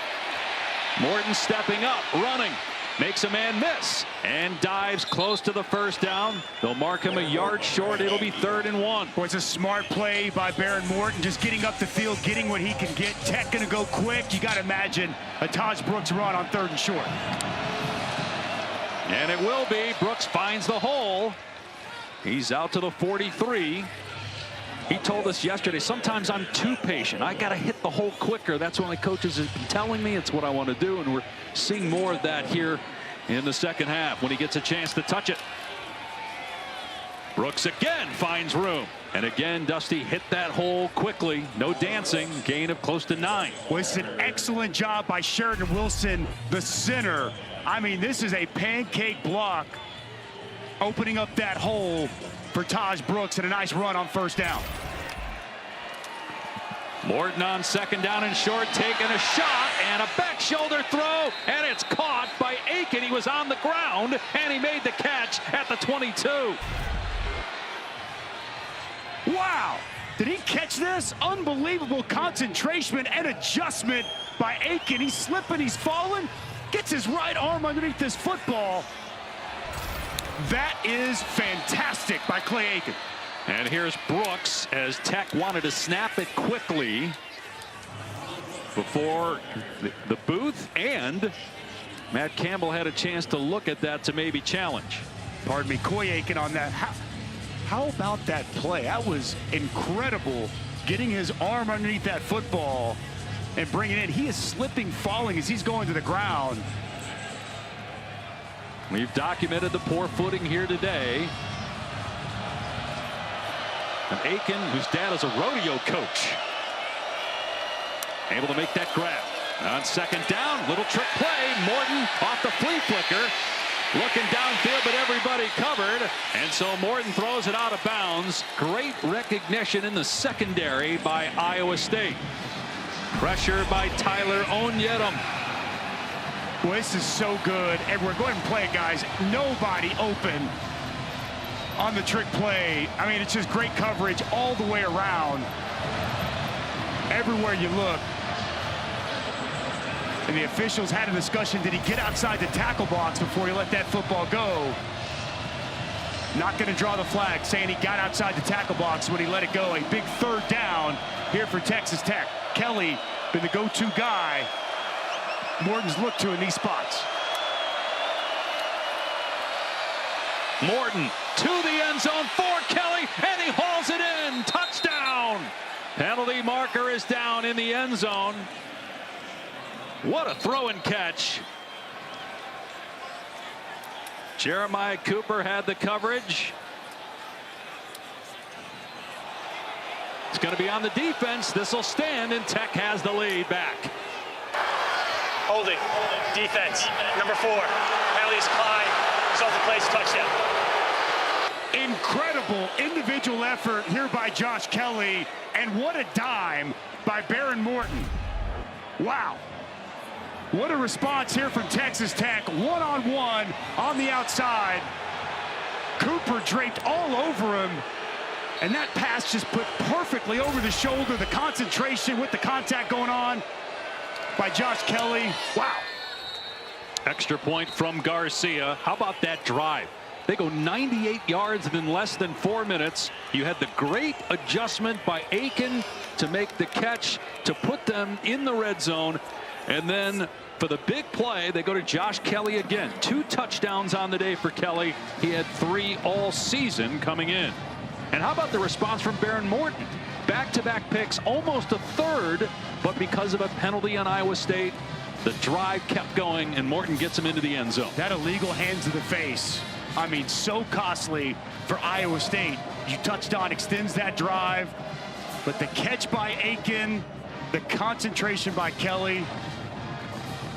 Morton stepping up, running, makes a man miss, and dives close to the first down. They'll mark him a yard short. It'll be 3rd and 1. Boy, it's a smart play by Baron Morton, just getting up the field, getting what he can get. Tech going to go quick. You got to imagine a Taj Brooks run on 3rd and short. And it will be. Brooks finds the hole. He's out to the 43. He told us yesterday, sometimes I'm too patient. I got to hit the hole quicker. That's what my coaches have been telling me. It's what I want to do. And we're seeing more of that here in the second half when he gets a chance to touch it. Brooks again finds room. And again, Dusty hit that hole quickly. No dancing. Gain of close to 9. Well, it's an excellent job by Sheridan Wilson, the center. I mean, this is a pancake block, opening up that hole for Taj Brooks, and a nice run on 1st down. Morton on 2nd down and short, taking a shot, and a back shoulder throw, and it's caught by Aiken. He was on the ground, and he made the catch at the 22. Wow! Did he catch this? Unbelievable concentration and adjustment by Aiken. He's slipping, he's falling, gets his right arm underneath this football. That is fantastic by Clay Aiken. And here's Brooks as Tech wanted to snap it quickly before the booth, and Matt Campbell had a chance to look at that to maybe challenge. Pardon me, Coy Aiken on that. How about that play? That was incredible, getting his arm underneath that football and bringing it in. He is slipping, falling as he's going to the ground. We've documented the poor footing here today. And Aiken, whose dad is a rodeo coach, able to make that grab. On second down, little trick play. Morton off the flea flicker. Looking downfield, but everybody covered. And so Morton throws it out of bounds. Great recognition in the secondary by Iowa State. Pressure by Tyler Onyedem. Well, this is so good. And we're going to play it, guys. Nobody open on the trick play. I mean, it's just great coverage all the way around. Everywhere you look. And the officials had a discussion. Did he get outside the tackle box before he let that football go? Not going to draw the flag, saying he got outside the tackle box when he let it go. A big third down here for Texas Tech. Kelly been the go-to guy Morton's looked to in these spots. Morton to the end zone for Kelly, and he hauls it in. Touchdown. Penalty marker is down in the end zone. What a throw and catch. Jeremiah Cooper had the coverage. It's going to be on the defense. This will stand, and Tech has the lead back. Holding. Defense. Number 4. Penalties applied. Result of plays, touchdown. Incredible individual effort here by Josh Kelly. And what a dime by Baron Morton. Wow. What a response here from Texas Tech. One-on-one on the outside. Cooper draped all over him. And that pass just put perfectly over the shoulder. The concentration with the contact going on by Josh Kelly. Wow. Extra point from Garcia. How about that drive? They go 98 yards in less than 4 minutes. You had the great adjustment by Aiken to make the catch to put them in the red zone. And then for the big play, they go to Josh Kelly again. 2 touchdowns on the day for Kelly. He had 3 all season coming in. And how about the response from Baron Morton? Back-to-back picks, almost a third, but because of a penalty on Iowa State, the drive kept going, and Morton gets him into the end zone. That illegal hand to the face. I mean, so costly for Iowa State. You touched on, extends that drive, but the catch by Aiken, the concentration by Kelly,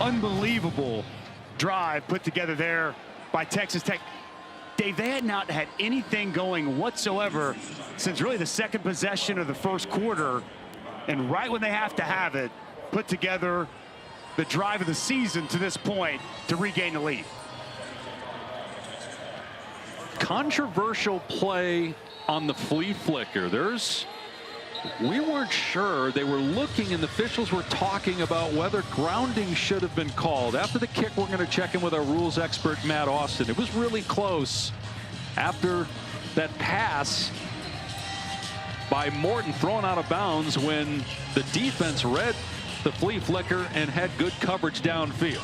unbelievable drive put together there by Texas Tech. Dave, they had not had anything going whatsoever since really the second possession of the first quarter, and right when they have to have it, put together the drive of the season to this point to regain the lead. Controversial play on the flea flicker. We weren't sure. They were looking, and the officials were talking about whether grounding should have been called. After the kick, we're going to check in with our rules expert, Matt Austin. It was really close after that pass by Morton thrown out of bounds when the defense read the flea flicker and had good coverage downfield.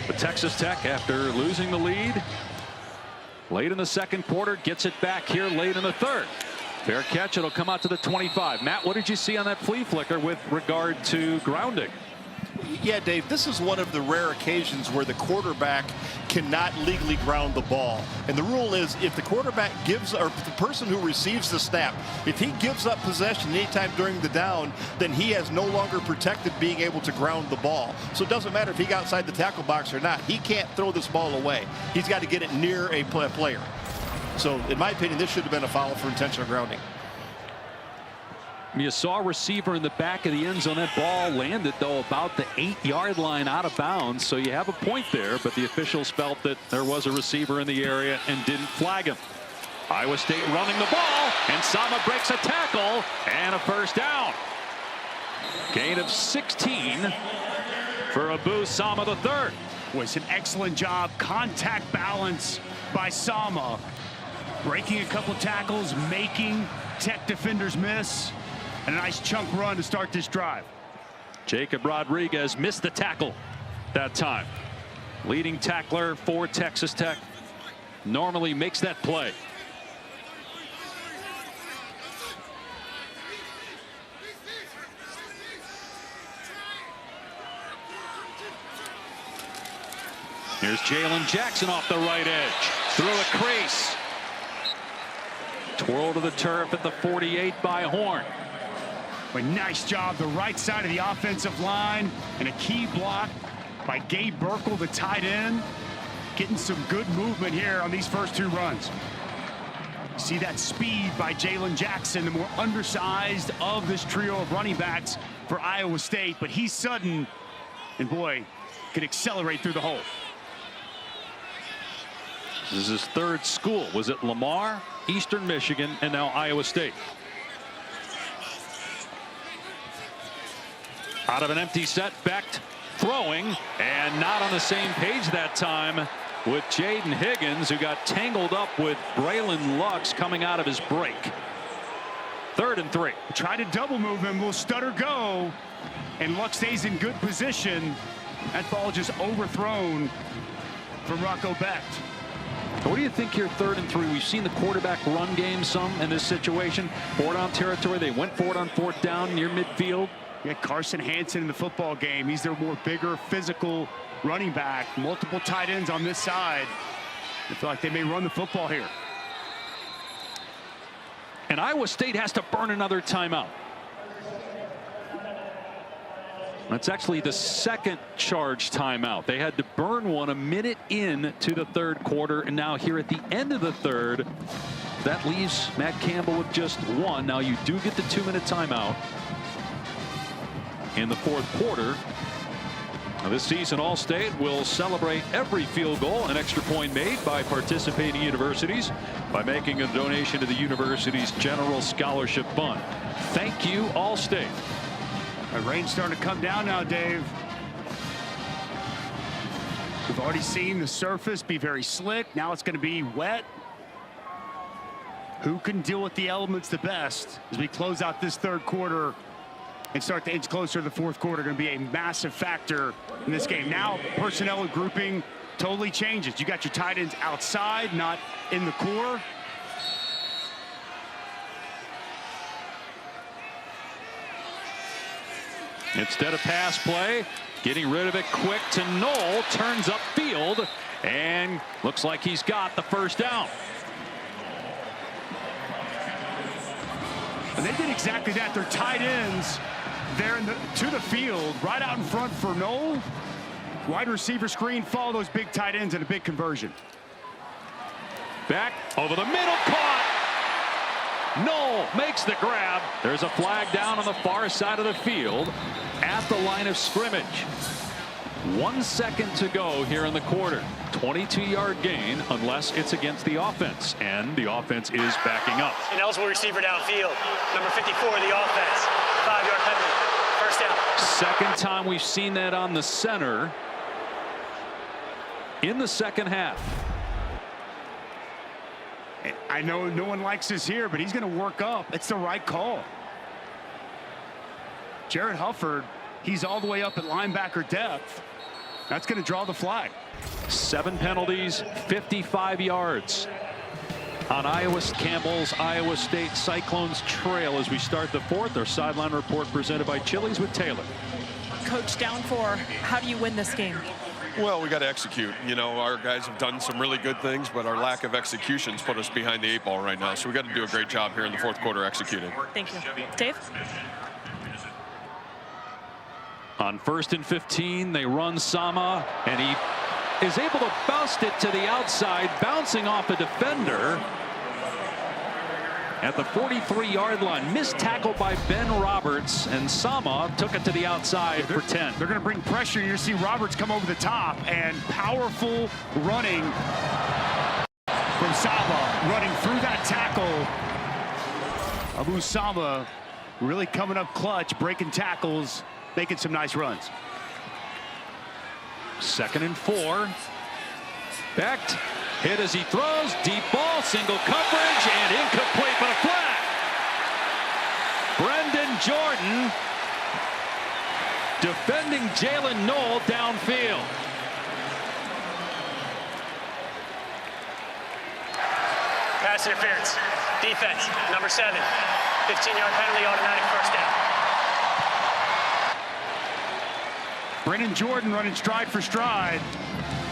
But Texas Tech, after losing the lead late in the second quarter, gets it back here late in the third. Fair catch. It'll come out to the 25. Matt, what did you see on that flea flicker with regard to grounding? Yeah, Dave, this is one of the rare occasions where the quarterback cannot legally ground the ball. And the rule is if the quarterback gives, or the person who receives the snap, if he gives up possession anytime during the down, then he has no longer protected being able to ground the ball. So it doesn't matter if he got outside the tackle box or not. He can't throw this ball away. He's got to get it near a player. So in my opinion, this should have been a foul for intentional grounding. You saw a receiver in the back of the end zone. That ball landed, though, about the 8-yard line out of bounds. So you have a point there, but the officials felt that there was a receiver in the area and didn't flag him. Iowa State running the ball, and Sama breaks a tackle and a first down. Gain of 16 for Abu Sama III. Was an excellent job. Contact balance by Sama. Breaking a couple tackles, making Tech defenders miss. And a nice chunk run to start this drive. Jacob Rodriguez missed the tackle that time. Leading tackler for Texas Tech. Normally makes that play. Here's Jalen Jackson off the right edge. Through a crease. Twirl to the turf at the 48 by Horn. But nice job, the right side of the offensive line, and a key block by Gabe Burkle, the tight end. Getting some good movement here on these first two runs. See that speed by Jalen Jackson, the more undersized of this trio of running backs for Iowa State. But he's sudden, and boy, could accelerate through the hole. This is his third school. Was it Lamar, Eastern Michigan, and now Iowa State? Out of an empty set, Becht throwing, and not on the same page that time with Jaden Higgins, who got tangled up with Braylon Lux coming out of his break. 3rd and 3. Try to double move him, will stutter go, and Lux stays in good position. That ball just overthrown from Rocco Becht. What do you think here, 3rd and 3? We've seen the quarterback run game some in this situation. 4th down territory. They went for it on 4th down near midfield. You got Carson Hansen in the football game. He's their more bigger, physical running back. Multiple tight ends on this side. I feel like they may run the football here. And Iowa State has to burn another timeout. That's actually the second charge timeout. They had to burn one a minute in to the 3rd quarter, and now here at the end of the 3rd, that leaves Matt Campbell with just one. Now you do get the 2-minute timeout in the 4th quarter. Now this season, All-State will celebrate every field goal and extra point made by participating universities by making a donation to the university's General Scholarship Fund. Thank you, All-State. The rain's starting to come down now, Dave. We've already seen the surface be very slick. Now it's going to be wet. Who can deal with the elements the best as we close out this 3rd quarter and start to inch closer to the 4th quarter? Going to be a massive factor in this game. Now personnel grouping totally changes. You got your tight ends outside, not in the core. Instead of pass play, getting rid of it quick to Knoll, turns upfield, and looks like he's got the 1st down. And they did exactly that. Their tight ends there to the field, right out in front for Knoll. Wide receiver screen, follow those big tight ends, and a big conversion. Back over the middle, caught. Knoll makes the grab. There's a flag down on the far side of the field at the line of scrimmage. 1 second to go here in the quarter. 22-yard gain unless it's against the offense, and the offense is backing up. An eligible receiver downfield. Number 54 of the offense. 5-yard penalty. 1st down. Second time we've seen that on the center in the 2nd half. I know no one likes this here, but he's going to work up. It's the right call. Jared Hufford, he's all the way up at linebacker depth. That's going to draw the flag. 7 penalties, 55 yards on Campbell's Iowa State Cyclones trail as we start the 4th. Our sideline report presented by Chili's with Taylor. Coach, down 4. How do you win this game? Well, we got to execute. You know, our guys have done some really good things, but our lack of execution's put us behind the 8 ball right now. So we got to do a great job here in the 4th quarter executing. Thank you. Dave? On 1st and 15, they run Sama, and he is able to bust it to the outside, bouncing off a defender at the 43-yard line. Missed tackle by Ben Roberts, and Sama took it to the outside for 10. They're going to bring pressure. You're going to see Roberts come over the top, and powerful running from Sama, running through that tackle. Abu Sama really coming up clutch, breaking tackles, making some nice runs. 2nd and 4. Becht hit as he throws. Deep ball, single coverage, and incomplete for a flag. Brendan Jordan defending Jalen Knoll downfield. Pass interference. Defense. Number 7. 15-yard penalty, automatic 1st down. Brendan Jordan running stride for stride.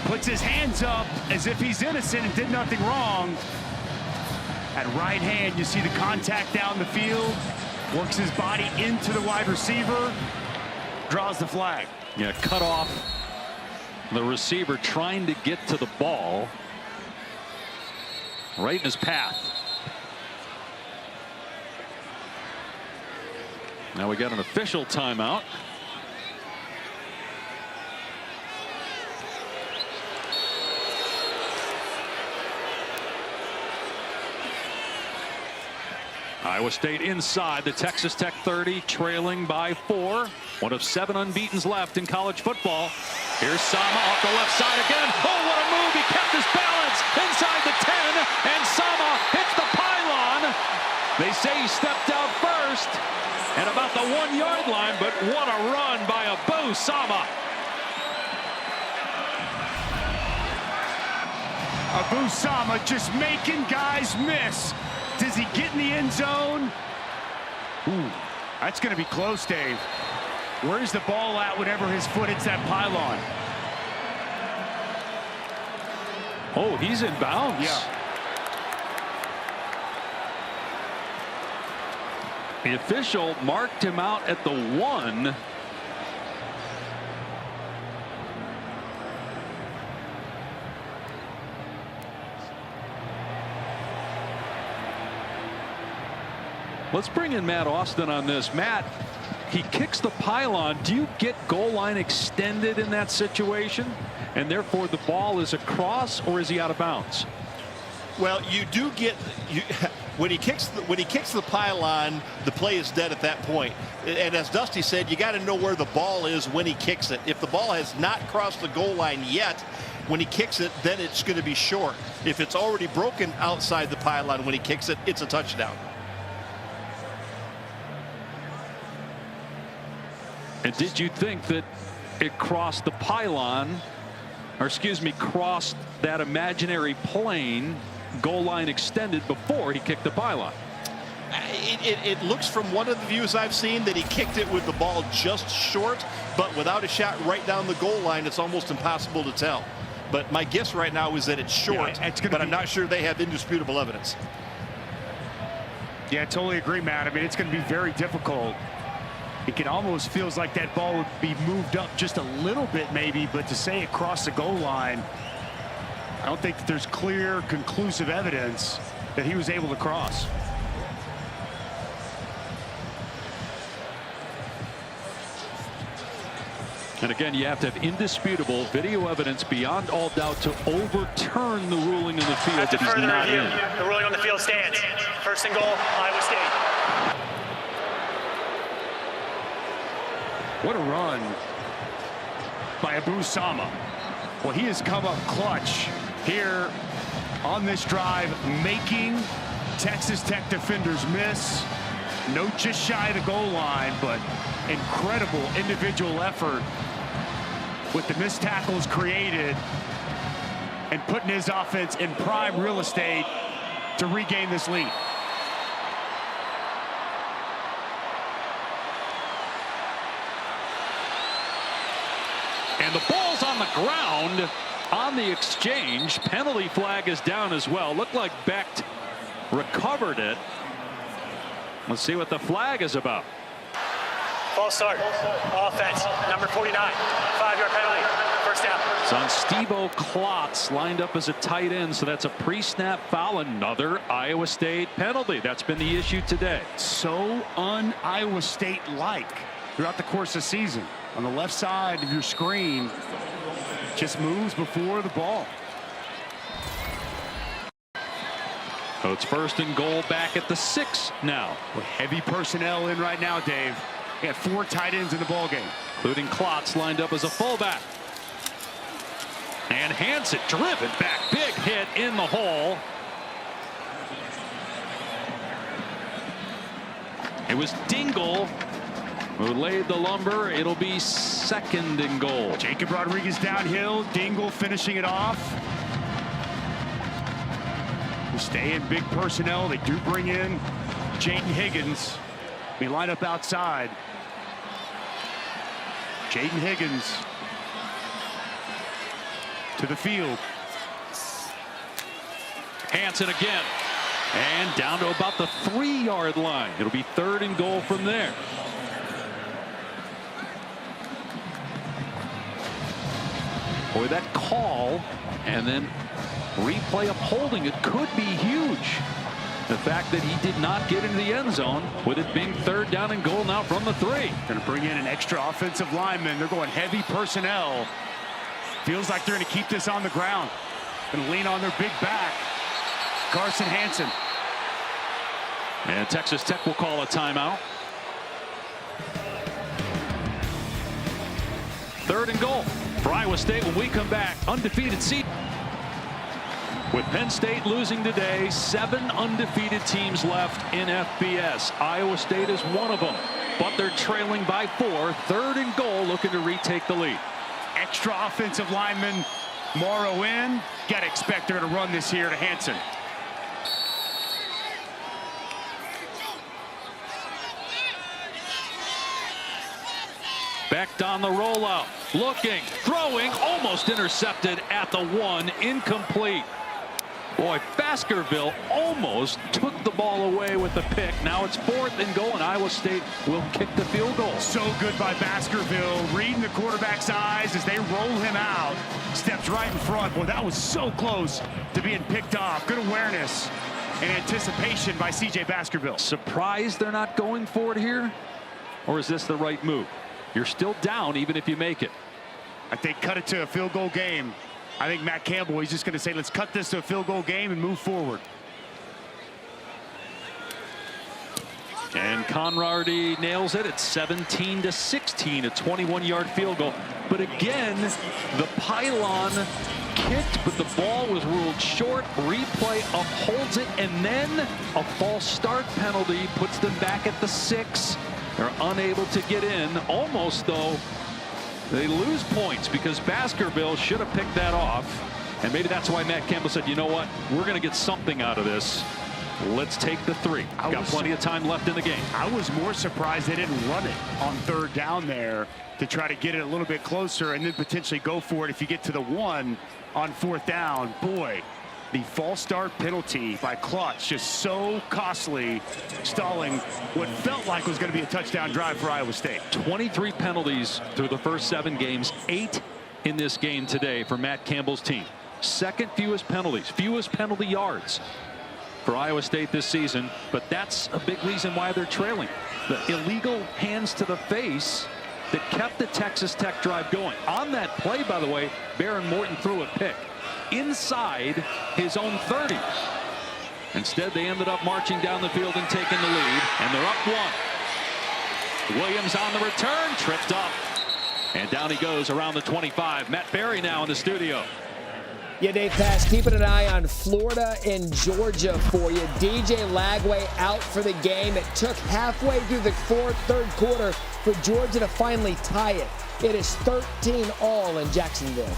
puts his hands up as if he's innocent and did nothing wrong. At right hand, you see the contact down the field, works his body into the wide receiver, draws the flag. Yeah, cut off the receiver trying to get to the ball. Right in his path. Now we got an official timeout. Iowa State inside the Texas Tech 30, trailing by 4. One of 7 unbeatens left in college football. Here's Sama off the left side again. Oh, what a move. He kept his balance inside the 10, and Sama hits the pylon. They say he stepped out first at about the 1-yard line, but what a run by Abu Sama. Abu Sama just making guys miss. Does he get in the end zone? Ooh, that's going to be close, Dave. Where's the ball at whenever his foot hits that pylon? Oh, he's in bounds. Yeah. The official marked him out at the 1. Let's bring in Matt Austin on this. Matt, he kicks the pylon. Do you get goal line extended in that situation, and therefore the ball is across, or is he out of bounds? Well, you do get when he kicks the pylon, the play is dead at that point. And as Dusty said, you got to know where the ball is when he kicks it. If the ball has not crossed the goal line yet, when he kicks it, then it's going to be short. If it's already broken outside the pylon when he kicks it, it's a touchdown. And did you think that it crossed the pylon, or excuse me, crossed that imaginary plane, goal line extended, before he kicked the pylon? It looks from one of the views I've seen that he kicked it with the ball just short, but without a shot right down the goal line, it's almost impossible to tell. But my guess right now is that it's short, but I'm not sure they have indisputable evidence. Yeah, I totally agree, Matt. I mean, it's going to be very difficult. It almost feels like that ball would be moved up just a little bit maybe, but to say it crossed the goal line, I don't think that there's clear, conclusive evidence that he was able to cross. And again, you have to have indisputable video evidence beyond all doubt to overturn the ruling in the field that he's not in. The ruling on the field stands. First and goal, Iowa State. What a run by Abu Sama. Well, he has come up clutch here on this drive, making Texas Tech defenders miss. No, just shy of the goal line, but incredible individual effort with the missed tackles created and putting his offense in prime real estate to regain this lead. And the ball's on the ground on the exchange. Penalty flag is down as well. Looked like Becht recovered it. Let's see what the flag is about. False start. Offense. Number 49. 5-yard penalty. First down. It's on Steve Klotz, lined up as a tight end, so that's a pre-snap foul. Another Iowa State penalty. That's been the issue today. So un-Iowa State-like throughout the course of the season. On the left side of your screen, just moves before the ball. So it's first and goal back at the 6 now. With heavy personnel in right now, Dave. He had 4 tight ends in the ballgame, including Klotz lined up as a fullback. And Hansen driven back. Big hit in the hole. It was Dingle who laid the lumber. It'll be second and goal. Jacob Rodriguez downhill. Dingle finishing it off. We stay in big personnel. They do bring in Jaden Higgins. We line up outside. Jaden Higgins. to the field. Hansen again. And down to about the 3-yard line. It'll be 3rd and goal from there. Boy, that call and then replay of holding it could be huge. The fact that he did not get into the end zone with it being 3rd down and goal now from the 3. Going to bring in an extra offensive lineman. They're going heavy personnel. Feels like they're going to keep this on the ground. Going to lean on their big back. Carson Hansen. And Texas Tech will call a timeout. 3rd and goal for Iowa State when we come back. Undefeated seed. With Penn State losing today, 7 undefeated teams left in FBS. Iowa State is one of them, but they're trailing by 4. 3rd and goal, looking to retake the lead. Extra offensive lineman Morrow in. Got to expect they're going to run this here to Hansen. Becht on the rollout, looking, throwing, almost intercepted at the 1, incomplete. Boy, Baskerville almost took the ball away with the pick. Now it's 4th and goal, and Iowa State will kick the field goal. So good by Baskerville, reading the quarterback's eyes as they roll him out. Steps right in front. Boy, that was so close to being picked off. Good awareness and anticipation by C.J. Baskerville. Surprised they're not going for it here? Or is this the right move? You're still down even if you make it. I think cut it to a field goal game. I think Matt Campbell, he's just going to say, let's cut this to a field goal game and move forward. And Conradi nails it at 17-16, a 21-yard field goal. But again, the pylon kicked, but the ball was ruled short. Replay upholds it, and then a false start penalty puts them back at the 6. They're unable to get in. Almost, though, they lose points because Baskerville should have picked that off. And maybe that's why Matt Campbell said, you know what, we're going to get something out of this. Let's take the 3. Got plenty of time left in the game. I was more surprised they didn't run it on 3rd down there to try to get it a little bit closer and then potentially go for it if you get to the 1 on 4th down. Boy, the false start penalty by Klutz just so costly, stalling what felt like was going to be a touchdown drive for Iowa State. 23 penalties through the first 7 games, 8 in this game today for Matt Campbell's team. 2nd fewest penalties, fewest penalty yards for Iowa State this season, but that's a big reason why they're trailing. The illegal hands to the face that kept the Texas Tech drive going. On that play, by the way, Baron Morton threw a pick inside his own 30. Instead, they ended up marching down the field and taking the lead, and they're up 1. Williams on the return, tripped up, and down he goes around the 25. Matt Berry now in the studio. Yeah, Dave Pass, keeping an eye on Florida and Georgia for you. DJ Lagway out for the game. It took halfway through the 3rd quarter for Georgia to finally tie it. It is 13-all in Jacksonville.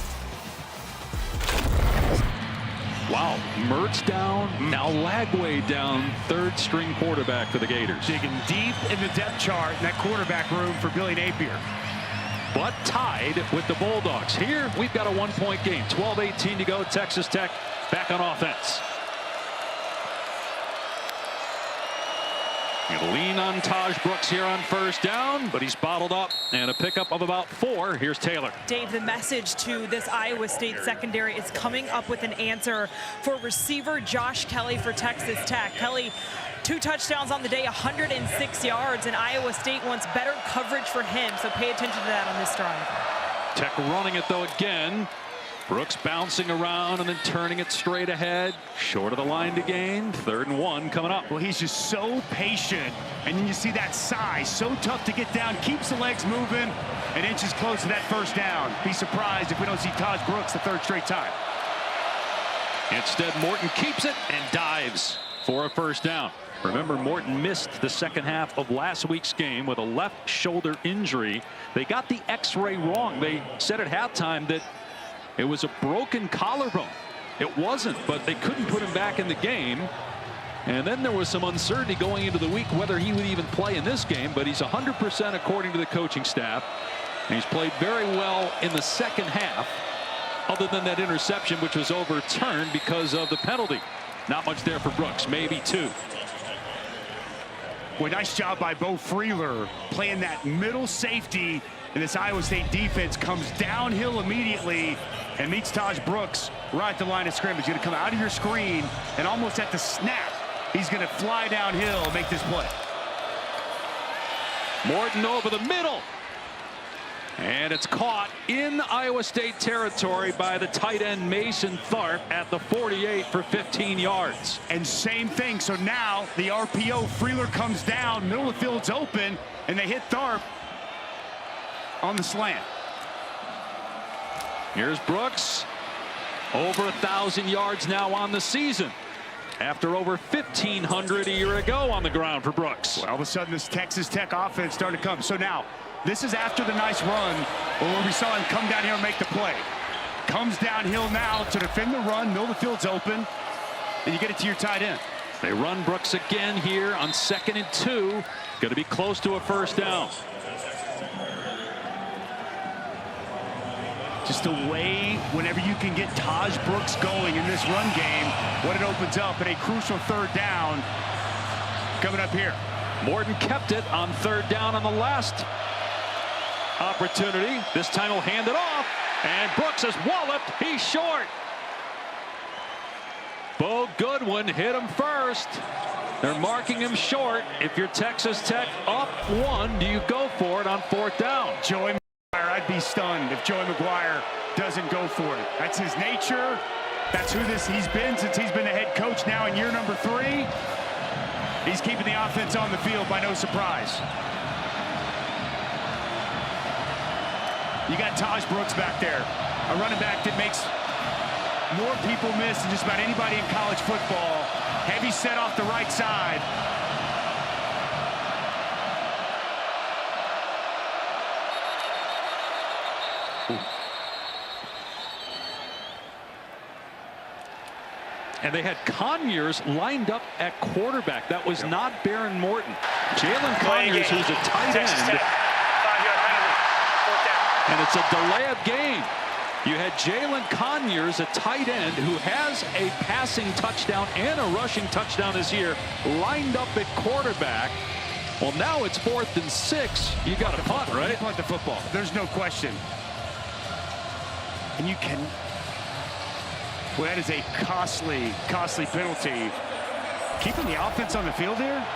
Wow, Mertz down, now Lagway down, 3rd string quarterback for the Gators. Digging deep in the depth chart in that quarterback room for Billy Napier. But tied with the Bulldogs. Here, we've got a 1-point game. 12-18 to go. Texas Tech back on offense. Gonna lean on Taj Brooks here on 1st down, but he's bottled up, and a pickup of about 4. Here's Taylor. Dave, the message to this Iowa State secondary is coming up with an answer for receiver Josh Kelly for Texas Tech. Kelly, 2 touchdowns on the day, 106 yards, and Iowa State wants better coverage for him, so pay attention to that on this drive. Tech running it, though, again. Brooks bouncing around and then turning it straight ahead. Short of the line to gain. 3rd and 1 coming up. Well, he's just so patient. And then you see that size. So tough to get down. Keeps the legs moving. And inches close to that 1st down. Be surprised if we don't see Taj Brooks the 3rd straight time. Instead, Morton keeps it and dives for a 1st down. Remember, Morton missed the 2nd half of last week's game with a left shoulder injury. They got the X-ray wrong. They said at halftime that it was a broken collarbone. It wasn't, but they couldn't put him back in the game. And then there was some uncertainty going into the week whether he would even play in this game, but he's 100% according to the coaching staff. And he's played very well in the 2nd half other than that interception, which was overturned because of the penalty. Not much there for Brooks, maybe 2. Boy, nice job by Bo Freeler playing that middle safety, and this Iowa State defense comes downhill immediately and meets Taj Brooks right at the line of scrimmage. Going to come out of your screen, and almost at the snap, he's going to fly downhill and make this play. Morton over the middle. And it's caught in Iowa State territory by the tight end Mason Tharp at the 48 for 15 yards. And same thing. So now the RPO, Freeler comes down, middle of the field's open, and they hit Tharp on the slant. Here's Brooks. Over 1,000 yards now on the season, after over 1,500 a year ago on the ground for Brooks. Well, all of a sudden, this Texas Tech offense starting to come. So now, this is after the nice run where we saw him come down here and make the play. Comes downhill now to defend the run. Middle of the field's open, and you get it to your tight end. They run Brooks again here on 2nd and 2. Going to be close to a first down. Just a way, whenever you can get Taj Brooks going in this run game, what it opens up at a crucial 3rd down coming up here. Morton kept it on 3rd down on the last opportunity. This time he'll hand it off, and Brooks is walloped. He's short. Bo Goodwin hit him first. They're marking him short. If you're Texas Tech up 1, do you go for it on 4th down? Joey McGuire, I'd be stunned if Joey McGuire doesn't go for it. That's his nature. That's who he's been since he's been the head coach now in year number 3. He's keeping the offense on the field by no surprise. You got Taj Brooks back there, a running back that makes more people miss than just about anybody in college football. Heavy set off the right side. And they had Conyers lined up at quarterback. That was not Baron Morton. Jalen Conyers, who's a tight end. And it's a delay of game. You had Jalen Conyers, a tight end, who has a passing touchdown and a rushing touchdown this year, lined up at quarterback. Well, now it's 4th and 6. You got to punt, right? Punt the football. There's no question. And you can. Well, that is a costly penalty. Keeping the offense on the field here.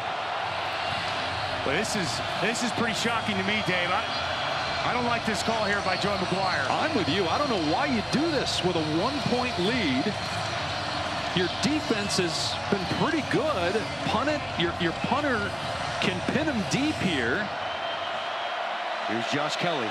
Well, this is pretty shocking to me, Dave. I don't like this call here by Joey McGuire. I'm with you. I don't know why you do this with a 1-point lead. Your defense has been pretty good. Punt it. Your punter can pin him deep here. Here's Josh Kelly.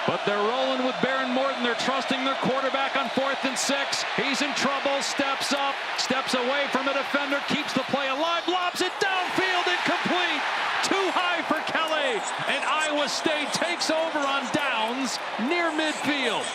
But they're rolling with Baron Morton. They're trusting their quarterback on 4th and 6. He's in trouble. Steps up. Steps away from a defender. Keeps the play alive. Lobs it downfield. Incomplete. Too high for Kelly. And Iowa State takes over on downs near midfield.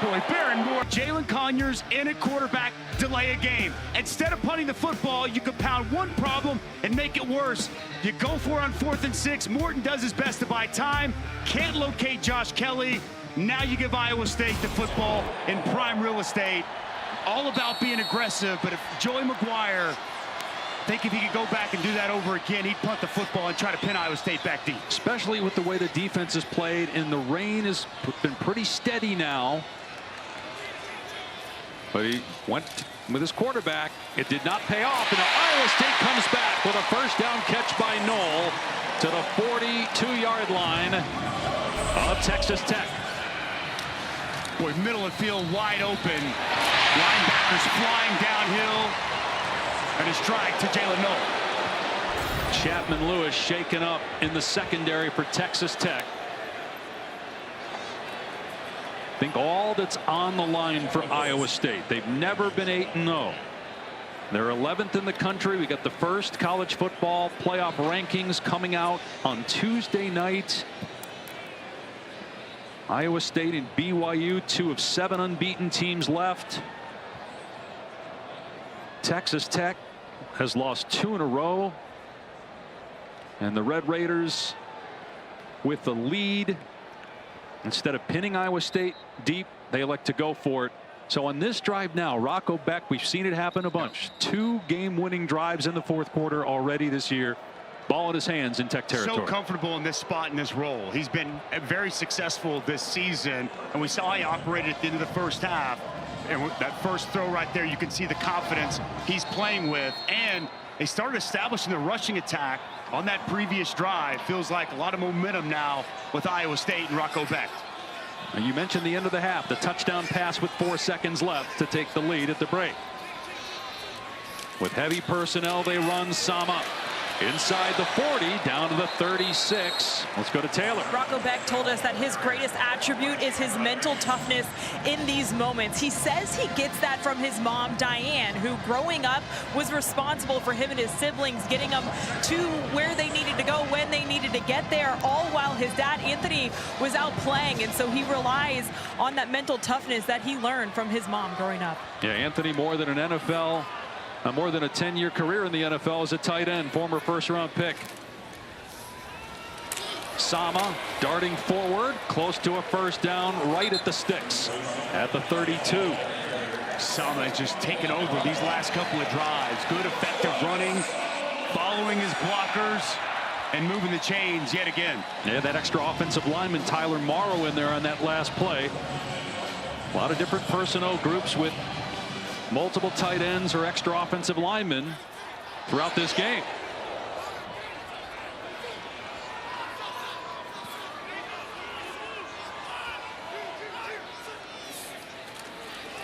Boy, Baron Moore, Jalen Conyers in at quarterback, delay a game. Instead of punting the football, you compound one problem and make it worse. You go for it on 4th and 6. Morton does his best to buy time. Can't locate Josh Kelly. Now you give Iowa State the football in prime real estate. All about being aggressive, but if Joey McGuire, I think if he could go back and do that over again, he'd punt the football and try to pin Iowa State back deep. Especially with the way the defense has played, and the rain has been pretty steady now. But he went with his quarterback. It did not pay off. And now Iowa State comes back with a first down catch by Knoll to the 42-yard line of Texas Tech. Boy, middle of the field wide open. Linebackers flying downhill. And a strike to Jalen Knoll. Chapman Lewis shaken up in the secondary for Texas Tech. I think all that's on the line for Iowa State. They've never been 8-0. They're 11th in the country. We got the first college football playoff rankings coming out on Tuesday night. Iowa State and BYU, 2 of 7 unbeaten teams left. Texas Tech has lost 2 in a row. And the Red Raiders with the lead Instead of pinning Iowa State deep, they elect to go for it. So on this drive now, Rocco Becht, we've seen it happen a bunch. 2 game-winning drives in the fourth quarter already this year. Ball in his hands in Tech territory. So comfortable in this spot, in this role. He's been very successful this season, and we saw he operated at the end of the first half. And that first throw right there, you can see the confidence he's playing with. And they started establishing the rushing attack on that previous drive. Feels like a lot of momentum now with Iowa State and Rocco Becht. And you mentioned the end of the half, the touchdown pass with 4 seconds left to take the lead at the break. With heavy personnel, they run Sama inside the 40, down to the 36. Let's go to Taylor. Rocco Becht told us that his greatest attribute is his mental toughness in these moments. He says he gets that from his mom, Diane, who growing up was responsible for him and his siblings getting them to where they needed to go when they needed to get there, all while his dad, Anthony, was out playing. And so he relies on that mental toughness that he learned from his mom growing up. Yeah, Anthony, more than an NFL, more than a 10-year career in the NFL as a tight end, former first-round pick. Sama darting forward, close to a first down, right at the sticks at the 32. Sama has just taken over these last couple of drives. Good, effective running, following his blockers, and moving the chains yet again. Yeah, that extra offensive lineman, Tyler Morrow, in there on that last play. A lot of different personnel groups with multiple tight ends or extra offensive linemen throughout this game.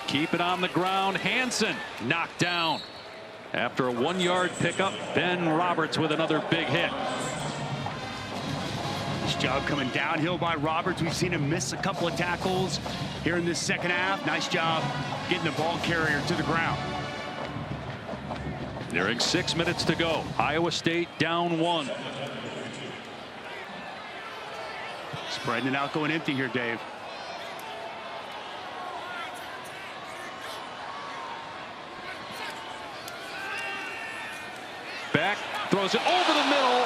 Keep it on the ground. Hansen knocked down after a 1-yard pickup. Ben Roberts with another big hit. Nice job coming downhill by Roberts. We've seen him miss a couple of tackles here in this second half. Nice job getting the ball carrier to the ground. Nearing 6 minutes to go. Iowa State down 1. Spreading it out, going empty here, Dave. Back, throws it over the middle,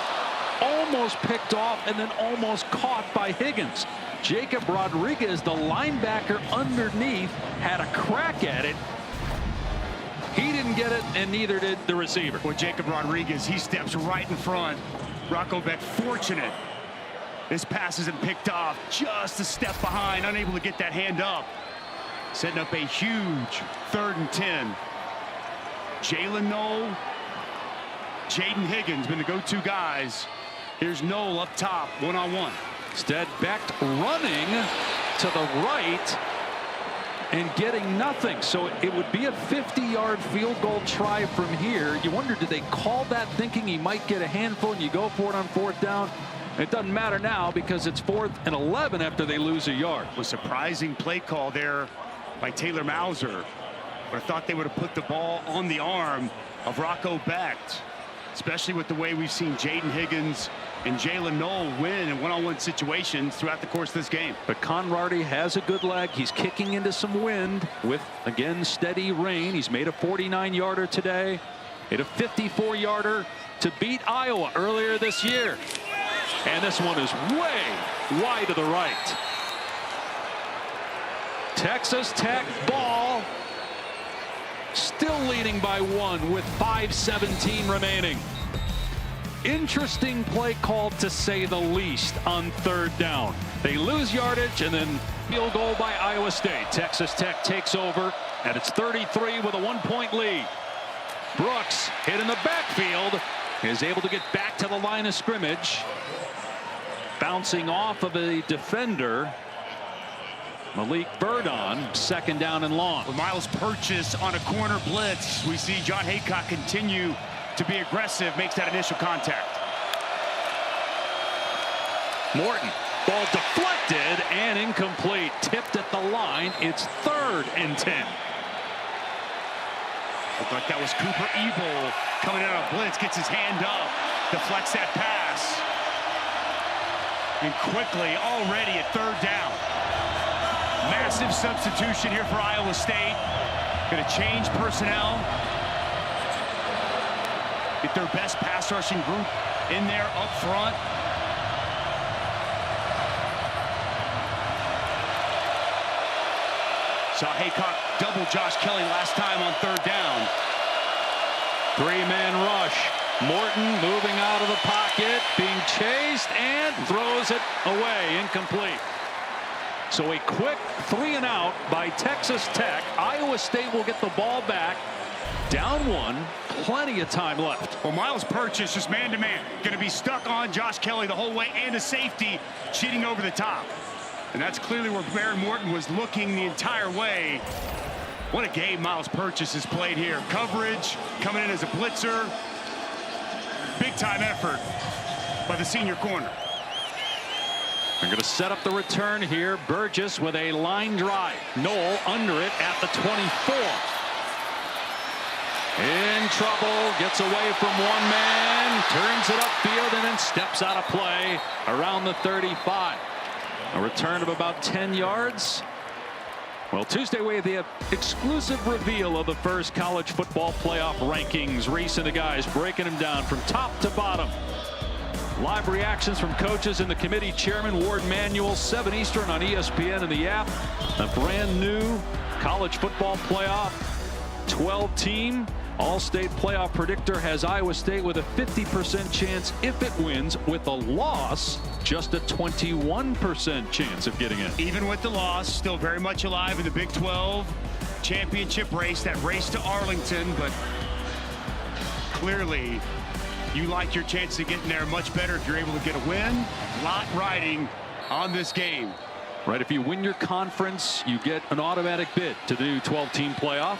almost picked off and then almost caught by Higgins. Jacob Rodriguez, the linebacker underneath, had a crack at it. He didn't get it, and neither did the receiver. Well, Jacob Rodriguez, he steps right in front. Rocco Becht fortunate. This pass isn't picked off, just a step behind, unable to get that hand up. Setting up a huge 3rd and 10. Jalen Knoll, Jaden Higgins been the go-to guys. Here's Knoll up top, one-on-one. Instead, Becht running to the right and getting nothing. So it would be a 50-yard field goal try from here. You wonder, did they call that thinking he might get a handful and you go for it on 4th down? It doesn't matter now because it's 4th and 11 after they lose a yard. A surprising play call there by Taylor Mauser. But I thought they would have put the ball on the arm of Rocco Becht, especially with the way we've seen Jaden Higgins and Jalen Knoll win in one-on-one situations throughout the course of this game. But Conradi has a good leg. He's kicking into some wind with, again, steady rain. He's made a 49-yarder today. Hit a 54-yarder to beat Iowa earlier this year. And this one is way wide to the right. Texas Tech ball. Still leading by 1 with 5:17 remaining. Interesting play call, to say the least, on 3rd down. They lose yardage and then field goal by Iowa State. Texas Tech takes over at its 33 with a 1-point lead. Brooks hit in the backfield, is able to get back to the line of scrimmage. Bouncing off of a defender. Malik Verdon, 2nd down and long. With Miles Purchase on a corner blitz, we see John Haycock continue to be aggressive, makes that initial contact. Morton, ball deflected and incomplete. Tipped at the line. It's 3rd and 10. Looked like that was Cooper Ebel coming out of blitz, gets his hand up, deflects that pass. And quickly, already at 3rd down. Massive substitution here for Iowa State. Going to change personnel. Get their best pass rushing group in there up front. Saw Haycock double Josh Kelly last time on 3rd down. 3-man rush. Morton moving out of the pocket, being chased, and throws it away, incomplete. So a quick 3-and-out by Texas Tech. Iowa State will get the ball back. Down 1, plenty of time left. Well, Miles Purchase just man-to-man. Going to be stuck on Josh Kelly the whole way, and a safety cheating over the top. And that's clearly where Baron Morton was looking the entire way. What a game Miles Purchase has played here. Coverage, coming in as a blitzer. Big-time effort by the senior corner. They're going to set up the return here. Burgess with a line drive. Knoll under it at the 24. In trouble, gets away from one man, turns it upfield, and then steps out of play around the 35. A return of about 10 yards. Well, Tuesday we have the exclusive reveal of the first college football playoff rankings. Reese and the guys breaking them down from top to bottom. Live reactions from coaches and the committee chairman, Ward Manuel, 7 Eastern on ESPN and the app. A brand new college football playoff 12-team. All-state playoff predictor has Iowa State with a 50% chance if it wins. With a loss, just a 21% chance of getting in. Even with the loss, still very much alive in the Big 12 championship race, that race to Arlington. But clearly, you like your chance to get in there much better if you're able to get a win. A lot riding on this game. Right, if you win your conference, you get an automatic bid to the new 12-team playoff.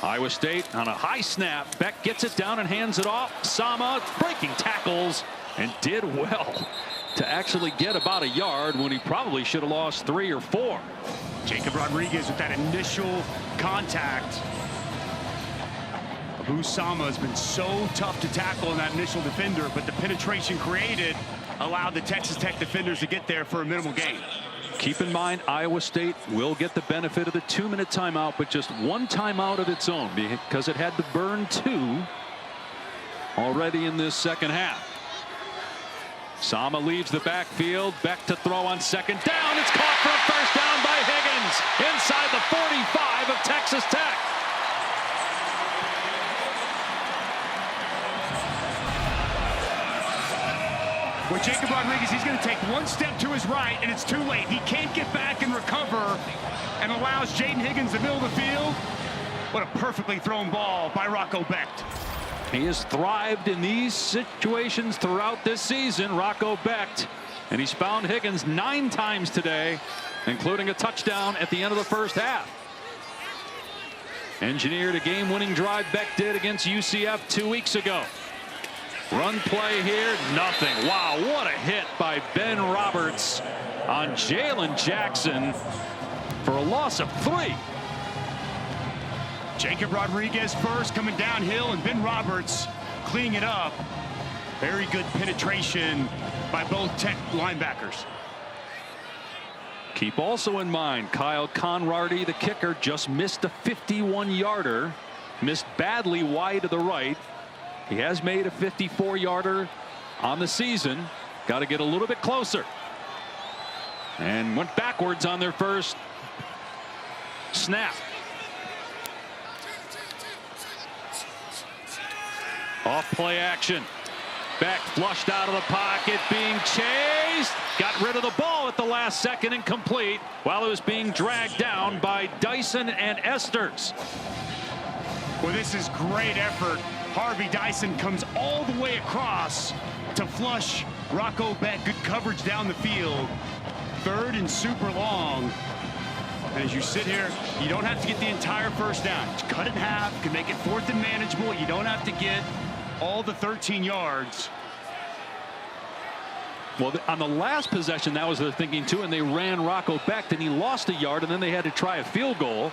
Iowa State on a high snap. Beck gets it down and hands it off. Sama breaking tackles and did well to actually get about a yard when he probably should have lost 3 or 4. Jacob Rodriguez with that initial contact. Abu Sama has been so tough to tackle in that initial defender, but the penetration created allowed the Texas Tech defenders to get there for a minimal gain. Keep in mind, Iowa State will get the benefit of the 2-minute timeout, but just 1 timeout of its own because it had to burn 2 already in this second half. Sama leaves the backfield. Beck to throw on 2nd down. It's caught for a 1st down by Higgins inside the 45 of Texas Tech. With Jacob Rodriguez, he's going to take 1 step to his right, and it's too late. He can't get back and recover, and allows Jaden Higgins the middle of the field. What a perfectly thrown ball by Rocco Becht. He has thrived in these situations throughout this season, Rocco Becht, and he's found Higgins 9 times today, including a touchdown at the end of the first half. Engineered a game-winning drive Becht did against UCF 2 weeks ago. Run play here, nothing. Wow, what a hit by Ben Roberts on Jalen Jackson for a loss of 3. Jacob Rodriguez first coming downhill, and Ben Roberts cleaning it up. Very good penetration by both Tech linebackers. Keep also in mind, Kyle Conrady, the kicker, just missed a 51-yarder. Missed badly wide to the right. He has made a 54-yarder on the season. Got to get a little bit closer. And went backwards on their first snap. Off play action. Beck flushed out of the pocket, being chased. Got rid of the ball at the last second, incomplete, while it was being dragged down by Dyson and Esters. Well, this is great effort. Harvey Dyson comes all the way across to flush Rocco Becht. Good coverage down the field. 3rd and super long. And as you sit here, you don't have to get the entire 1st down. Just cut it in half, can make it 4th and manageable. You don't have to get all the 13 yards. Well, on the last possession, that was their thinking too, and they ran Rocco Becht, and he lost a yard, and then they had to try a field goal.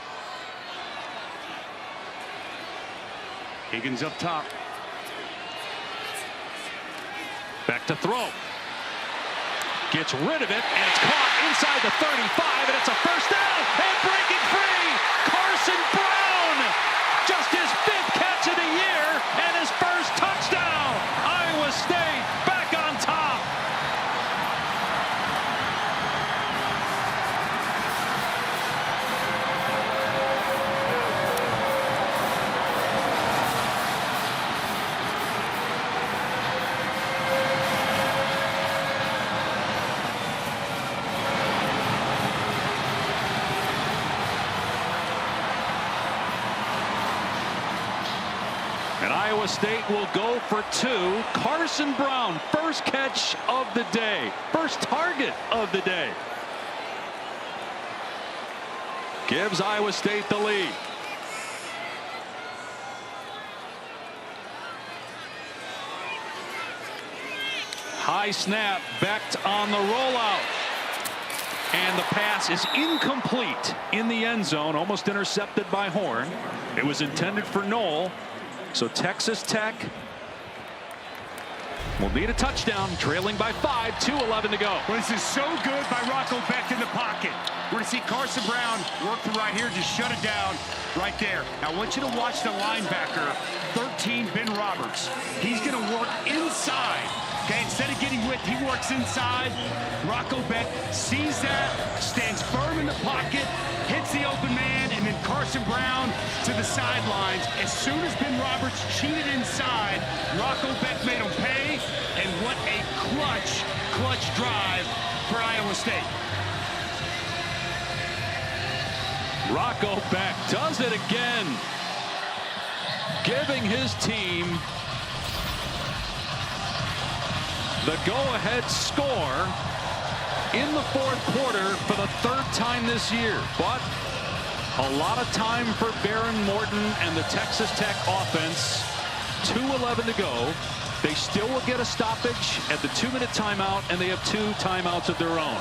Higgins up top. Beck to throw. Gets rid of it, and it's caught inside the 35, and it's a 1st down. And breaking free, Carson Brown. Just his 5th catch of the year and his 1st touchdown. Iowa State back on top. And Iowa State will go for 2. Carson Brown, first catch of the day, first target of the day. Gives Iowa State the lead. High snap, Becht on the rollout. And the pass is incomplete in the end zone, almost intercepted by Horn. It was intended for Knoll. So Texas Tech will need a touchdown, trailing by 5, 2:11 to go. Well, this is so good by Rocco Becht in the pocket. We're going to see Carson Brown work the right here, just shut it down right there. Now, I want you to watch the linebacker, 13, Ben Roberts. He's going to work inside. Okay, instead of getting whipped, he works inside. Rocco Becht sees that, stands firm in the pocket, hits the open man, and then Carson Brown to the sidelines. As soon as Ben Roberts cheated inside, Rocco Becht made him pay, and what a clutch drive for Iowa State. Rocco Becht does it again, giving his team the go-ahead score in the fourth quarter for the 3rd time this year. But a lot of time for Baron Morton and the Texas Tech offense. 2:11 to go. They still will get a stoppage at the 2-minute timeout, and they have 2 timeouts of their own.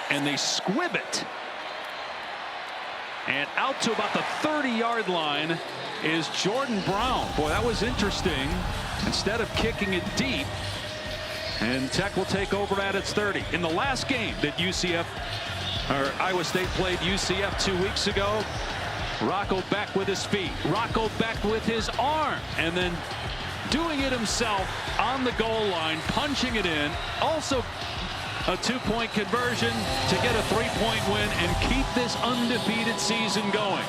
And they squib it. And out to about the 30-yard line is Jordan Brown. Boy, that was interesting. Instead of kicking it deep, and Tech will take over at its 30. In the last game that Iowa State played UCF 2 weeks ago, Rocco Becht with his feet, Rocco Becht with his arm, and then doing it himself on the goal line, punching it in. Also a 2-point conversion to get a 3-point win and keep this undefeated season going.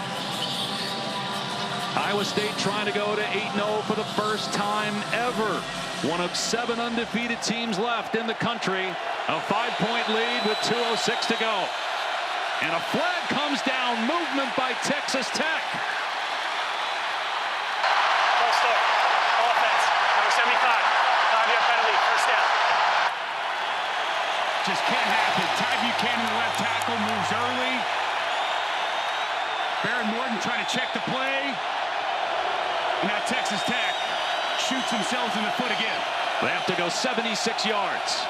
Iowa State trying to go to 8-0 for the first time ever. One of 7 undefeated teams left in the country. A 5-point lead with 2:06 to go. And a flag comes down. Movement by Texas Tech. Full start. Offense. Number 75. 5-yard penalty. First down. Just can't happen. Ty Buchanan, the left tackle, moves early. Baron Morton trying to check the play. And now Texas Tech shoots themselves in the foot again. They have to go 76 yards.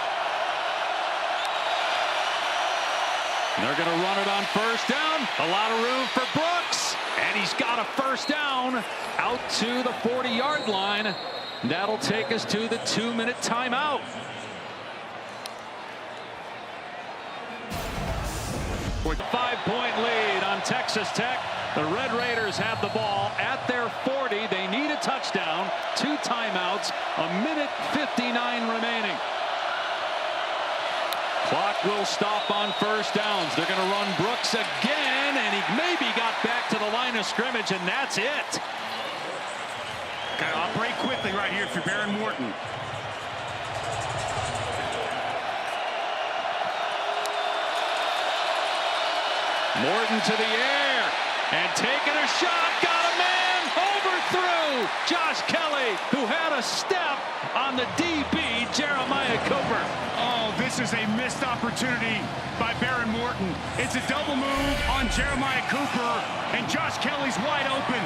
And they're going to run it on first down. A lot of room for Brooks. And he's got a first down out to the 40-yard line. That'll take us to the 2-minute timeout. With a 5-point lead on Texas Tech. The Red Raiders have the ball at their 40. They need a touchdown. 2 timeouts. 1:59 remaining. Clock will stop on first downs. They're going to run Brooks again, and he maybe got back to the line of scrimmage, and that's it. Got to operate quickly right here for Baron Morton. Morton to the air and taking a shot. Got a man. Overthrew Josh Kelly, who had a step on the DB, Jeremiah Cooper. Oh, this is a missed opportunity by Baron Morton. It's a double move on Jeremiah Cooper, and Josh Kelly's wide open,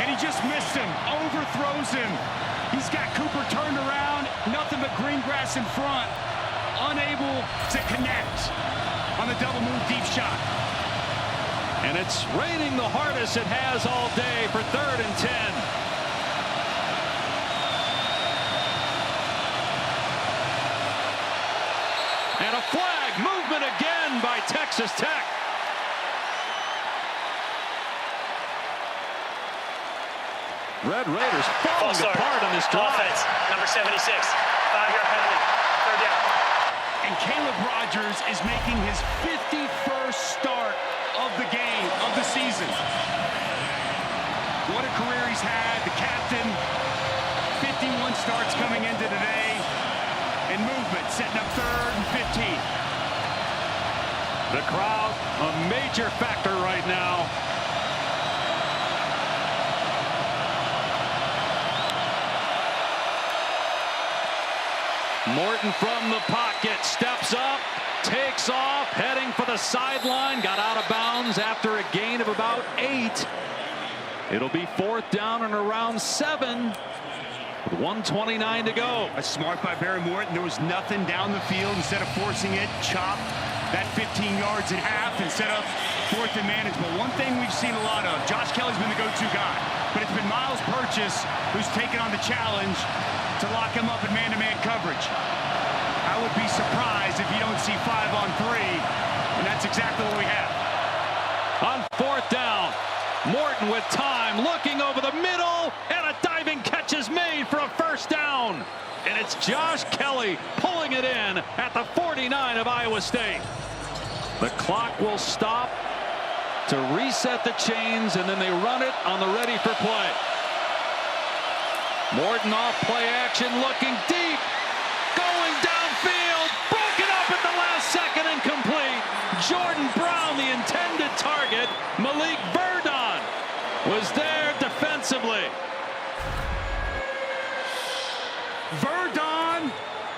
and he just missed him. Overthrows him. He's got Cooper turned around. Nothing but green grass in front. Unable to connect on the double move deep shot. And it's raining the hardest it has all day for 3rd and 10. And a flag, movement again by Texas Tech. Red Raiders falling apart on this drive. Offense. Number 76. 5-yard penalty. 3rd down. And Caleb Rogers is making his 51st start of the game, of the season. What a career he's had. The captain, 51 starts coming into today. And movement, setting up 3rd and 15. The crowd, a major factor right now. Morton from the pocket, steps up, takes off, heading for the sideline, got out of bounds after a gain of about 8. It'll be 4th down and around 7. With 1:29 to go. A smart by Barry Morton. There was nothing down the field. Instead of forcing it, chop that 15 yards in half instead of 4th and management. One thing we've seen a lot of, Josh Kelly's been the go-to guy, but it's been Miles Purchase who's taken on the challenge to lock him up in man-to-man coverage. I would be surprised if you don't see 5 on 3, and that's exactly what we have. On 4th down, Morton with time, looking over the middle, and a diving catch is made for a 1st down. And it's Josh Kelly pulling it in at the 49 of Iowa State. The clock will stop to reset the chains, and then they run it on the ready for play. Morton off play action, looking deep, going downfield, broken up at the last second, incomplete. Jordan Brown, the intended target. Malik Verdon was there defensively. Verdon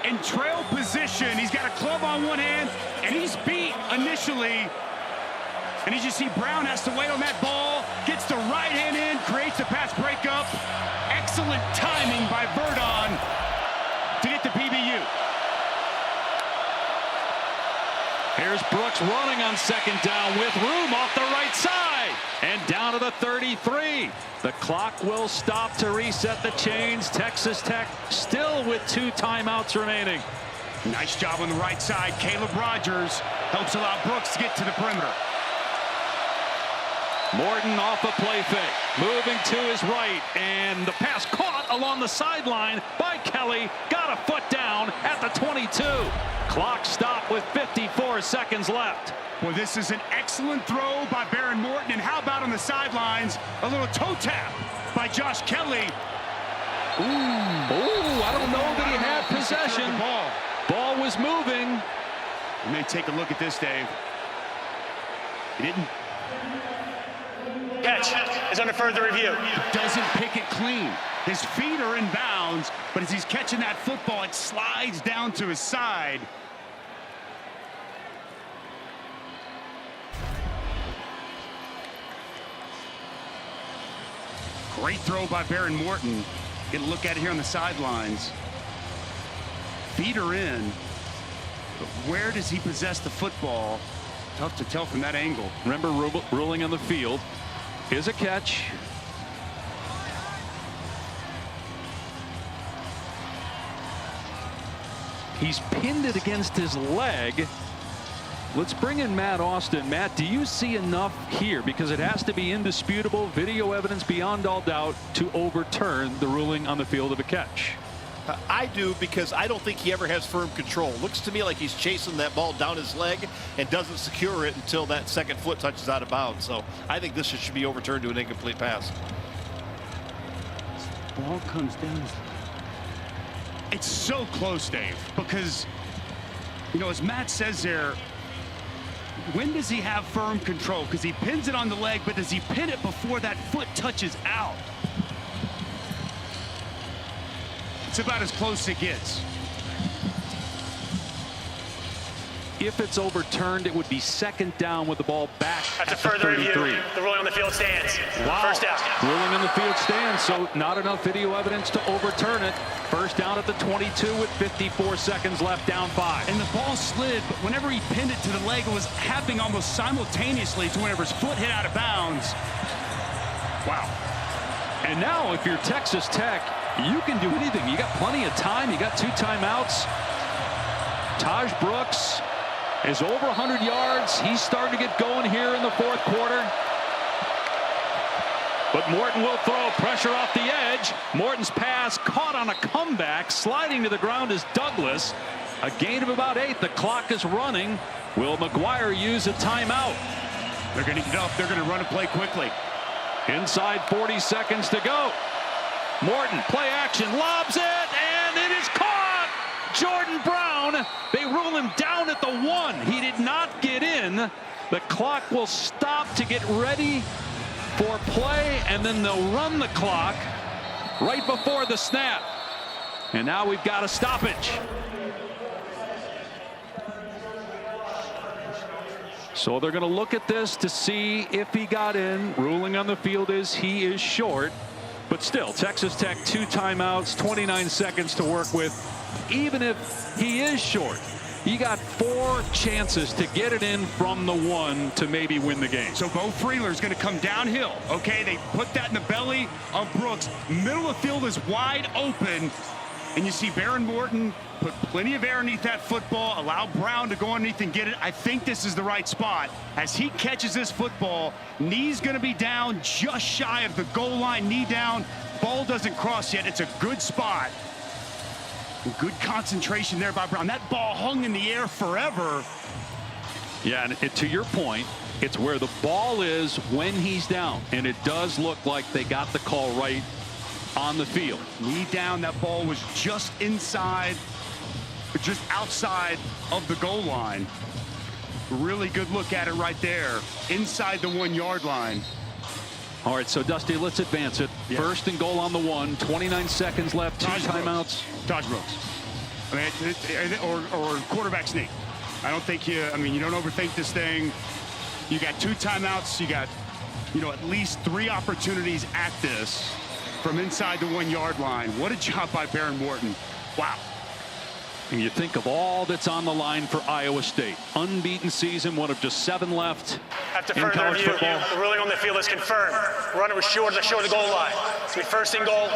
in trail position. He's got a club on one hand, and he's beat initially. And as you see, Brown has to wait on that ball, gets the right hand in, creates the pass breakup. Excellent timing by Verdon to get the PBU. Here's Brooks running on 2nd down with room off the right side and down to the 33. The clock will stop to reset the chains. Texas Tech still with 2 timeouts remaining. Nice job on the right side. Caleb Rogers helps allow Brooks to get to the perimeter. Morton off a play fake, moving to his right, and the pass caught along the sideline by Kelly. Got a foot down at the 22. Clock stopped with 54 seconds left. Well, this is an excellent throw by Baron Morton, and how about on the sidelines, a little toe tap by Josh Kelly. Ooh, I don't know that he had possession. Ball was moving. You may take a look at this, Dave. He didn't. Catch is under further review. Doesn't pick it clean. His feet are in bounds, but as he's catching that football, it slides down to his side. Great throw by Baron Morton. Get a look at it here on the sidelines. Feet are in, but where does he possess the football? Tough to tell from that angle. Remember, ruling on the field is a catch. He's pinned it against his leg. Let's bring in Matt Austin. Matt, do you see enough here, because it has to be indisputable video evidence beyond all doubt, to overturn the ruling on the field of a catch? I do, because I don't think he ever has firm control. Looks to me like he's chasing that ball down his leg and doesn't secure it until that 2nd foot touches out of bounds. So I think this should be overturned to an incomplete pass. Ball comes down. It's so close, Dave, because, you know, as Matt says there, when does he have firm control? Because he pins it on the leg, but does he pin it before that foot touches out? It's about as close as it gets. If it's overturned, it would be 2nd down with the ball back After at further the 33. review, the ruling on the field stands. Wow. 1st down. Ruling on the field stands, so not enough video evidence to overturn it. 1st down at the 22 with 54 seconds left, down 5. And the ball slid, but whenever he pinned it to the leg, it was happening almost simultaneously to whenever his foot hit out of bounds. Wow. And now, if you're Texas Tech, you can do anything. You got plenty of time. You got 2 timeouts. Taj Brooks is over 100 yards. He's starting to get going here in the 4th quarter. But Morton will throw, pressure off the edge. Morton's pass caught on a comeback. Sliding to the ground is Douglas. A gain of about 8. The clock is running. Will McGuire use a timeout? They're going to get up. They're going to run a play quickly. Inside 40 seconds to go. Morton, play action, lobs it, and it is caught. Jordan Brown down. They rule him down at the 1. He did not get in. The clock will stop to get ready for play, and then they'll run the clock right before the snap. And now we've got a stoppage. So they're going to look at this to see if he got in. Ruling on the field is he is short. But still, Texas Tech 2 timeouts, 29 seconds to work with. Even if he is short, you got 4 chances to get it in from the 1 to maybe win the game. So Bo Freeler's going to come downhill. Okay, they put that in the belly of Brooks. Middle of the field is wide open. And you see Baron Morton put plenty of air underneath that football, allow Brown to go underneath and get it. I think this is the right spot. As he catches this football, knee's going to be down just shy of the goal line, knee down. Ball doesn't cross yet. It's a good spot. Good concentration there by Brown. That ball hung in the air forever. Yeah, and to your point, it's where the ball is when he's down. And it does look like they got the call right on the field. Knee down, that ball was just inside, just outside of the goal line. Really good look at it right there, inside the 1-yard line. All right, so Dusty, let's advance it. Yeah. 1st and goal on the 1, 29 seconds left, 2 timeouts. Taj Brooks. I mean, or quarterback sneak. I don't think you don't overthink this thing. You got 2 timeouts, you got, at least 3 opportunities at this from inside the 1-yard line. What a job by Baron Morton. Wow. And you think of all that's on the line for Iowa State. Unbeaten season, one of just 7 left After in further college review, football. the ruling on the field is confirmed. Runner was short of the goal line. It's going to be 1st and goal.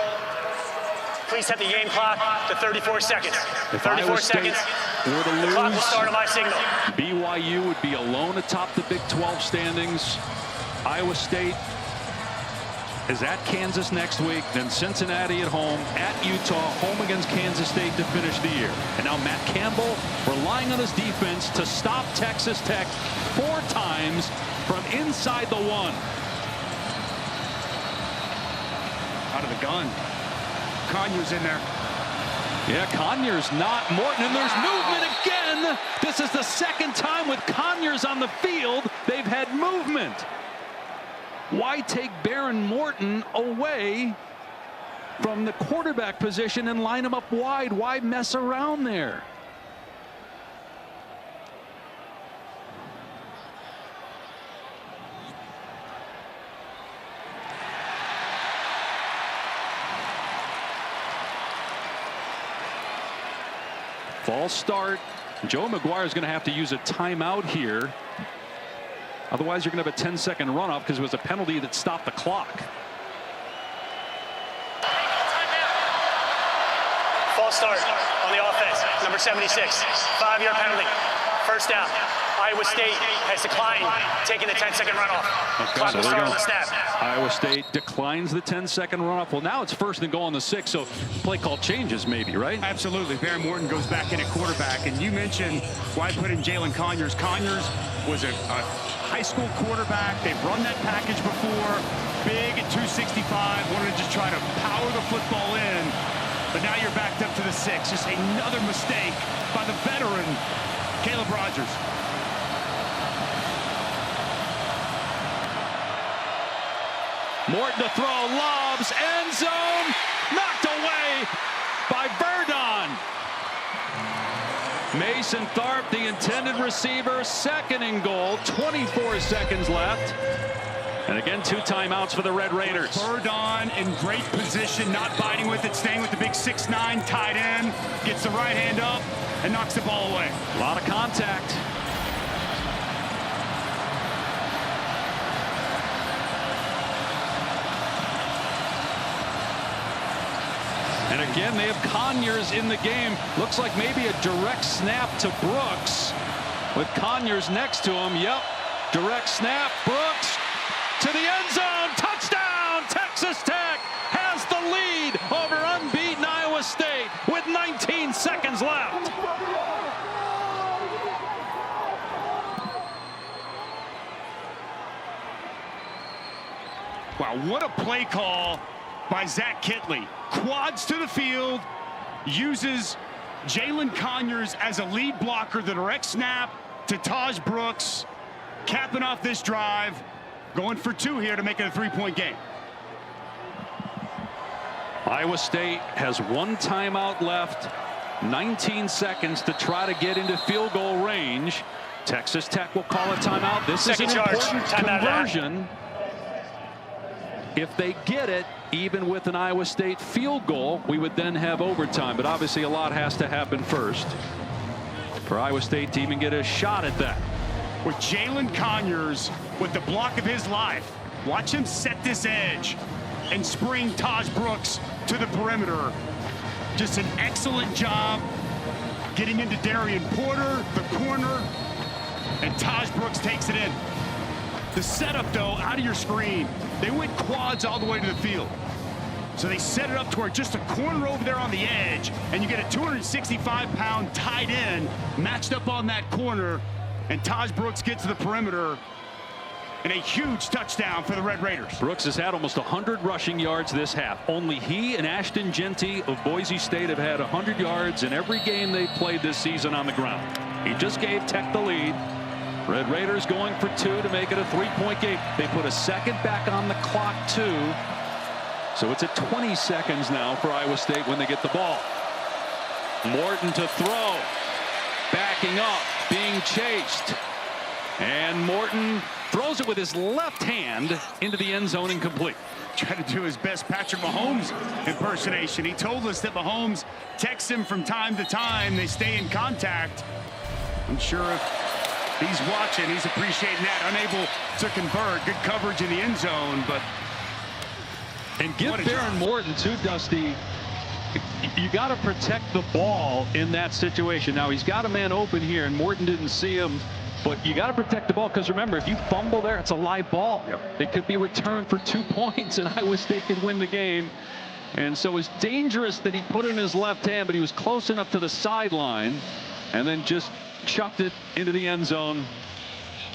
Please set the game clock to 34 seconds. If 34 Iowa State seconds. were to The clock will lose, start on my signal. BYU would be alone atop the Big 12 standings. Iowa State is at Kansas next week, then Cincinnati at home, at Utah, home against Kansas State to finish the year. And now Matt Campbell relying on his defense to stop Texas Tech 4 times from inside the 1. Out of the gun. Conyers in there. Yeah, Conyers not Morton, and there's movement again. This is the 2nd time with Conyers on the field they've had movement. Why take Baron Morton away from the quarterback position and line him up wide? Why mess around there? False start. Joe McGuire is going to have to use a timeout here. Otherwise, you're going to have a 10-second runoff because it was a penalty that stopped the clock. False start on the offense. Number 76. 5-yard penalty. 1st down. Iowa State has declined taking the 10-second runoff. Clock will start on the snap. Iowa State declines the 10-second runoff. Well, now it's 1st and goal on the 6, so play call changes maybe, right? Absolutely. Baron Morton goes back in at quarterback. And you mentioned why put in Jalen Conyers. Conyers was a high school quarterback. They've run that package before. Big at 265. Wanted to just try to power the football in. But now you're backed up to the 6. Just another mistake by the veteran, Caleb Rogers. Morton to throw, lobs, end zone, knocked away by Verdon. Mason Tharp, the intended receiver, 2nd and goal, 24 seconds left. And again, 2 timeouts for the Red Raiders. Verdon in great position, not biting with it, staying with the big 6'9", tight end, gets the right hand up and knocks the ball away. A lot of contact. And again, they have Conyers in the game. Looks like maybe a direct snap to Brooks with Conyers next to him. Yep, direct snap. Brooks to the end zone. Touchdown! Texas Tech has the lead over unbeaten Iowa State with 19 seconds left. Wow, what a play call by Zach Kitley. Quads to the field, uses Jalen Conyers as a lead blocker, the direct snap to Taj Brooks, capping off this drive, going for 2 here to make it a 3-point game. Iowa State has 1 timeout left, 19 seconds to try to get into field goal range. Texas Tech will call a timeout. This is an important conversion. If they get it, even with an Iowa State field goal, we would then have overtime. But obviously a lot has to happen first for Iowa State to even get a shot at that. With Jalen Conyers with the block of his life, watch him set this edge and spring Taj Brooks to the perimeter. Just an excellent job getting into Darian Porter, the corner, and Taj Brooks takes it in. The setup, though, out of your screen, they went quads all the way to the field. So they set it up toward just a corner over there on the edge, and you get a 265-pound tight end matched up on that corner, and Taj Brooks gets to the perimeter, and a huge touchdown for the Red Raiders. Brooks has had almost 100 rushing yards this half. Only he and Ashton Genty of Boise State have had 100 yards in every game they've played this season on the ground. He just gave Tech the lead. Red Raiders going for 2 to make it a 3-point game. They put a second back on the clock too. So it's at 20 seconds now for Iowa State when they get the ball. Morton to throw. Backing up, being chased. And Morton throws it with his left hand into the end zone, incomplete. Trying to do his best Patrick Mahomes impersonation. He told us that Mahomes texts him from time to time. They stay in contact. I'm sure if he's watching, he's appreciating that. Unable to convert. Good coverage in the end zone, but... And give Baron Morton too, Dusty. You got to protect the ball in that situation. Now he's got a man open here, and Morton didn't see him. But you got to protect the ball, because remember, if you fumble there, it's a live ball. Yep. It could be returned for 2 points, and Iowa State could win the game. And so it's dangerous that he put it in his left hand, but he was close enough to the sideline, and then just chucked it into the end zone.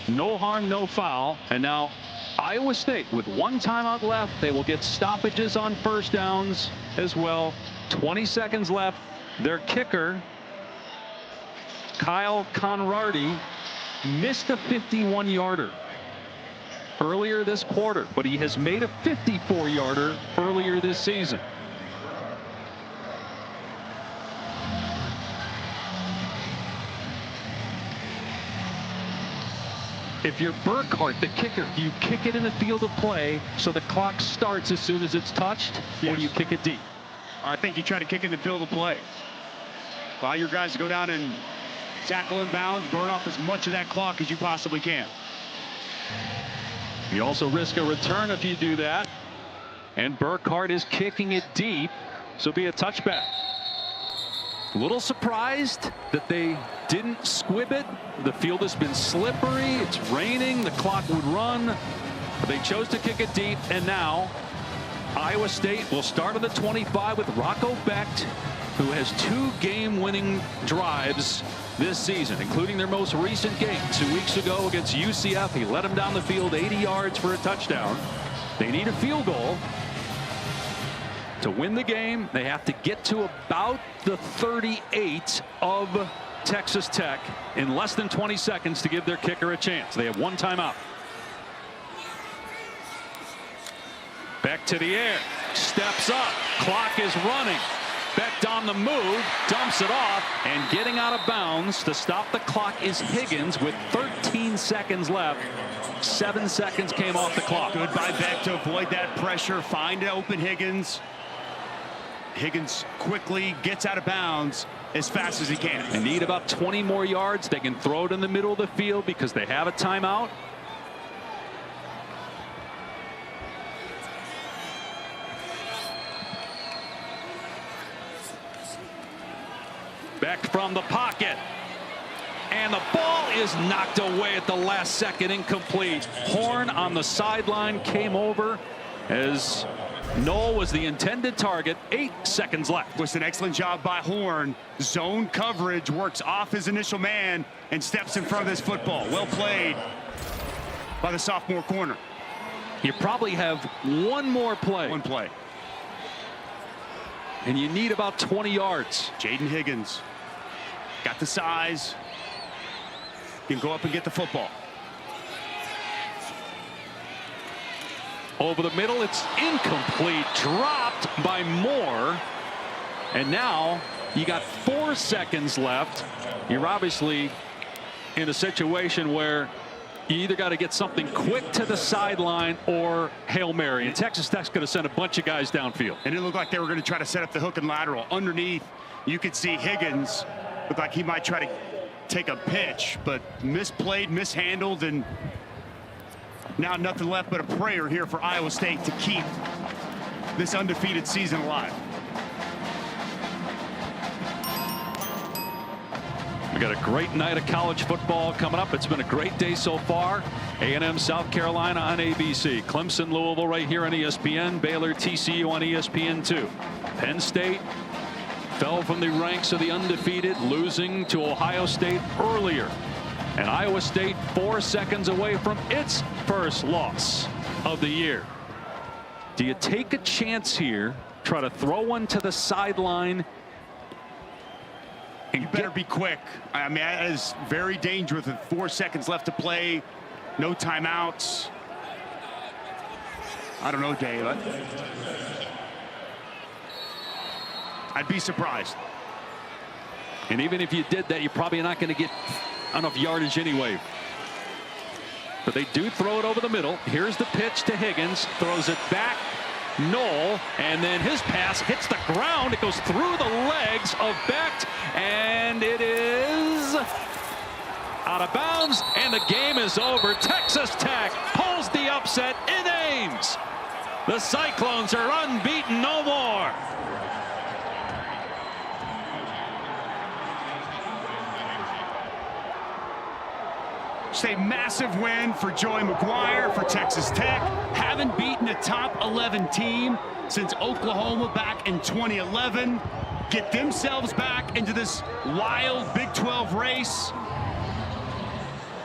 No harm, no foul. And now Iowa State with 1 timeout left. They will get stoppages on first downs as well. 20 seconds left. Their kicker, Kyle Conradi, missed a 51-yarder earlier this quarter, but he has made a 54-yarder earlier this season. If you're Burkhart, the kicker, do you kick it in the field of play so the clock starts as soon as it's touched, or do you kick it deep? I think you try to kick in the field of play. Allow your guys to go down and tackle in bounds, burn off as much of that clock as you possibly can. You also risk a return if you do that. And Burkhart is kicking it deep, so be a touchback. A little surprised that they didn't squib it. The field has been slippery. It's raining. The clock would run. They chose to kick it deep, and now Iowa State will start on the 25 with Rocco Becht, who has 2 game-winning drives this season, including their most recent game 2 weeks ago against UCF. He led them down the field 80 yards for a touchdown. They need a field goal to win the game. They have to get to about the 38 of Texas Tech in less than 20 seconds to give their kicker a chance. They have 1 timeout. Back to the air, steps up, clock is running. Becht on the move, dumps it off, and getting out of bounds to stop the clock is Higgins with 13 seconds left. 7 seconds came off the clock. Good by Becht to avoid that pressure, find open Higgins. Higgins quickly gets out of bounds as fast as he can. They need about 20 more yards. They can throw it in the middle of the field because they have a timeout. Becht from the pocket, and the ball is knocked away at the last second, incomplete. Horn on the sideline came over as Noel was the intended target. 8 seconds left. Was an excellent job by Horn. Zone coverage, works off his initial man and steps in front of this football. Well played by the sophomore corner. You probably have 1 more play. 1 play. And you need about 20 yards. Jaden Higgins Got the size. Can go up and get the football. Over the middle, it's incomplete. Dropped by Moore. And now you got 4 seconds left. You're obviously in a situation where you either got to get something quick to the sideline or Hail Mary. And Texas Tech's going to send a bunch of guys downfield. And it looked like they were going to try to set up the hook and lateral. Underneath, you could see Higgins looked like he might try to take a pitch, but misplayed, mishandled, and now nothing left but a prayer here for Iowa State to keep this undefeated season alive. We got a great night of college football coming up. It's been a great day so far. A&M South Carolina on ABC. Clemson Louisville right here on ESPN. Baylor TCU on ESPN2. Penn State fell from the ranks of the undefeated, losing to Ohio State earlier. And Iowa State 4 seconds away from its first loss of the year. Do you take a chance here, try to throw one to the sideline? You better be quick. I mean, that is very dangerous with 4 seconds left to play. No timeouts. I don't know, Dave. I'd be surprised. And even if you did that, you're probably not going to get enough yardage anyway. But they do throw it over the middle. Here's the pitch to Higgins. Throws it back. Knoll, and then his pass hits the ground. It goes through the legs of Becht, and it is out of bounds, and the game is over. Texas Tech pulls the upset in Ames. The Cyclones are unbeaten no more. It's a massive win for Joey McGuire for Texas Tech. Haven't beaten a top 11 team since Oklahoma back in 2011. Get themselves back into this wild Big 12 race.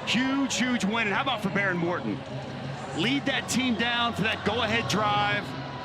Huge, huge win. And how about for Baron Morton? Lead that team down for that go-ahead drive.